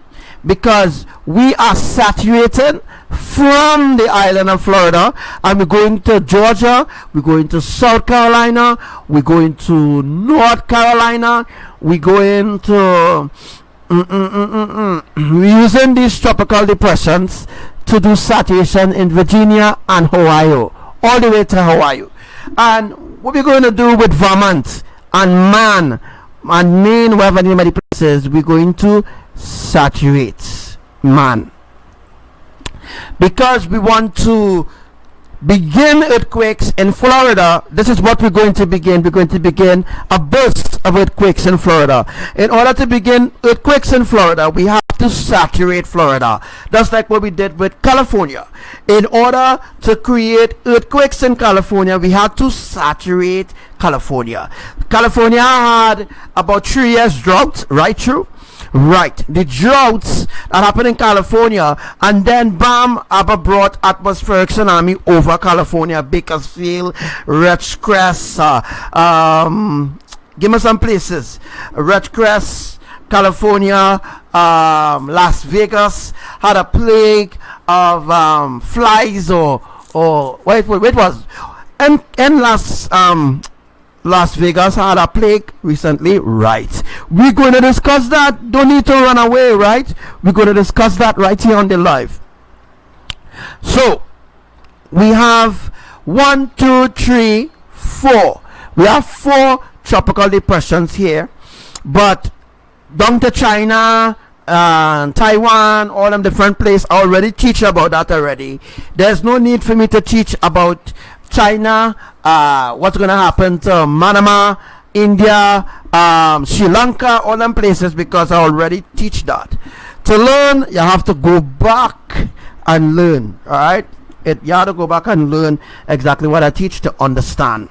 because we are saturated from the island of Florida, and we're going to Georgia, we're going to South Carolina, we're going to North Carolina, we're going to we're using these tropical depressions to do saturation in Virginia and Ohio, all the way to Hawaii. And what we're going to do with Vermont and Maine, wherever the many places, we're going to saturate man, because we want to begin earthquakes in Florida. This is what we're going to begin. We're going to begin a burst of earthquakes in Florida. In order to begin earthquakes in Florida, we have to saturate Florida. That's like what we did with California. In order to create earthquakes in California, we had to saturate California. California had about 3 years drought, right? True? Right, the droughts that happened in California, and then bam, ABBA brought atmospheric tsunami over California, Bakersfield, Ridgecrest, give me some places, Ridgecrest, California, Las Vegas had a plague of flies, or wait, it was, and Las Vegas had a plague recently, right? We're going to discuss that. Don't need to run away, right? We're going to discuss that right here on the live. So we have 1, 2, 3, 4. We have 4 tropical depressions here, but down to China, Taiwan, all them different places, I already teach about that already. There's no need for me to teach about China, what's going to happen to Manama India, Sri Lanka, all them places, because I already teach that. To learn, you have to go back and learn. All right, you have to go back and learn exactly what I teach to understand.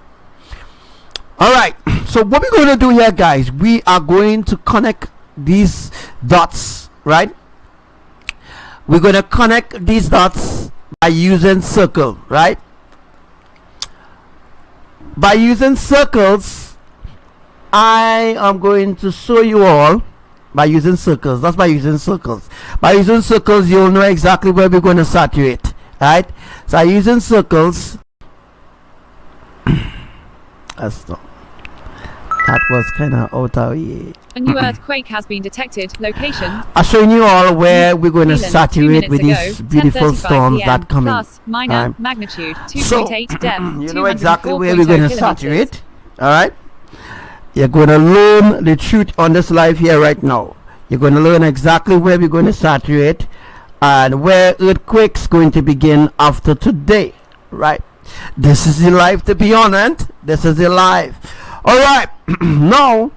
All right, so what we're going to do here, guys, we are going to connect these dots, right? We're going to connect these dots by using circle, right? By using circles, I am going to show you all by using circles. That's by using circles. By using circles, you'll know exactly where we're going to saturate, right? So using circles, that was kind of out of here. A new earthquake has been detected. Location. I'm showing you all where we're going to saturate with these ago, beautiful storms that come in. Plus, minor, magnitude, 2.8 So, depth. you know exactly where we're 204.0 going to kilometers. saturate. All right. You're going to learn the truth on this live here right now. You're going to learn exactly where we're going to saturate and where earthquakes going to begin after today. Right. This is the life, to be honest. This is the life. All right. Now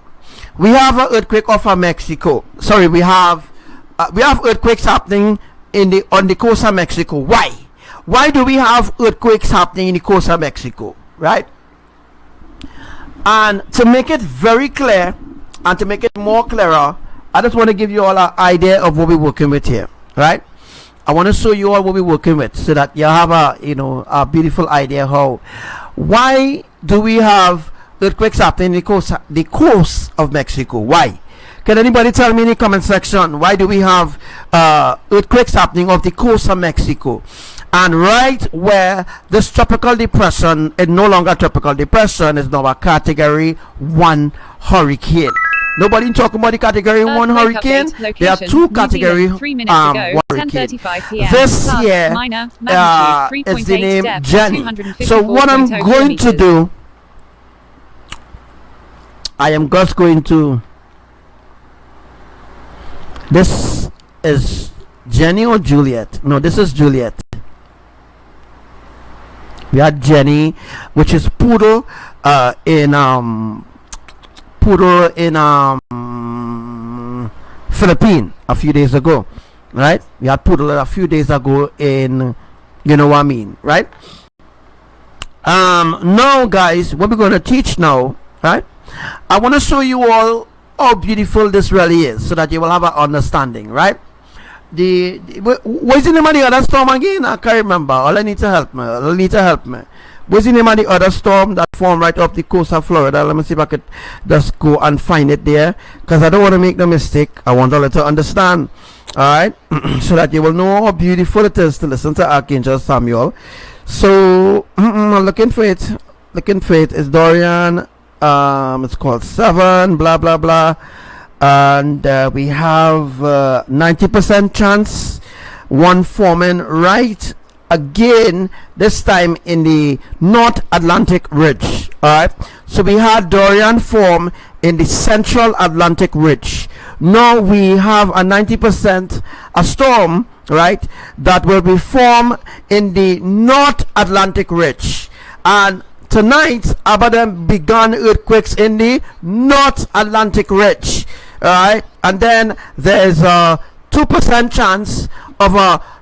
we have an earthquake off of Mexico. Sorry, we have earthquakes happening on the coast of Mexico. Why do we have earthquakes happening in the coast of Mexico, right? And to make it very clear and to make it more clearer, I just want to give you all an idea of what we're working with here, right? I want to show you all what we're working with so that you have a beautiful idea why do we have earthquakes happening in the coast of Mexico. Why? Can anybody tell me in the comment section, why do we have earthquakes happening off the coast of Mexico? And right where this tropical depression is no longer tropical depression, is now a category 1 hurricane. Nobody talking about the category 1 hurricane. There are 2 category 1 hurricane. This here is the name Jenny. So what I'm going to do, I am just going to, this is Jenny or Juliet? No, this is Juliet. We had Jenny, which is Poodle in Philippines a few days ago, right? We had Poodle a few days ago in, you know what I mean, right? Now guys, what we're going to teach now, right? I want to show you all how beautiful this really is so that you will have an understanding, right? What's the name of the other storm again? I can't remember. All I need to help me. What's the name of the other storm that formed right off the coast of Florida? Let me see if I could just go and find it there, because I don't want to make the mistake. I want all to understand, all right? So that you will know how beautiful it is to listen to Archangel Samuel. So I'm looking for it. It's Dorian. It's called 7 blah blah blah, and we have 90% chance one forming right again, this time in the North Atlantic Ridge. All right, so we had Dorian form in the Central Atlantic Ridge. Now we have a 90% a storm, right, that will be formed in the North Atlantic Ridge. And tonight, ABBA began earthquakes in the North Atlantic Ridge. Alright, and then there's a 2% chance of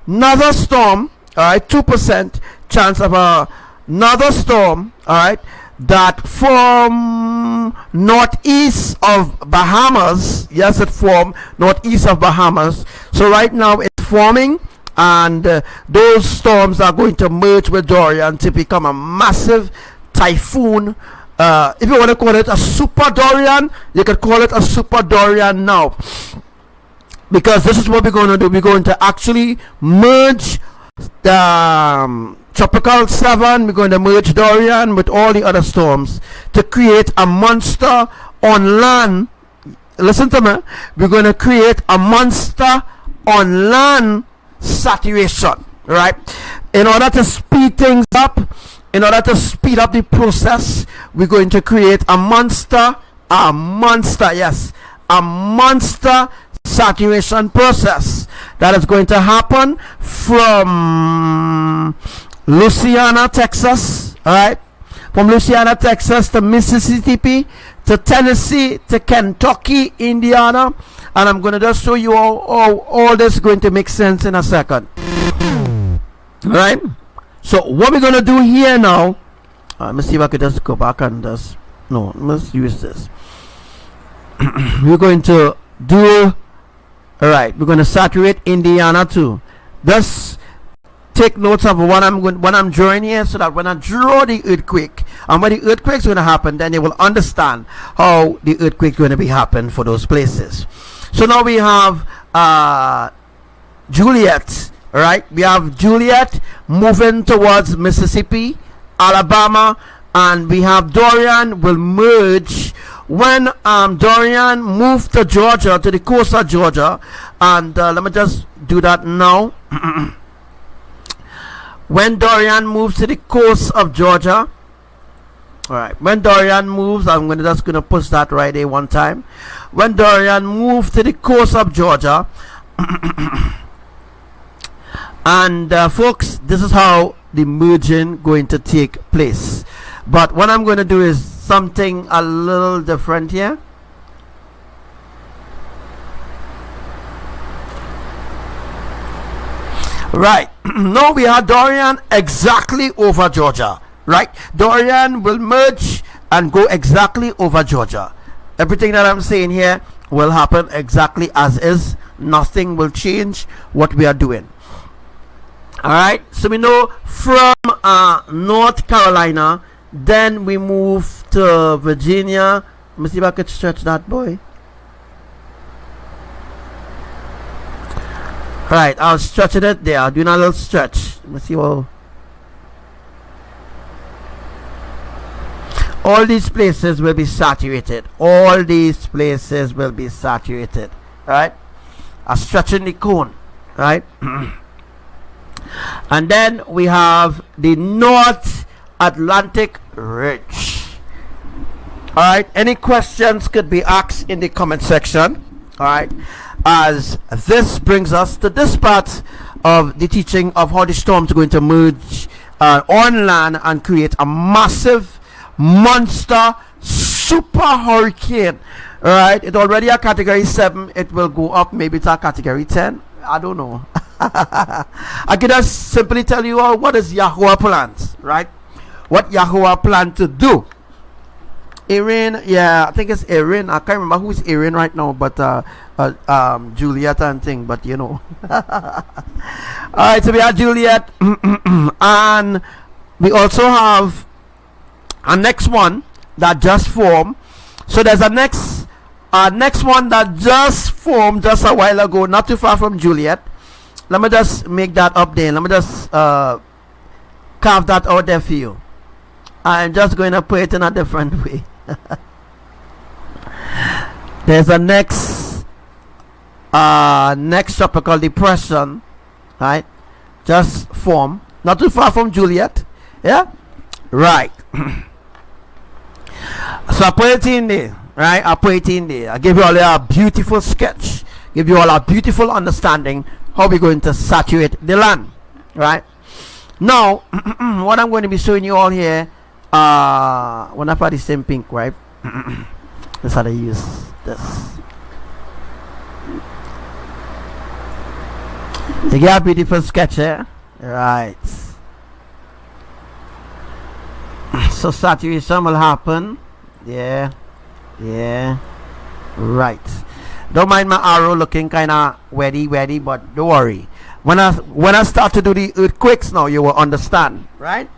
another storm. Alright, 2% chance of another storm. Alright, that from northeast of Bahamas. Yes, it formed northeast of Bahamas. So right now it's forming, and those storms are going to merge with Dorian to become a massive typhoon. If you want to call it a super Dorian, you could call it a super Dorian now, because this is what we're going to do. We're going to actually merge the tropical 7. We're going to merge Dorian with all the other storms to create a monster on land. Listen to me. We're going to create a monster on land saturation, right? In order to speed things up, in order to speed up the process, we're going to create a monster saturation process that is going to happen from Louisiana, Texas, all right? From Louisiana, Texas to Mississippi to Tennessee, to Kentucky, Indiana, and I'm going to just show you all this is going to make sense in a second. Alright, so what we're going to do here now, let me see if I could just go back and just, no, let's use this. We're going to do, alright, we're going to saturate Indiana too. Just take notes of what I'm drawing here, so that when I draw the earthquake, and when the earthquake is going to happen, then you will understand how the earthquake is going to be happen for those places. So now we have Juliet, right? We have Juliet moving towards Mississippi, Alabama, and we have Dorian will merge when Dorian moved to Georgia, to the coast of Georgia, and let me just do that now. When Dorian moves to the coast of Georgia, all right, when Dorian moves, I'm just gonna push that right there one time. When Dorian moved to the coast of Georgia, and folks, this is how the merging going to take place. But what I'm going to do is something a little different here. Right, now we have Dorian exactly over Georgia. Right, Dorian will merge and go exactly over Georgia. Everything that I'm saying here will happen exactly as is. Nothing will change what we are doing. Alright, so we know from North Carolina, then we move to Virginia. Let me see if I could stretch that boy. Right, I'll stretch it there. I'll do a little stretch. Let me see what. All these places will be saturated. All these places will be saturated. Right? I'm stretching the cone. Right? And then we have the North Atlantic Ridge. Alright, any questions could be asked in the comment section. Alright, as this brings us to this part of the teaching of how the storms are going to merge on land and create a massive monster super hurricane. Alright, it's already a category 7. It will go up maybe to a category 10. I don't know. I can just simply tell you all what is YAHUWAH plans, right? What YAHUWAH plan to do. Erin, yeah, I think it's Erin. I can't remember who's Erin right now, but Juliet and thing, but you know. Alright, so we have Juliet, and we also have a next one that just formed. So there's a next one that just formed just a while ago, not too far from Juliet. Let me just make that up there. Let me just carve that out there for you. I'm just going to put it in a different way. There's a next tropical depression, right? Just formed, not too far from Juliet. Yeah, right. So I put it in there, right? I put it in there. I give you all a beautiful sketch, give you all a beautiful understanding how we're going to saturate the land, right? Now, what I'm going to be showing you all here, when I find the same pink, right? That's how I use this. You get a beautiful sketch here, right? So saturation will happen. Yeah, right. Don't mind my arrow looking kind of weddy, but don't worry. When I start to do the earthquakes now, you will understand, right?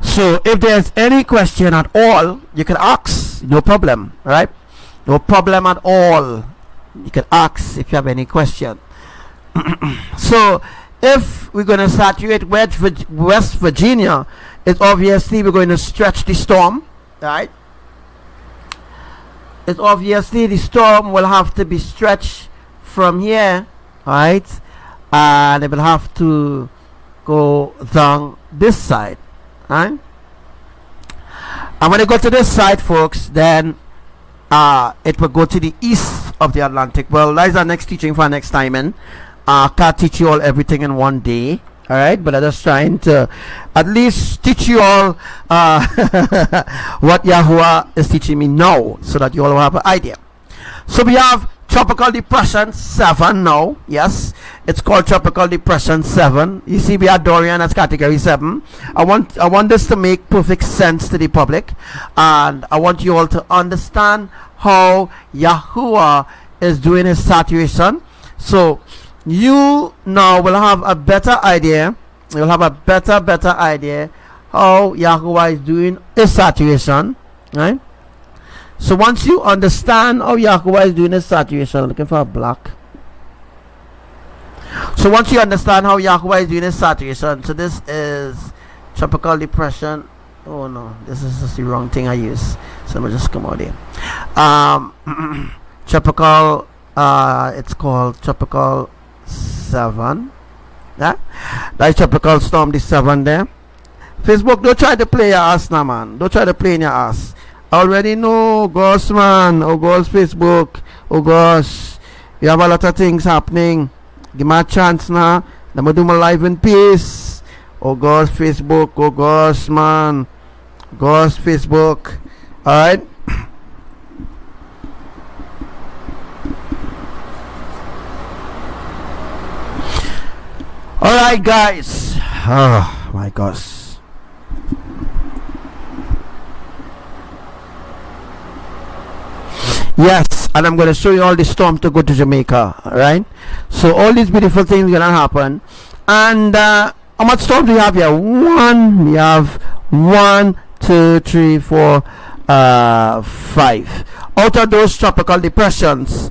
So if there's any question at all, you can ask. No problem, right? No problem at all. You can ask if you have any question. So if we're going to saturate West Virginia, it's obviously we're going to stretch the storm, right? It's obviously the storm will have to be stretched from here, right? And it will have to go down this side, right? And when it go to this side, folks, then it will go to the east of the Atlantic. Well, that's our next teaching for next time, and I can't teach you all everything in one day, All right, but I'm just trying to at least teach you all what Yahuwah is teaching me now, so that you all have an idea. So we have Tropical Depression 7 now. Yes, it's called Tropical Depression 7. You see, we are Dorian as category 7. I want this to make perfect sense to the public, and I want you all to understand how Yahuwah is doing his saturation. So you now will have a better idea. You'll have a better idea how Yahuwah is doing his saturation, right? So once you understand how Yahuwah is doing his saturation, looking for a block. So once you understand how Yahuwah is doing his saturation, so this is Tropical Depression. Oh no, this is just the wrong thing I use. So let me just come out here. Tropical, it's called Tropical 7. Yeah, that's Tropical Storm the 7 there. Facebook, don't try to play your ass now, man. Don't try to play in your ass. I already know, gosh, man. Oh gosh, Facebook. Oh gosh, you have a lot of things happening. Give me a chance now. Let me do my live in peace. Oh gosh, Facebook. Oh gosh, man. Gosh, Facebook. Alright. Alright, guys. Oh my gosh. Yes, and I'm going to show you all the storm to go to Jamaica. Alright. So all these beautiful things are going to happen. And how much storm do you have here? We have 1, 2, 3, 4, 5. Out of those tropical depressions,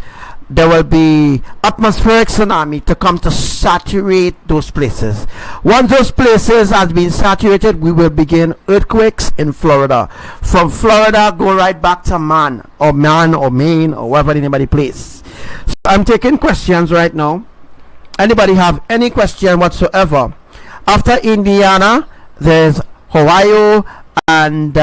there will be atmospheric tsunami to come to saturate those places. Once those places has been saturated, we will begin earthquakes in Florida. From Florida, go right back to Man or Maine or wherever anybody place. So I'm taking questions right now. Anybody have any question whatsoever? After Indiana, there's Ohio and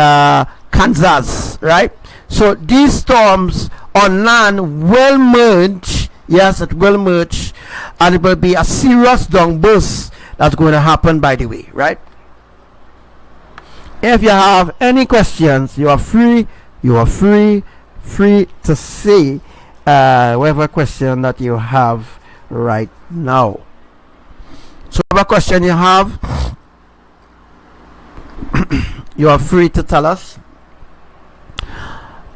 Kansas, right? So these storms on land will merge. Yes, it will merge, and it will be a serious downburst that's going to happen, by the way, right? If you have any questions, you are free to say whatever question that you have right now. So whatever question you have, you are free to tell us.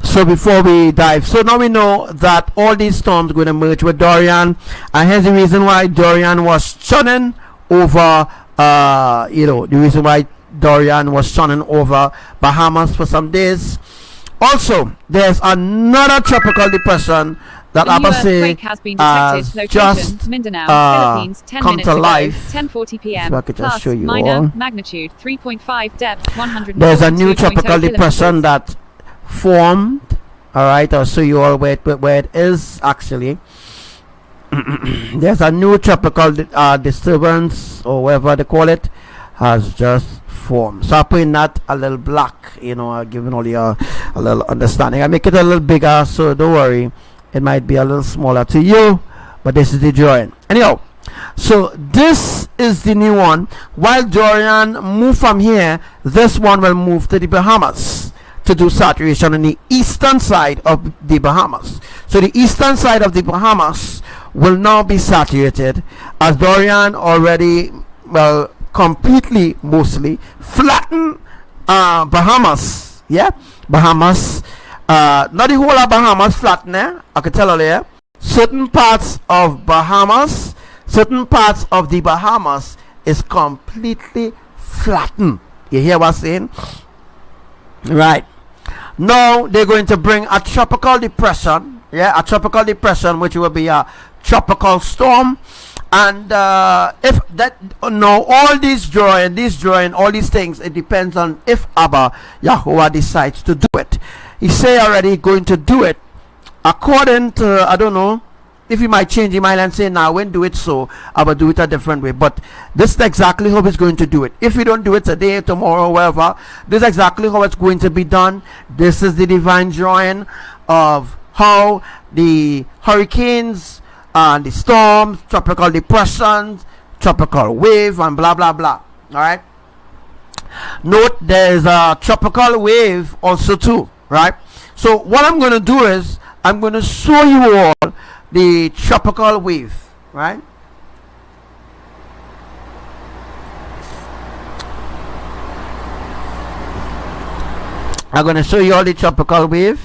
So before we dive, so now we know that all these storms are going to merge with Dorian, and here's the reason why Dorian was churning over the reason why Dorian was churning over Bahamas for some days. Also, there's another tropical depression that ABBA say has just Philippines, 10 come to life. 10:40 p.m. So I could just show you minor all. magnitude 3.5 depth 100. There's a new tropical depression that formed. All right, I'll show you all where it is actually. There's a new tropical disturbance, or whatever they call it, has just formed. So I'm putting that a little black, giving all you a little understanding. I make it a little bigger, so don't worry, it might be a little smaller to you, but this is the drawing. Anyhow, so this is the new one. While Dorian move from here, this one will move to the Bahamas to do saturation on the eastern side of the Bahamas. So the eastern side of the Bahamas will now be saturated, as Dorian already, well, completely, mostly flatten Bahamas. Yeah, Bahamas, not the whole of Bahamas flatten there. I can tell you, certain parts of Bahamas, certain parts of the Bahamas is completely flattened. You hear what I'm saying? Right. Now they're going to bring a tropical depression. Yeah, a tropical depression, which will be a tropical storm. And if that, no, all these drawing, all these things, it depends on if Abba Yahuwah decides to do it. He say already going to do it according to, I don't know, if he might change his mind and say, now when do it, so I will do it a different way. But this is exactly how he's going to do it. If we don't do it today, tomorrow, wherever, this is exactly how it's going to be done. This is the divine drawing of how the hurricanes and the storms, tropical depressions, tropical wave and blah blah blah. All right. Note there is a tropical wave also too, right? So what I'm going to do is I'm going to show you all the tropical wave, right? I'm going to show you all the tropical wave.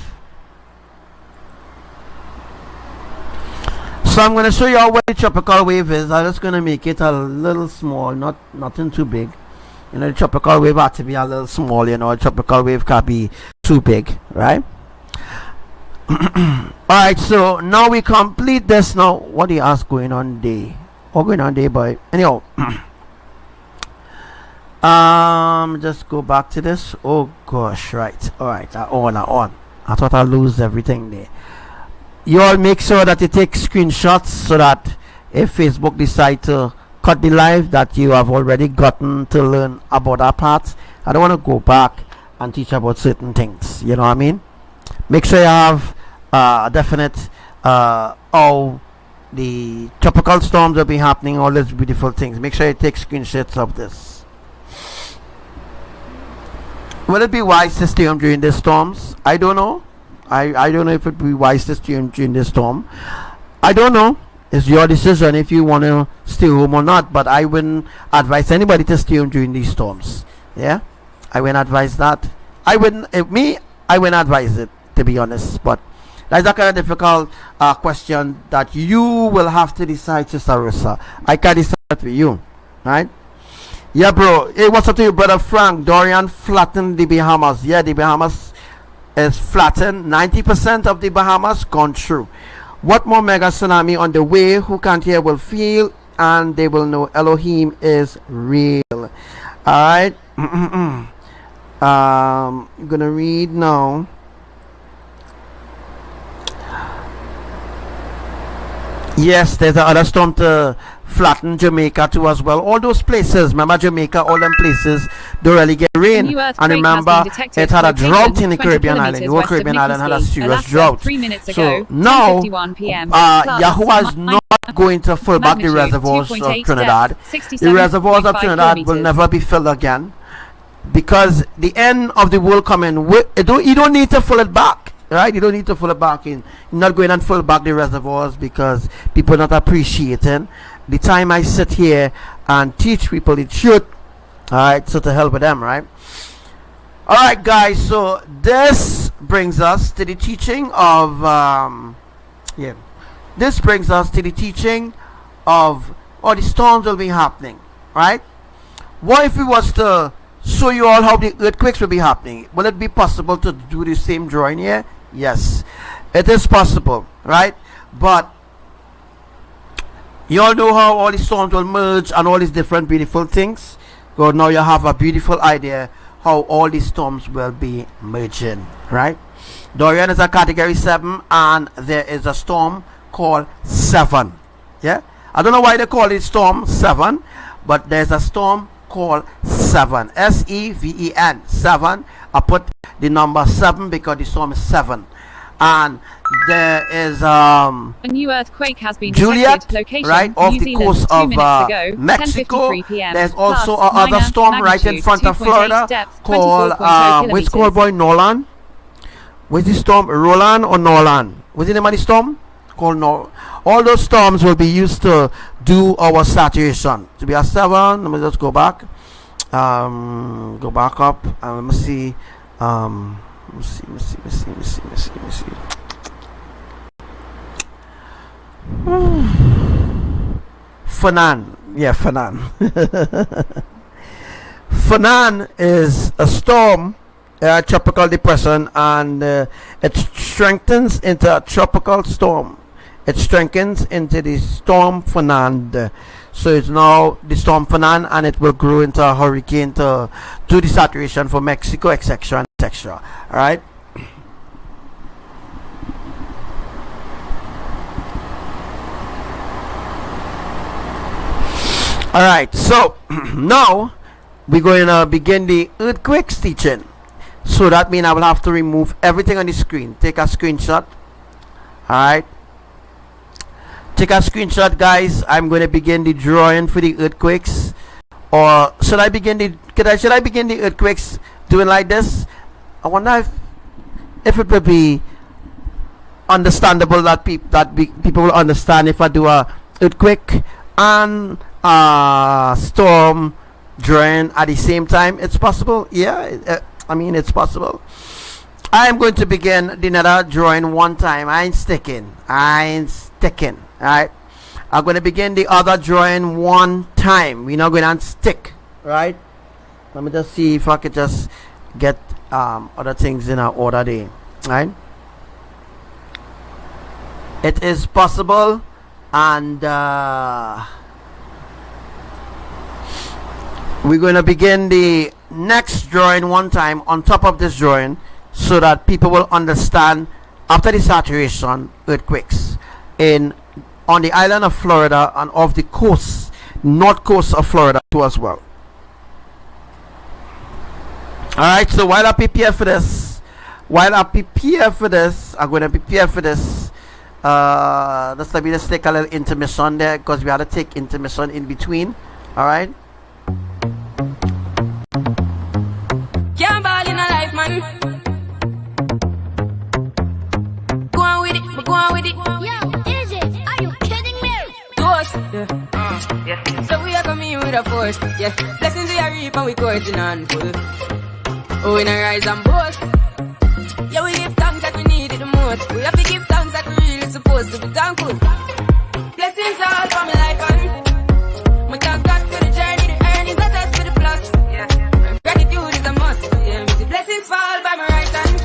So I'm going to show you all what the tropical wave is. I'm just going to make it a little small, nothing too big. You know, the tropical wave has to be a little small. You know, a tropical wave can't be too big, right? Alright, so now we complete this. Now, what do you ask going on day? What going on day, boy? Anyhow, just go back to this. Oh gosh, right. Alright, on. I thought I'd lose everything there. You all make sure that you take screenshots so that if Facebook decide to cut the live, that you have already gotten to learn about that part. I don't want to go back and teach about certain things. You know what I mean? Make sure you have a definite how the tropical storms will be happening, all these beautiful things. Make sure you take screenshots of this. Will it be wise to stay home during the storms? I don't know. I don't know if it will be wise to stay home during the storm. I don't know. It's your decision if you want to stay home or not, but I wouldn't advise anybody to stay home during these storms. Yeah, I wouldn't advise that. I wouldn't advise it, to be honest, but that's a kind of difficult question that you will have to decide, Sister Rosa. I can't decide for you, right? Yeah, bro. Hey, what's up to you, brother Frank? Dorian flattened the Bahamas. Yeah, the Bahamas is flattened. 90% of the Bahamas gone through. What more mega tsunami on the way? Who can't hear will feel, and they will know Elohim is real. All right. I'm gonna read now. Yes, there's another storm to flatten Jamaica too as well. All those places, remember Jamaica, all them places don't really get rain. And remember, it had a drought in the Caribbean island. The whole Caribbean island had a serious drought. So now, YAHUWAH is not going to fill back the reservoirs of Trinidad. The reservoirs of Trinidad will never be filled again, because the end of the world coming. You don't need to fill it back. Right, you don't need to fill it back in. You're not going and fill back the reservoirs because people are not appreciating the time I sit here and teach people the truth. Alright, so to help with them, right? Alright, guys, so this brings us to the teaching of this brings us to the teaching of all the storms will be happening, right? What if we was to show you all how the earthquakes will be happening? Will it be possible to do the same drawing here? Yes, it is possible, right? But you all know how all the storms will merge and all these different beautiful things. So now you have a beautiful idea how all these storms will be merging, right? Dorian is a category 7, and there is a storm called 7. Yeah, I don't know why they call it storm 7, but there's a storm called 7, S-E-V-E-N, 7. I put the number 7 because the storm is 7. And there is a new earthquake has been Juliet, detected. Location, right off New the Zealand, coast 2 of minutes ago, Mexico. 10:53 p.m. There's also Plus, another storm right in front of Florida called which called boy Nolan. Was the storm Roland or Nolan? Was the name of the storm called No? All those storms will be used to do our saturation. To be a 7. Let me just go back. Go back up and let me see. Let me see. Fanan. Yeah, Fanan. Fanan is a storm, tropical depression, and it strengthens into a tropical storm. It strengthens into the storm Fanan. So it's now the storm Fanan, and it will grow into a hurricane to do the saturation for Mexico, etc. and etc. All right. All right. So now we're going to begin the earthquakes teaching. So that means I will have to remove everything on the screen. Take a screenshot. All right. take a screenshot, guys. I'm going to begin the drawing for the earthquakes. Or should I begin the earthquakes doing like this? I wonder if it would be understandable that people will understand if I do a earthquake and storm drawing at the same time. It's possible. Yeah, I mean, it's possible. I'm going to begin the nether drawing one time. I ain't sticking. Alright, I'm going to begin the other drawing one time. We're not going to stick. Right, let me just see if I could just get other things in our order there. Right, it is possible. And we're going to begin the next drawing one time on top of this drawing, so that people will understand after the saturation earthquakes on the island of Florida and off the coast, north coast of Florida too as well. Alright, so while I prepare for this, I'm going to prepare for this. Let me just take a little intermission there, because we had to take intermission in between. Alright. Can't ball in a life, man. Go on with it, go on with it. Yo, is it? Are you kidding me? Toast, yeah. So we are coming with a force, yeah. Blessings we are reap and we coursing on full. Oh, we not rise and boast. Yeah, we give thanks that we need it the most. We have to give thanks that we really supposed to be thankful. Blessings all for my life and my thank God for the journey, the earnings, that us for the plus. Yeah, gratitude is a must. Yeah, me see blessings fall by my right hand.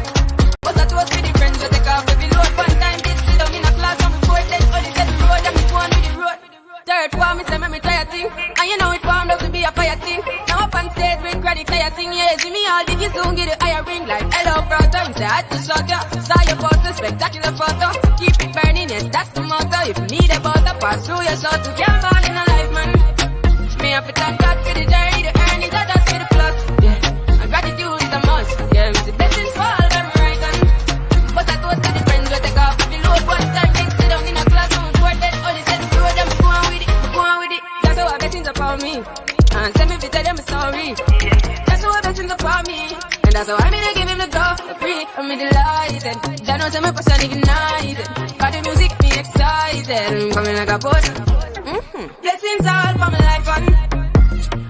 But that was for the friends we take off every load. One time did sit down in a class on the board, then only said the road and me go on with the road. Third form, me say me try a thing, and you know it formed up to be a fire thing. Now up on stage when chronic fire sing, yeah, see me all diggy soon get the higher ring like hello brother. Me say I had to shut ya, saw your poster, spectacular photo. Keep it burning, yes, that's the motto. If you need a butter, pass through your shot to can't ball in a life, man. Me have to thank God for the journey, the earnings, that us for the plus. Yeah, and gratitude is a must. Yeah, me see blessings fall by my right hand. But I toast to the friends we take off the load. One time they sit down in a class on the board, then only said the road and me go on with it, go on with it. That's how our blessings upon me, and send me to tell them a story. That's how our blessings upon me, and that's how I'm gonna give him the go, the free, I'm delighted. Jah knows I'm a person ignited. Got the music, me excited. I'm coming like a boat. Blessings all for my life and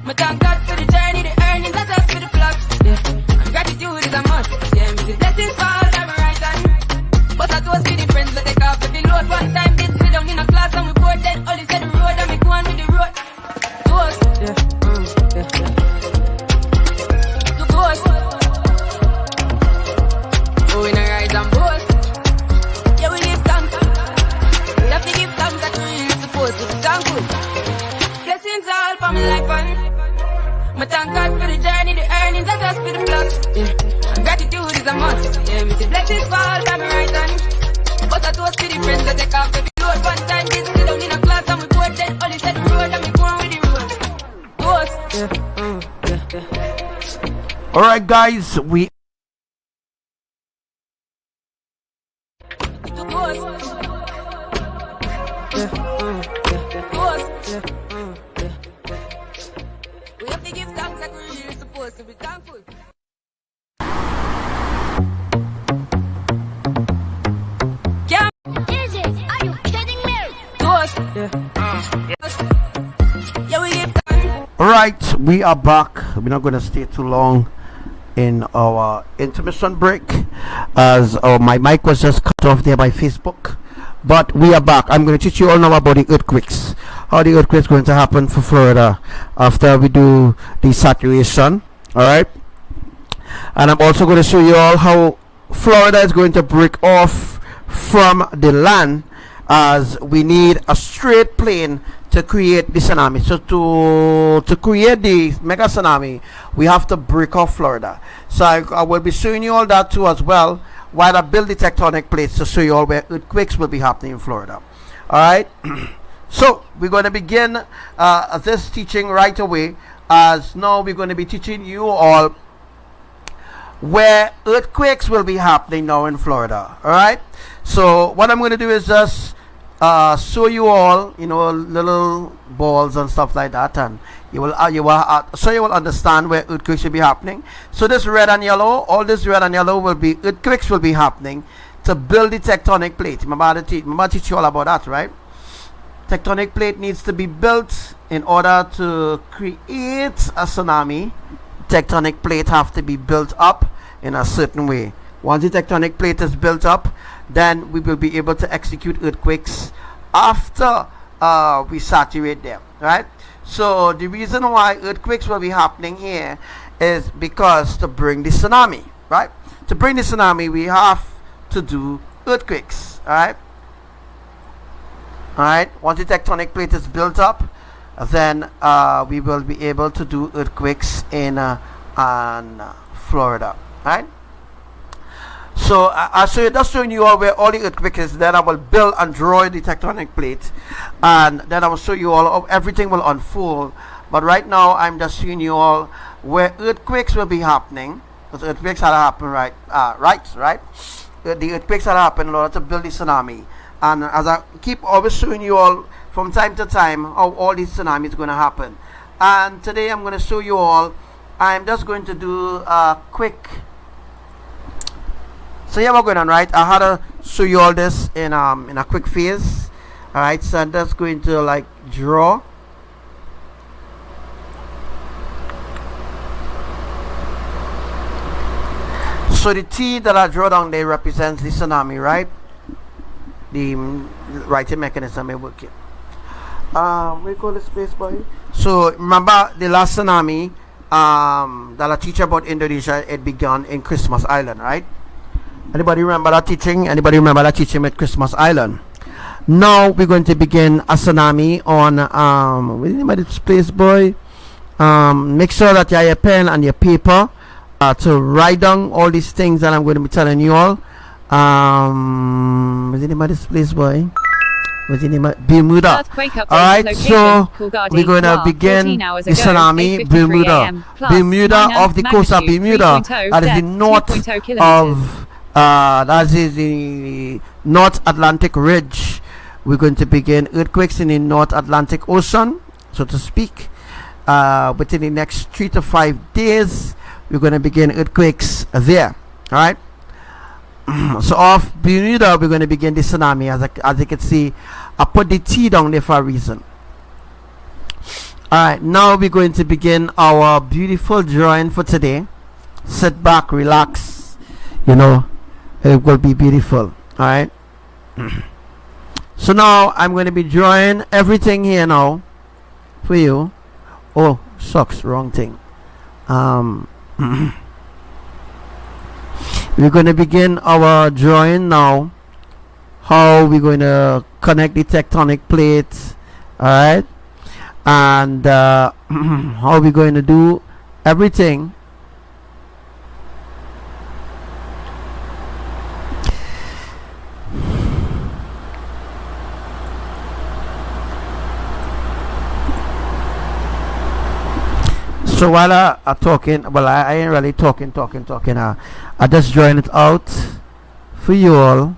my thank God for the journey, the earnings, that us for the plus. Yeah, and gratitude is a must. Yeah, me see blessings fall by my right hand. But I toast to the friends that take off every load. One time did sit down in a class and we board, then only said the road and me go on with the road. Toast, yeah, to toast. Oh, in a rise and boast. Yeah, we live thanks. We have to give thanks that we really supposed to be thankful. Blessings all for my life and my thank God for the journey, the earnings, that us for the plus. Yeah, and gratitude is a must. Yeah, me see blessings fall by my right hand. But I toast to the friends that take off every load. One time did sit down in a class and we board, then only said the road and me go on with the road. Toast, yeah. Alright, guys, we We have to give thanks that we're really supposed to be thankful. Is it? Are you kidding me? Yeah, we give thanks. Alright, we are back. We're not going to stay too long in our intermission break, as my mic was just cut off there by Facebook. But we are back. I'm going to teach you all now about the earthquakes. How the earthquakes going to happen for Florida after we do the saturation. Alright. And I'm also going to show you all how Florida is going to break off from the land, as we need a straight plane to create the tsunami. So to create the mega tsunami, we have to break off Florida. So I will be showing you all that too as well, while I build the tectonic plates to show you all where earthquakes will be happening in Florida. Alright. So we're going to begin this teaching right away, as now we're going to be teaching you all where earthquakes will be happening now in Florida. Alright. So what I'm going to do is just show you all, you know, little balls and stuff like that, and you will so you will understand where earthquakes will be happening. So this red and yellow, all this red and yellow will be earthquakes will be happening to build the tectonic plate. Remember I teach you all about that, right? Tectonic plate needs to be built in order to create a tsunami. Tectonic plate have to be built up in a certain way. Once the tectonic plate is built up, then we will be able to execute earthquakes after we saturate them, right? So the reason why earthquakes will be happening here is because to bring the tsunami, right? To bring the tsunami, we have to do earthquakes, all right? Once the tectonic plate is built up, then we will be able to do earthquakes in Florida, right? So I'll show you, just showing you all where all the earthquakes is. Then I will build and draw the tectonic plate, and then I will show you all how everything will unfold. But right now I'm just showing you all where earthquakes will be happening, because earthquakes are happening, right? The earthquakes are happening in order to build the tsunami. And as I keep always showing you all from time to time how all these tsunamis is going to happen. And today I'm going to show you all. I'm just going to do a quick. So yeah, we're going on, right? I had to show you all this in a quick phase. All right, so I'm just going to like draw. So the T that I draw down there represents the tsunami, right? The writing mechanism is working. We call this space, boy. So remember the last tsunami that I teach about Indonesia, it began in Christmas Island, right? Anybody remember that teaching? Anybody remember that teaching at Christmas Island? Now we're going to begin a tsunami on what's the name of this place, boy? Make sure that you have your pen and your paper to write down all these things that I'm going to be telling you all. What's the name of this place, boy? What's the name of Bermuda? Alright, so we're going to begin the tsunami, Bermuda. Bermuda off the coast of Bermuda. That is the north of that is the North Atlantic Ridge. We're going to begin earthquakes in the North Atlantic Ocean, so to speak. Within the next 3 to 5 days, we're going to begin earthquakes there. Alright. So off Bermuda, we're going to begin the tsunami. As you can see, I put the T down there for a reason. Alright, now we're going to begin our beautiful drawing for today. Sit back, relax. You know, it will be beautiful. Alright. So now I'm going to be drawing everything here now for you. Oh, shucks, wrong thing. We're going to begin our drawing now. How we're going to connect the tectonic plates, alright, and how we're going to do everything. So while I'm talking, well, I ain't really talking. I just drawing it out for you all,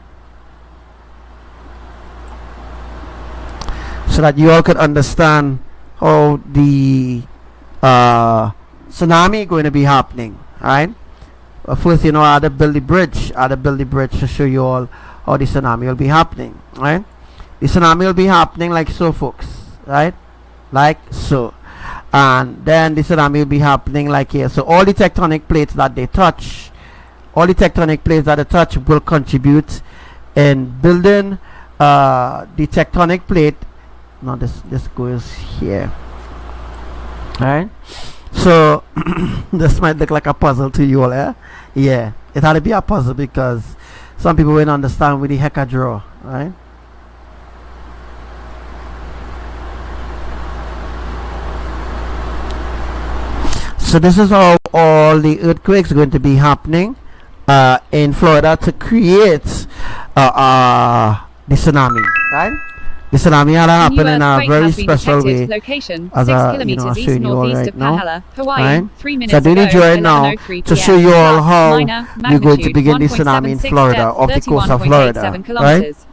so that you all could understand how the tsunami going to be happening. Alright. First, you know, I had to build the bridge. To show you all how the tsunami will be happening. Right. The tsunami will be happening like so, folks. Right. Like so. And then the tsunami will be happening like here. So all the tectonic plates that they touch, will contribute in building the tectonic plate. Now this goes here. Alright. So this might look like a puzzle to you all, eh? Yeah. It had to be a puzzle because some people won't understand with the heck I draw. Right? So this is how all the earthquakes are going to be happening in Florida to create the tsunami, right? The tsunami had to happen in a very special way, location, as 6 I'm kilometers showing you all right now. Hawaii, Right? 3 minutes So I'm doing ago, the drawing now 11:03 to PM. show you all how Minor, we're going to magnitude begin the tsunami in 1.76 Florida, depth, off the coast of Florida, 31.87 right? kilometers.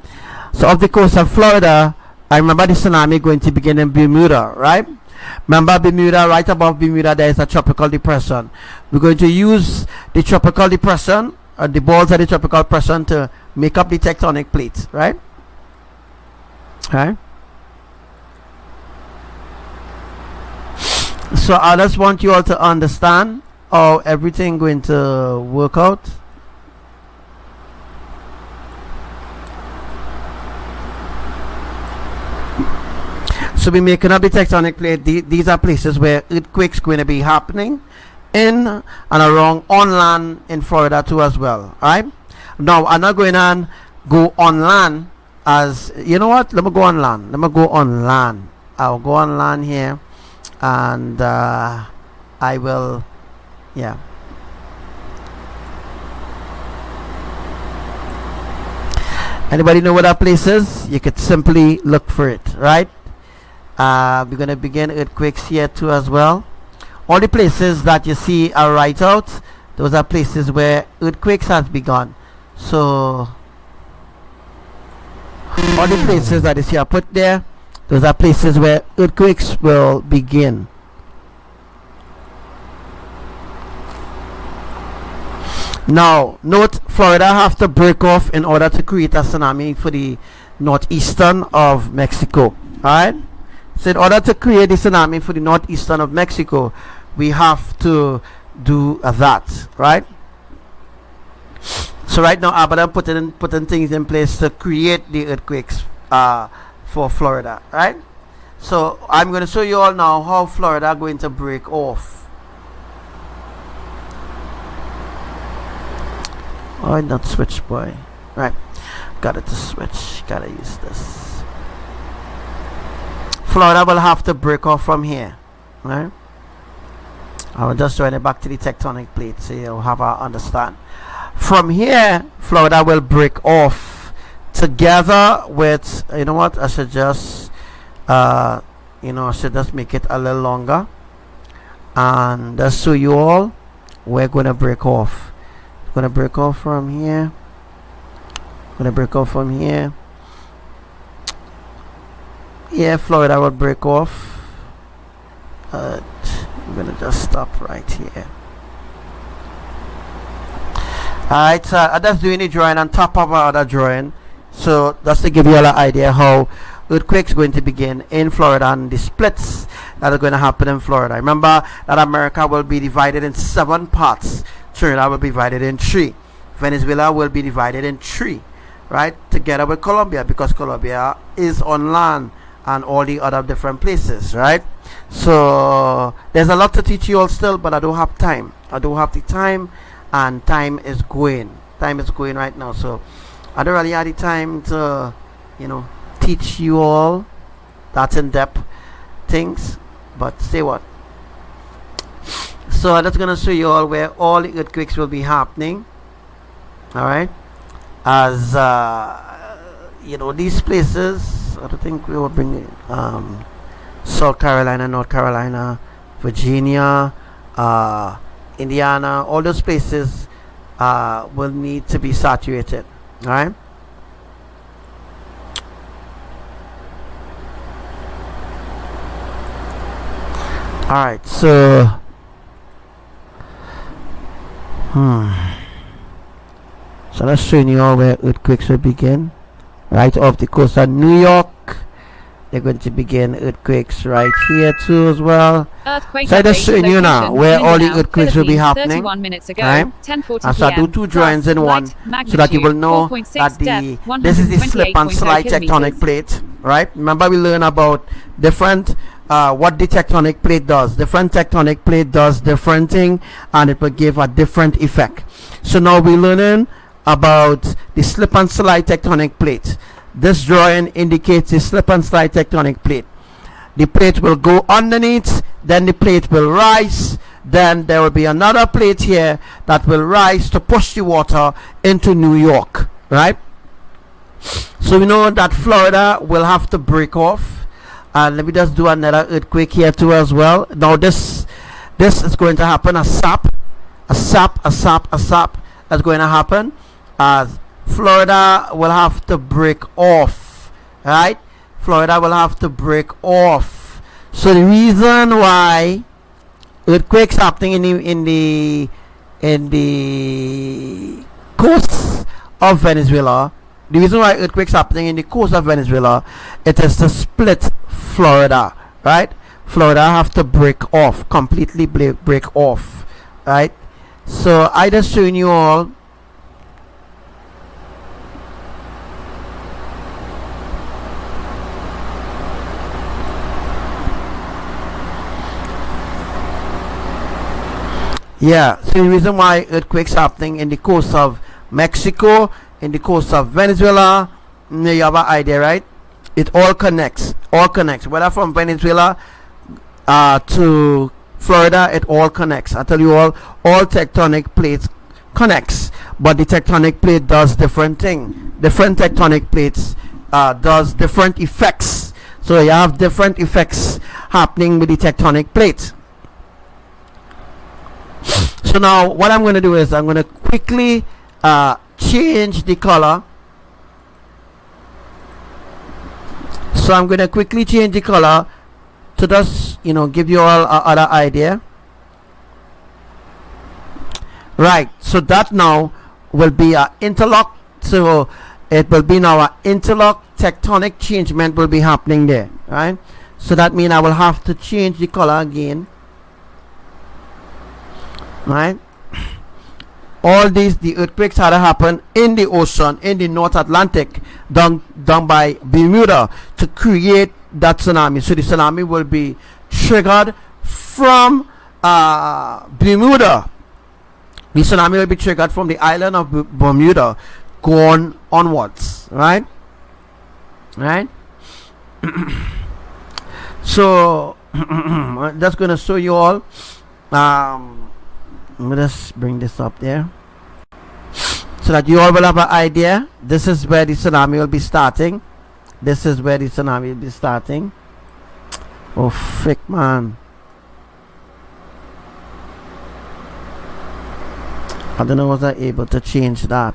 So off the coast of Florida, I remember the tsunami going to begin in Bermuda, right? Remember Bermuda, right above Bermuda there is a tropical depression. We're going to use the tropical depression, the balls of the tropical depression, to make up the tectonic plates, right? Right? So I just want you all to understand how everything going to work out. So we're making up the tectonic plate. These are places where earthquakes going to be happening in and around on land in Florida too as well. Right? Now I'm not going to go on land as, you know what? Let me go on land. Let me go on land. I'll go on land here, and I will, yeah. Anybody know where that place is? You could simply look for it, right? We're going to begin earthquakes here too as well. All the places that you see are right out. Those are places where earthquakes has begun. So all the places that you see are put there, those are places where earthquakes will begin. Now note, Florida have to break off in order to create a tsunami for the northeastern of Mexico. Alright? So in order to create the tsunami for the northeastern of Mexico, we have to do that, right? So right now, ABBA putting things in place to create the earthquakes for Florida, right? So I'm going to show you all now how Florida are going to break off. Oh, not switch, boy. Right, got it to switch. Gotta use this. Florida will have to break off from here, right? I will just join it back to the tectonic plate so you'll have a understand. From here, Florida will break off together with, you know what, I should just I should just make it a little longer, and just show you all we're gonna break off. Gonna break off from here. Gonna break off from here. Yeah, Florida will break off. I'm gonna just stop right here. Alright, so I'm just doing a drawing on top of our other drawing, so just to give you all an idea how earthquakes going to begin in Florida and the splits that are going to happen in Florida. Remember that America will be divided in 7 parts. Trinidad will be divided in 3. Venezuela will be divided in 3, right? Together with Colombia, because Colombia is on land and all the other different places, right? So there's a lot to teach you all still, but I don't have time. I don't have the time, and time is going right now, so I don't really have the time to, teach you all that in-depth things. But say what, so I'm just gonna show you all where all the earthquakes will be happening. All right, as these places, I don't think we will bring South Carolina, North Carolina, Virginia, Indiana, all those places will need to be saturated. All right. All right, so so let's show you all where earthquakes will begin. Right off the coast of New York, they're going to begin earthquakes right here too as well. Earthquake so I just showing you now where all the earthquakes will be happening. 31 minutes ago, right? 10:40 And so I do 2 drawings in one, so that you will know that this is the slip and slide tectonic plate, right? Remember we learned about different what the tectonic plate does. Different tectonic plate does different thing, and it will give a different effect. So now we're learning about the slip and slide tectonic plate. This drawing indicates the slip and slide tectonic plate. The plate will go underneath, then the plate will rise, then there will be another plate here that will rise to push the water into New York, right? So we know that Florida will have to break off. And let me just do another earthquake here too as well. Now this is going to happen, a sap that's going to happen as Florida will have to break off, right? Florida will have to break off. So the reason why earthquakes happening in the coast of Venezuela, the reason why earthquakes happening in the coast of Venezuela, it is to split Florida, right? Florida have to break off, completely break off, right? So I just showing you all yeah, so the reason why earthquakes happening in the coast of Mexico, in the coast of Venezuela, you have an idea, right? It all connects, whether from Venezuela to Florida, it all connects. I tell you all tectonic plates connects, but the tectonic plate does different thing. Different tectonic plates does different effects. So you have different effects happening with the tectonic plate. So now what I'm going to do is I'm going to quickly change the color. So I'm going to quickly change the color to just, you know, give you all other idea. Right, so that now will be a interlock. So it will be now an interlock tectonic changement will be happening there, right? So that means I will have to change the color again. Right, all these, the earthquakes had to happen in the ocean, in the North Atlantic, done by Bermuda to create that tsunami. So the tsunami will be triggered from Bermuda. The tsunami will be triggered from the island of Bermuda going onwards, right? So I'm just going to show you all. Let me just bring this up there so that you all will have an idea. This is where the tsunami will be starting. This is where the tsunami will be starting. Oh frick, man. I don't know, was I able to change that?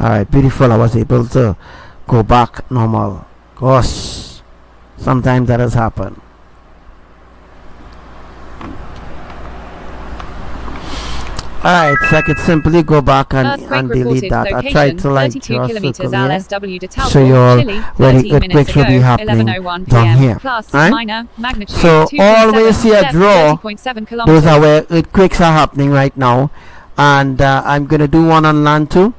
Alright, beautiful. I was able to go back normal. Gosh, sometimes that has happened. Alright, so I could simply go back and delete that. I tried to like draw a circle here, so you all where the earthquakes will be happening down here. Right? So always here draw, those are where earthquakes are happening right now. And I'm going to do one on land too.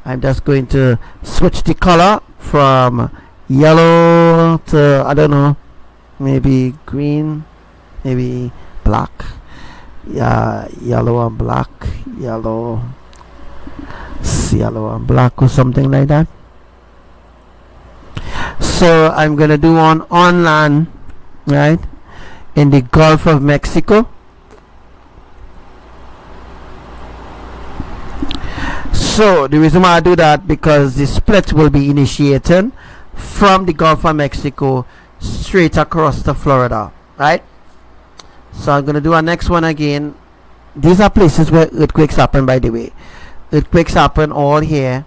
I'm just going to switch the color from yellow to, I don't know, maybe green, maybe black. Yeah, yellow and black, yellow and black or something like that. So I'm gonna do one on land, right, in the Gulf of Mexico. So the reason why I do that, because the split will be initiating from the Gulf of Mexico straight across to Florida, right? So I'm going to do our next one again. These are places where earthquakes happen, by the way. Earthquakes happen all here.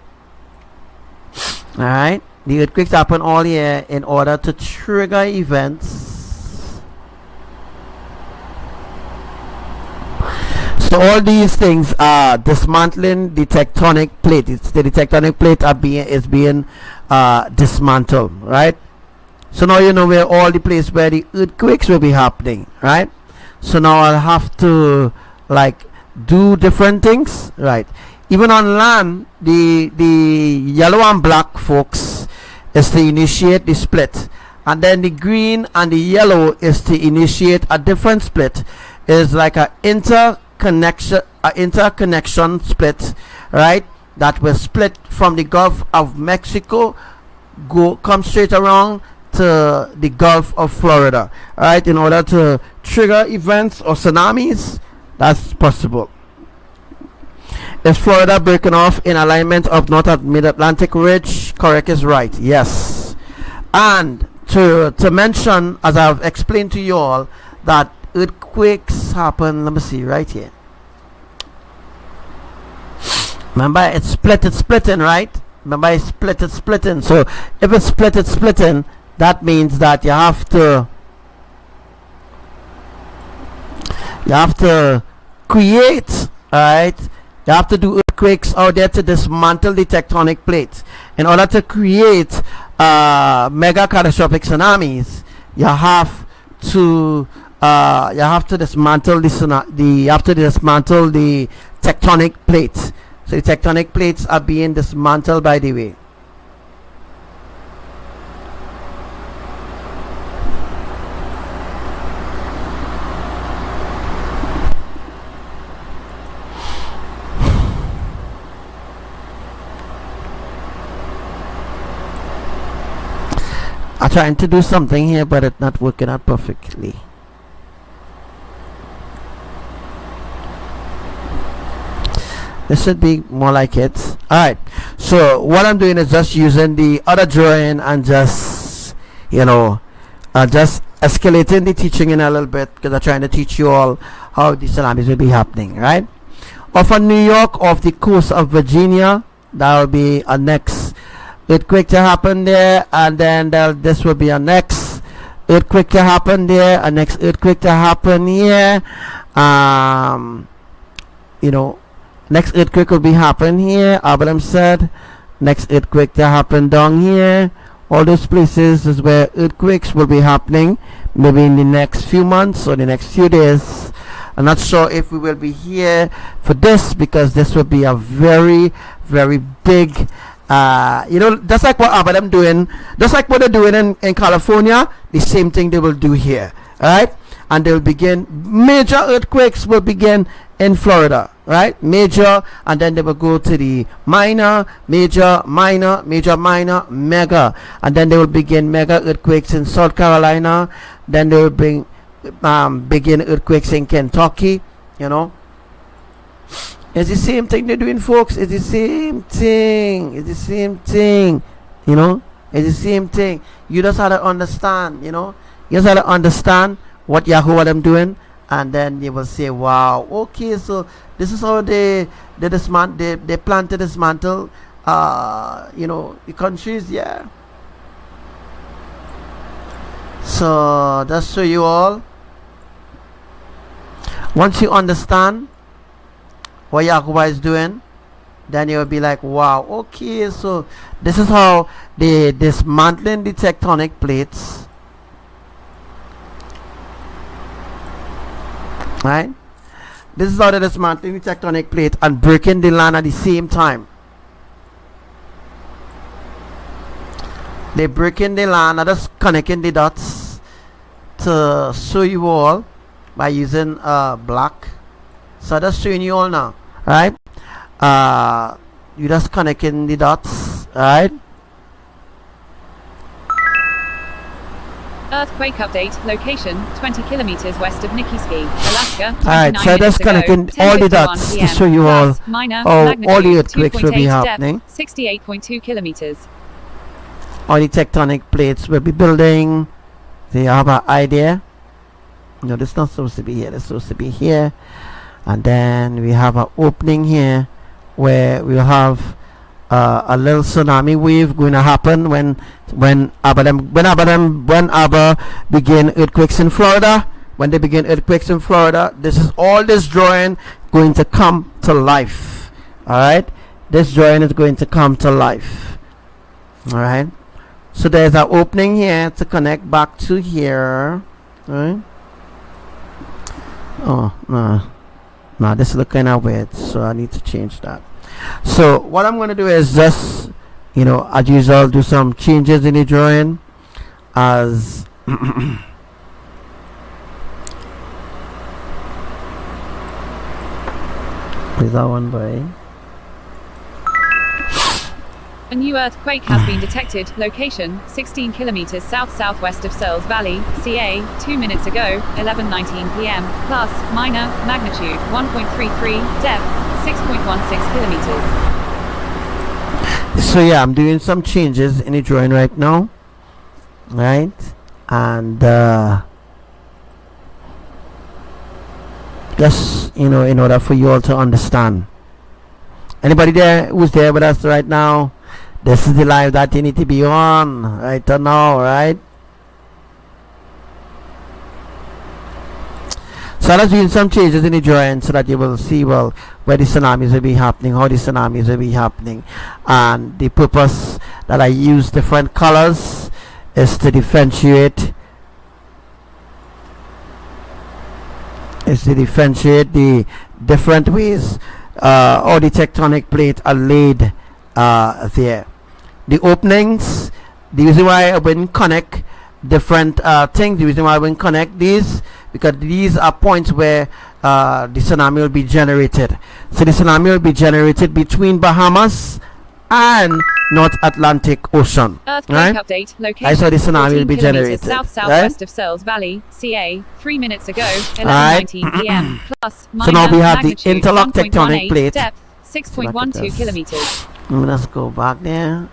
Alright? The earthquakes happen all here in order to trigger events. So all these things are dismantling the tectonic plate. The tectonic plate is being dismantled, right? So now you know where all the places where the earthquakes will be happening, right? So now I'll have to like do different things, right? Even on land, the yellow and black, folks, is to initiate the split, and then the green and the yellow is to initiate a different split. It's like a interconnection split, right? That will split from the Gulf of Mexico, come straight around to the Gulf of Florida, right? In order to trigger events or tsunamis, that's possible. Is Florida breaking off in alignment of North Mid-Atlantic Ridge? Correct is right, yes. And to mention, as I've explained to you all, that earthquakes happen. Let me see right here. Remember, it's splitting, right? Remember, it's splitting. So if it's splitting, that means that you have to create, right? You have to do earthquakes out there to dismantle the tectonic plates. In order to create mega catastrophic tsunamis, you have to dismantle the tectonic plates. So the tectonic plates are being dismantled, by the way. I'm trying to do something here, but it's not working out perfectly. This should be more like it. Alright, so what I'm doing is just using the other drawing and just, you know, just escalating the teaching in a little bit, because I'm trying to teach you all how the tsunamis will be happening, right? Off of New York, off the coast of Virginia, that will be a next earthquake to happen there, and then this will be a next earthquake to happen there, a next earthquake to happen here. You know, next earthquake will be happen here. Abraham said next earthquake to happen down here. All those places is where earthquakes will be happening, maybe in the next few months or the next few days. I'm not sure if we will be here for this, because this will be a very, very big, you know, just like what Abbadiel doing, just like what they're doing in California, the same thing they will do here, right? And they'll begin, major earthquakes will begin in Florida, right? Major, and then they will go to the minor, major, minor, major, minor, mega, and then they will begin mega earthquakes in South Carolina. Then they will begin earthquakes in Kentucky. You know, it's the same thing they're doing, folks. It's the same thing. It's the same thing. You know, it's the same thing. You just have to understand. You know, you just have to understand what YAHUWAH them doing, and then you will say, wow, okay, so this is how they plan to dismantle you know, the countries. Yeah, so just show you all. Once you understand what YAHUWAH is doing, then you'll be like, wow, okay, so this is how they dismantling the tectonic plates, right? This is how they're dismantling the tectonic plate and breaking the land at the same time. They're breaking the land. I'm just connecting the dots to show you all by using black. So I'm just showing you all now, right? You just connecting the dots, right? Earthquake update. Location 20 kilometers west of Nikiski, Alaska. Alright, so just connecting all the dots to show you all how all the earthquakes will be happening. 68.2 kilometers. All the tectonic plates will be building. So you have an idea. No, this is not supposed to be here. It's supposed to be here. And then we have an opening here where we'll have a little tsunami wave going to happen when ABBA begin earthquakes in Florida. When they begin earthquakes in Florida, this is all this drawing going to come to life. All right, this drawing is going to come to life. All right, so there's an opening here to connect back to here. All right. Oh no, this is kind of weird, so I need to change that. So what I'm going to do is just, you know, as usual, do some changes in the drawing as is that one by A new earthquake has been detected. Location 16 kilometers south-southwest of Searles Valley, CA, 2 minutes ago, 11:19 p.m. Plus, minor, magnitude 1.33, depth 6.16 kilometers. So yeah, I'm doing some changes in the drawing right now, right? And Just, you know, in order for you all to understand. Anybody there who's there with us right now? This is the live that you need to be on right now, right? So let's do some changes in the drawing so that you will see, well, where the tsunamis will be happening, how the tsunamis will be happening. And the purpose that I use different colors is to differentiate the different ways how the tectonic plate are laid there. The openings, the reason why I wouldn't connect different things, the reason why I wouldn't connect these, because these are points where the tsunami will be generated. So the tsunami will be generated between Bahamas and North Atlantic Ocean. Earthquake right? update. Location. I saw the tsunami will be 14 generated. South-southwest right? of Searles Valley, CA. 3 minutes ago, Right. 11:19 p.m. Plus, So now we have the magnitude interlock 1.18, tectonic plate. Depth 6.12 kilometers. Let's go back there.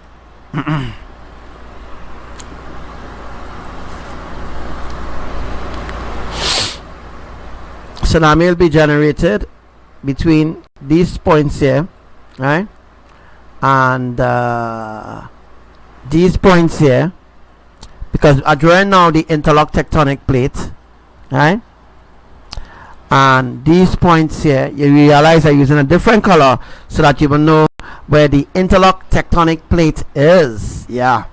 Tsunami will be generated between these points here, right? And these points here, because I'm drawing now the interlock tectonic plate, right? And these points here, you realize I'm using a different color so that you will know where the interlock tectonic plate is. Yeah.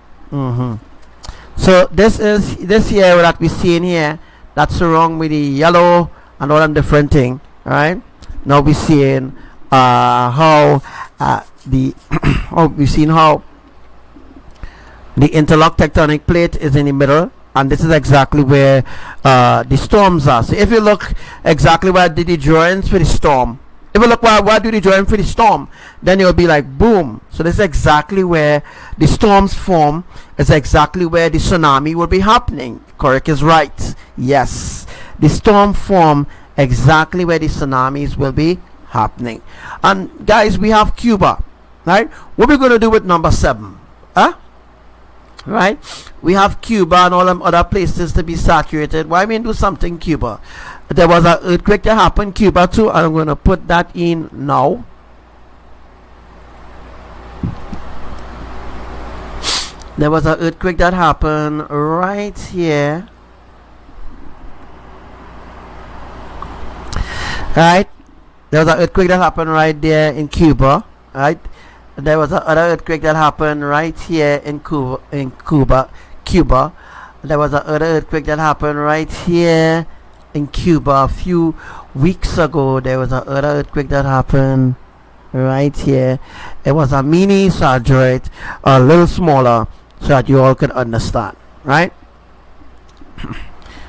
So this is this here that we see in here, that's wrong with the yellow and all them different thing, right? Now we're seeing how we've seen how the interlock tectonic plate is in the middle, and this is exactly where the storms are. So if you look exactly where I did the drawings for the storm, if you look where I do the drawing for the storm, then you'll be like boom. So this is exactly where the storms form. It's exactly where the tsunami will be happening. Correct is right. Yes, the storm form exactly where the tsunamis will be happening. And guys, we have Cuba, right? What we're going to do with number 7, right? We have Cuba and all them other places to be saturated. Why we do something Cuba? There was an earthquake that happened Cuba too, and I'm going to put that in now. There was an earthquake that happened right here, right? There was an earthquake that happened right there in Cuba, right? There was another earthquake that happened right here in Cuba. There was another earthquake that happened right here in Cuba a few weeks ago. There was another earthquake that happened right here. It was a mini, so I drew it a little smaller so that you all could understand, right?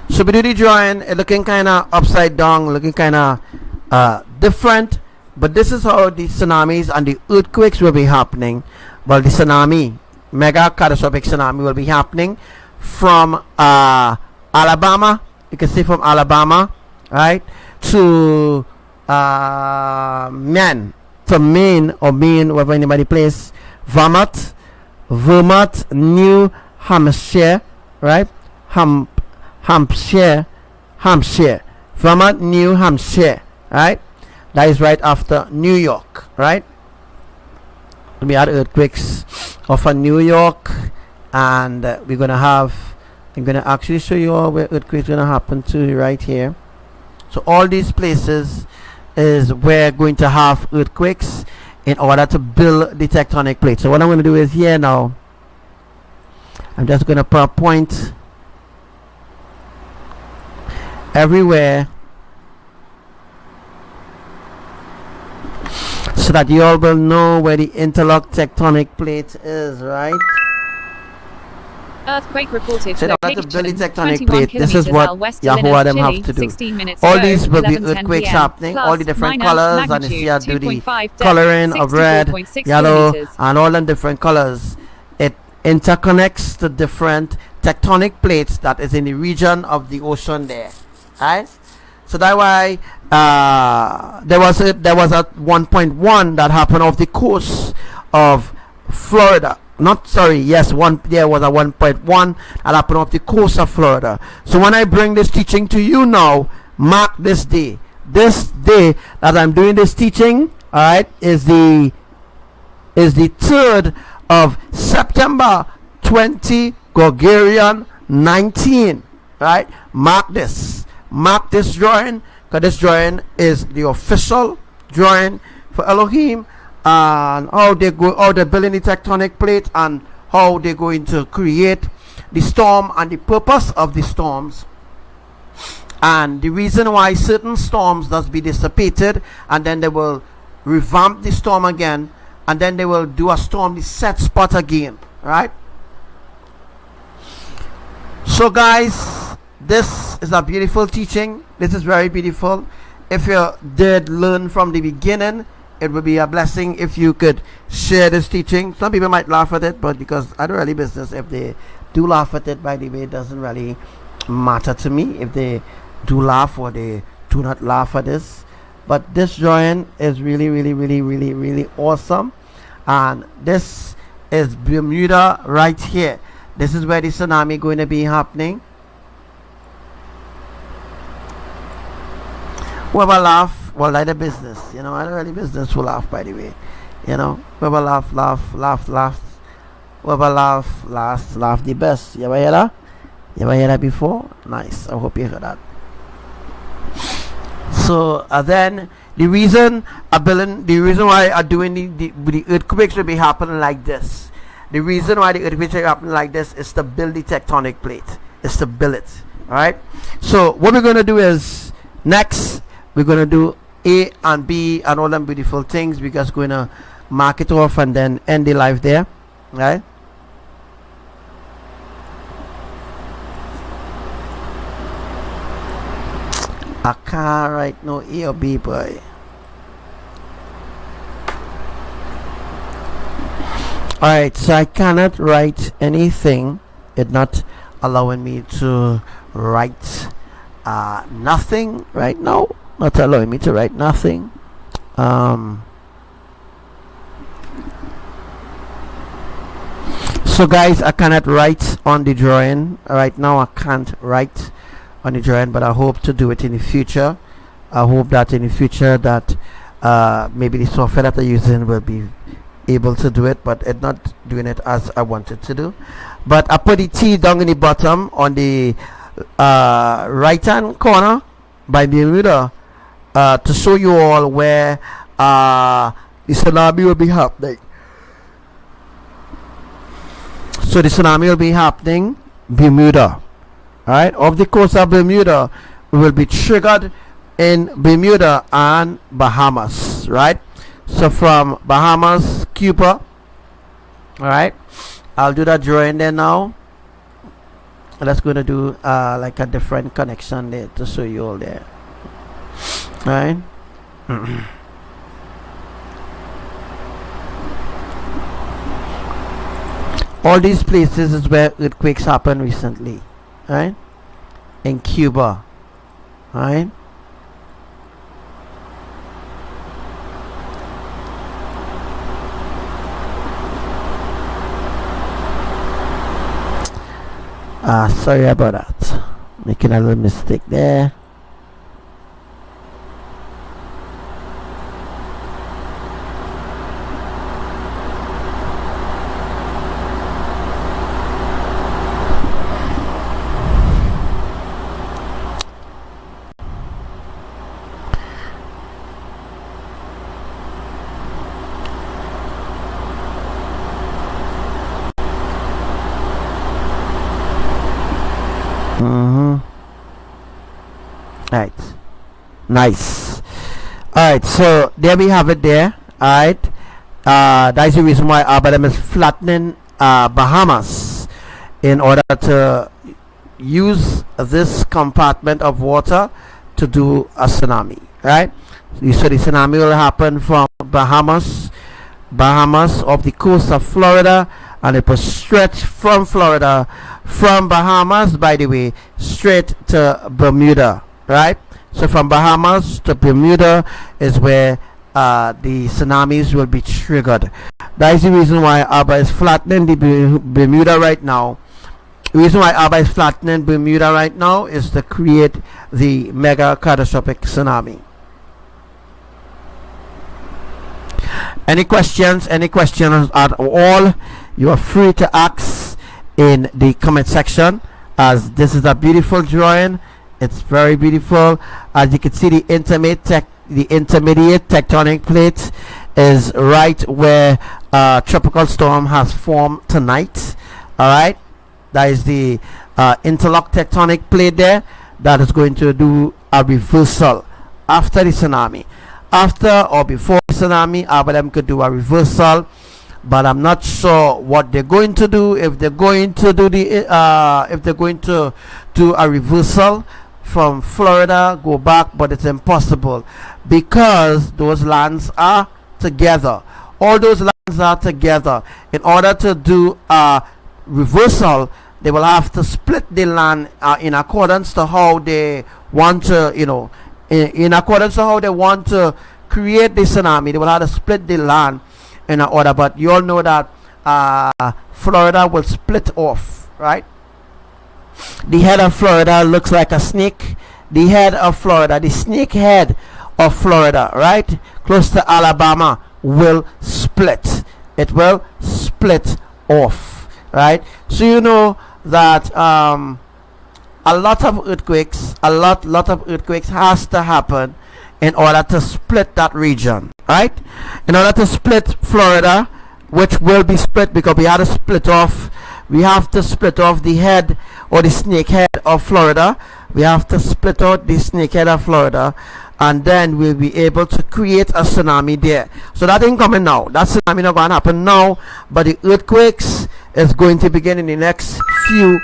So we do the drawing, it looking kind of upside down, looking kind of different, but this is how the tsunamis and the earthquakes will be happening. Well, the tsunami, mega catastrophic tsunami, will be happening from Alabama. You can see from Alabama, right, to Maine, wherever anybody plays, Vermont, New Hampshire, right, Hampshire, Vermont, New Hampshire, right. That is right after New York, right? We had earthquakes off of New York, and we're gonna have. I'm gonna actually show you all where earthquakes gonna happen to right here. So all these places is where we're going to have earthquakes in order to build the tectonic plate. So what I'm gonna do is here now. I'm just gonna put a point everywhere, so that you all will know where the interlock tectonic plate is, right? Earthquake reported. So Location, to build the tectonic 21 plate, this is kilometers what L west YAHUWAH them Chile, have to do. 16 minutes All ago, these will be 11:10 earthquakes PM. happening, Plus, all the different minor, colors, and you magnitude see I do the 2.5, depth, coloring of red, 64.6 yellow, kilometers. and all the different colors. It interconnects the different tectonic plates that is in the region of the ocean there, right? So that's why there was a 1.1 that happened off the coast of Florida. There was a 1.1 that happened off the coast of Florida. So when I bring this teaching to you now, mark this day. this day that I'm doing this teaching, all right, is the 3rd of September 20 Gregorian 19, right? Mark this drawing, because this drawing is the official drawing for Elohim, and how they're building the tectonic plate, and how they're going to create the storm, and the purpose of the storms, and the reason why certain storms does be dissipated, and then they will revamp the storm again, and then they will do a storm the set spot again, right? So guys, this is a beautiful teaching. This is very beautiful. If you did learn from the beginning, it would be a blessing if you could share this teaching. Some people might laugh at it, but because I don't really business if they do laugh at it, by the way, it doesn't really matter to me if they do laugh or they do not laugh at this. But this drawing is really awesome, and this is Bermuda right here. This is where the tsunami going to be happening. Whoever laugh, well, like the business, you know, I don't really business will laugh, by the way, you know. Whoever laugh. Whoever laugh the best. You ever hear that? You ever hear that before? Nice. I hope you heard that. So then the reason why I'm doing the earthquakes will be happening like this. The reason why the earthquakes are happening like this is to build the tectonic plate. It's to build it. Alright? So what we're gonna do is next we're gonna do A and B and all them beautiful things. We're just gonna mark it off and then end the live there. Right? I can't write no A or B, boy. Alright, so I cannot write anything. It's not allowing me to write nothing right now. Not allowing me to write nothing. So guys, I cannot write on the drawing right now. I can't write on the drawing, but I hope to do it in the future. I hope that in the future that maybe the software that I'm using will be able to do it, but it's not doing it as I wanted to do. But I put the T down in the bottom on the right hand corner by Bermuda to show you all where the tsunami will be happening. So the tsunami will be happening Bermuda, alright, off the coast of Bermuda. We will be triggered in Bermuda and Bahamas, right? So from Bahamas, Cuba, alright, I'll do that drawing there now. That's going to do like a different connection there to show you all there, alright. All these places is where earthquakes happened recently, right? In Cuba, right? Sorry about that. Making a little mistake there. Right, nice. Alright, so there we have it there. Alright, that's the reason why ABBA is flattening Bahamas in order to use this compartment of water to do a tsunami, right? So the tsunami will happen from Bahamas off the coast of Florida, and it will stretch from Florida, from Bahamas, by the way, straight to Bermuda, right? So from Bahamas to Bermuda is where the tsunamis will be triggered. That is the reason why ABBA is flattening the Bermuda right now. The reason why ABBA is flattening Bermuda right now is to create the mega catastrophic tsunami, Any questions at all, you are free to ask in the comment section, as this is a beautiful drawing. It's very beautiful. As you can see, the intermediate tectonic plate is right where tropical storm has formed tonight. All right, that is the interlock tectonic plate there that is going to do a reversal after the tsunami. After or before the tsunami, ABBA could do a reversal, but I'm not sure what they're going to do. If they're going to do a reversal from Florida, go back, but it's impossible because those lands are together. All those lands are together. In order to do a reversal, they will have to split the land in accordance to how they want to, in accordance to how they want to create the tsunami. They will have to split the land in order. But you all know that Florida will split off, right? The head of Florida looks like a snake. The head of Florida, the snake head of Florida, right, close to Alabama, will split. It will split off, right? So you know that a lot of earthquakes has to happen in order to split that region, right? In order to split Florida, which will be split because we have to split off. We have to split off the head or the snake head of Florida. We have to split out the snake head of Florida, and then we'll be able to create a tsunami there. So that ain't coming now. That tsunami not going to happen now, but the earthquakes is going to begin in the next few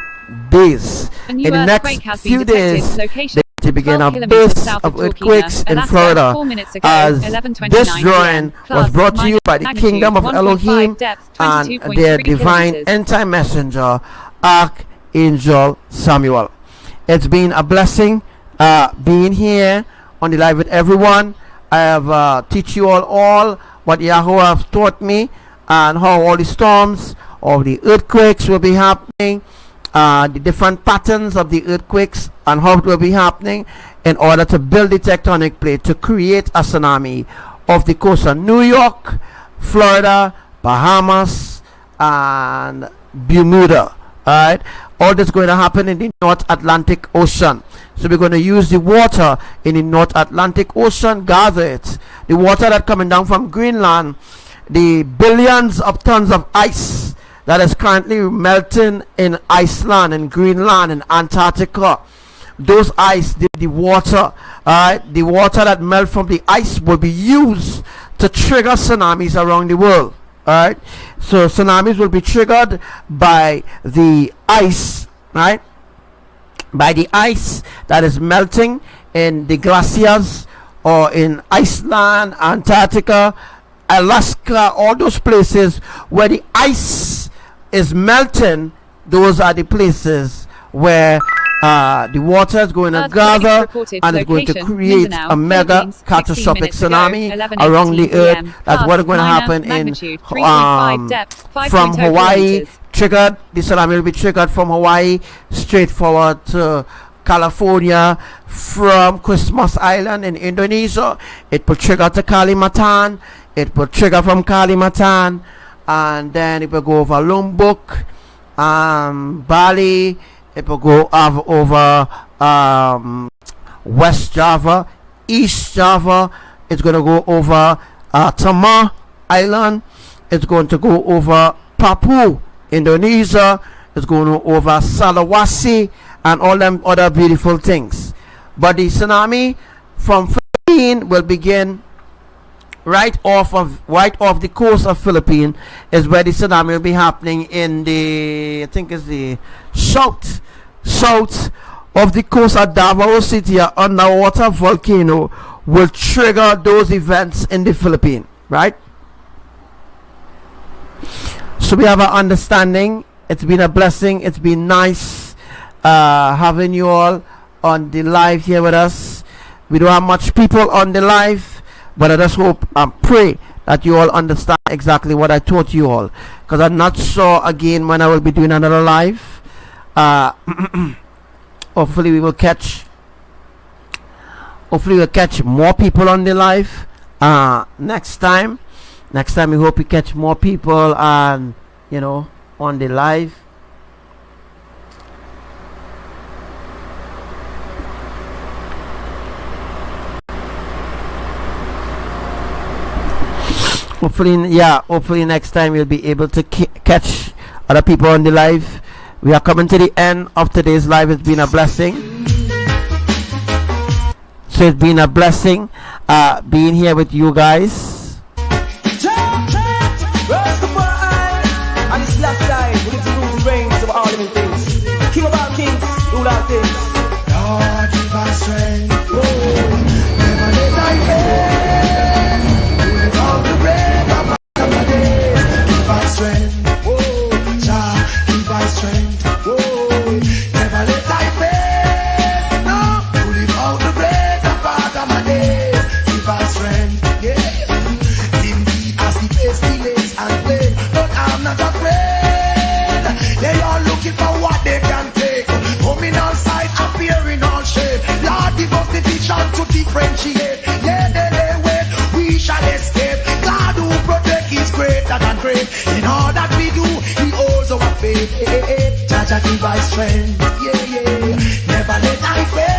days. A new In the earthquake next has been few detected. days, Location to begin 12 a kilometers burst south of of Torquay, earthquakes in Alaska, Florida. 4 minutes ago, As 11:29 this drawing PM, was brought to you by the magnitude Kingdom of 1.5 Elohim depth, and 22.3 their divine kilometers. end-time messenger, Archangel Samuel. It's been a blessing being here on the live with everyone. I have teach you all what YAHUWAH have taught me, and how all the storms or the earthquakes will be happening, the different patterns of the earthquakes and how it will be happening in order to build the tectonic plate to create a tsunami off the coast of New York, Florida, Bahamas, and Bermuda. Alright, all this going to happen in the North Atlantic Ocean. So we're going to use the water in the North Atlantic Ocean, gather it, the water that coming down from Greenland, the billions of tons of ice that is currently melting in Iceland and Greenland and Antarctica. Those ice, the water, the water that melt from the ice will be used to trigger tsunamis around the world. Alright, so tsunamis will be triggered by the ice, right? By the ice that is melting in the glaciers or in Iceland, Antarctica, Alaska, all those places where the ice is melting. Those are the places where the water is going to gather and it's going to create a mega catastrophic tsunami around the earth. That's what is going to happen in from Hawaii. Triggered, the tsunami will be triggered from Hawaii straight forward to California. From Christmas Island in Indonesia, it will trigger to Kalimantan. It will trigger from Kalimantan, and then it will go over Lombok, Bali. It will go over West Java, East Java. It's going to go over Tamar Island. It's going to go over Papua, Indonesia. It's going to over Sulawesi and all them other beautiful things. But the tsunami from Philippines will begin right off the coast of Philippines, is where the tsunami will be happening in the, I think it's the south of the coast of Davao City. An underwater volcano will trigger those events in the Philippines, right? So we have an understanding. It's been a blessing. It's been nice having you all on the live here with us. We don't have much people on the live, but I just hope and pray that you all understand exactly what I taught you all, because I'm not sure again when I will be doing another live. Hopefully we'll catch more people on the live next time. Next time we hope we catch more people and you know on the live. Hopefully next time we'll be able to catch other people on the live. We are coming to the end of today's live. It's been a blessing. So it's been a blessing being here with you guys. King of all kings, rule all things. Lord, give us strength. Never let thy faith. Without the breath of our days, give us strength. Jah, give us strength. Never let thy faith. No, without the breath of our days, give us strength. Yeah, indeed, as the pestilence and plague, but I'm not afraid. They are looking for what they can take. Coming outside, appearing all shape. Lord, give us the vision to differentiate. Yeah, they wait, we shall escape. God who protect is greater than great. In all that we do, He holds our faith. Jah, give us strength. Yeah, never let I fail.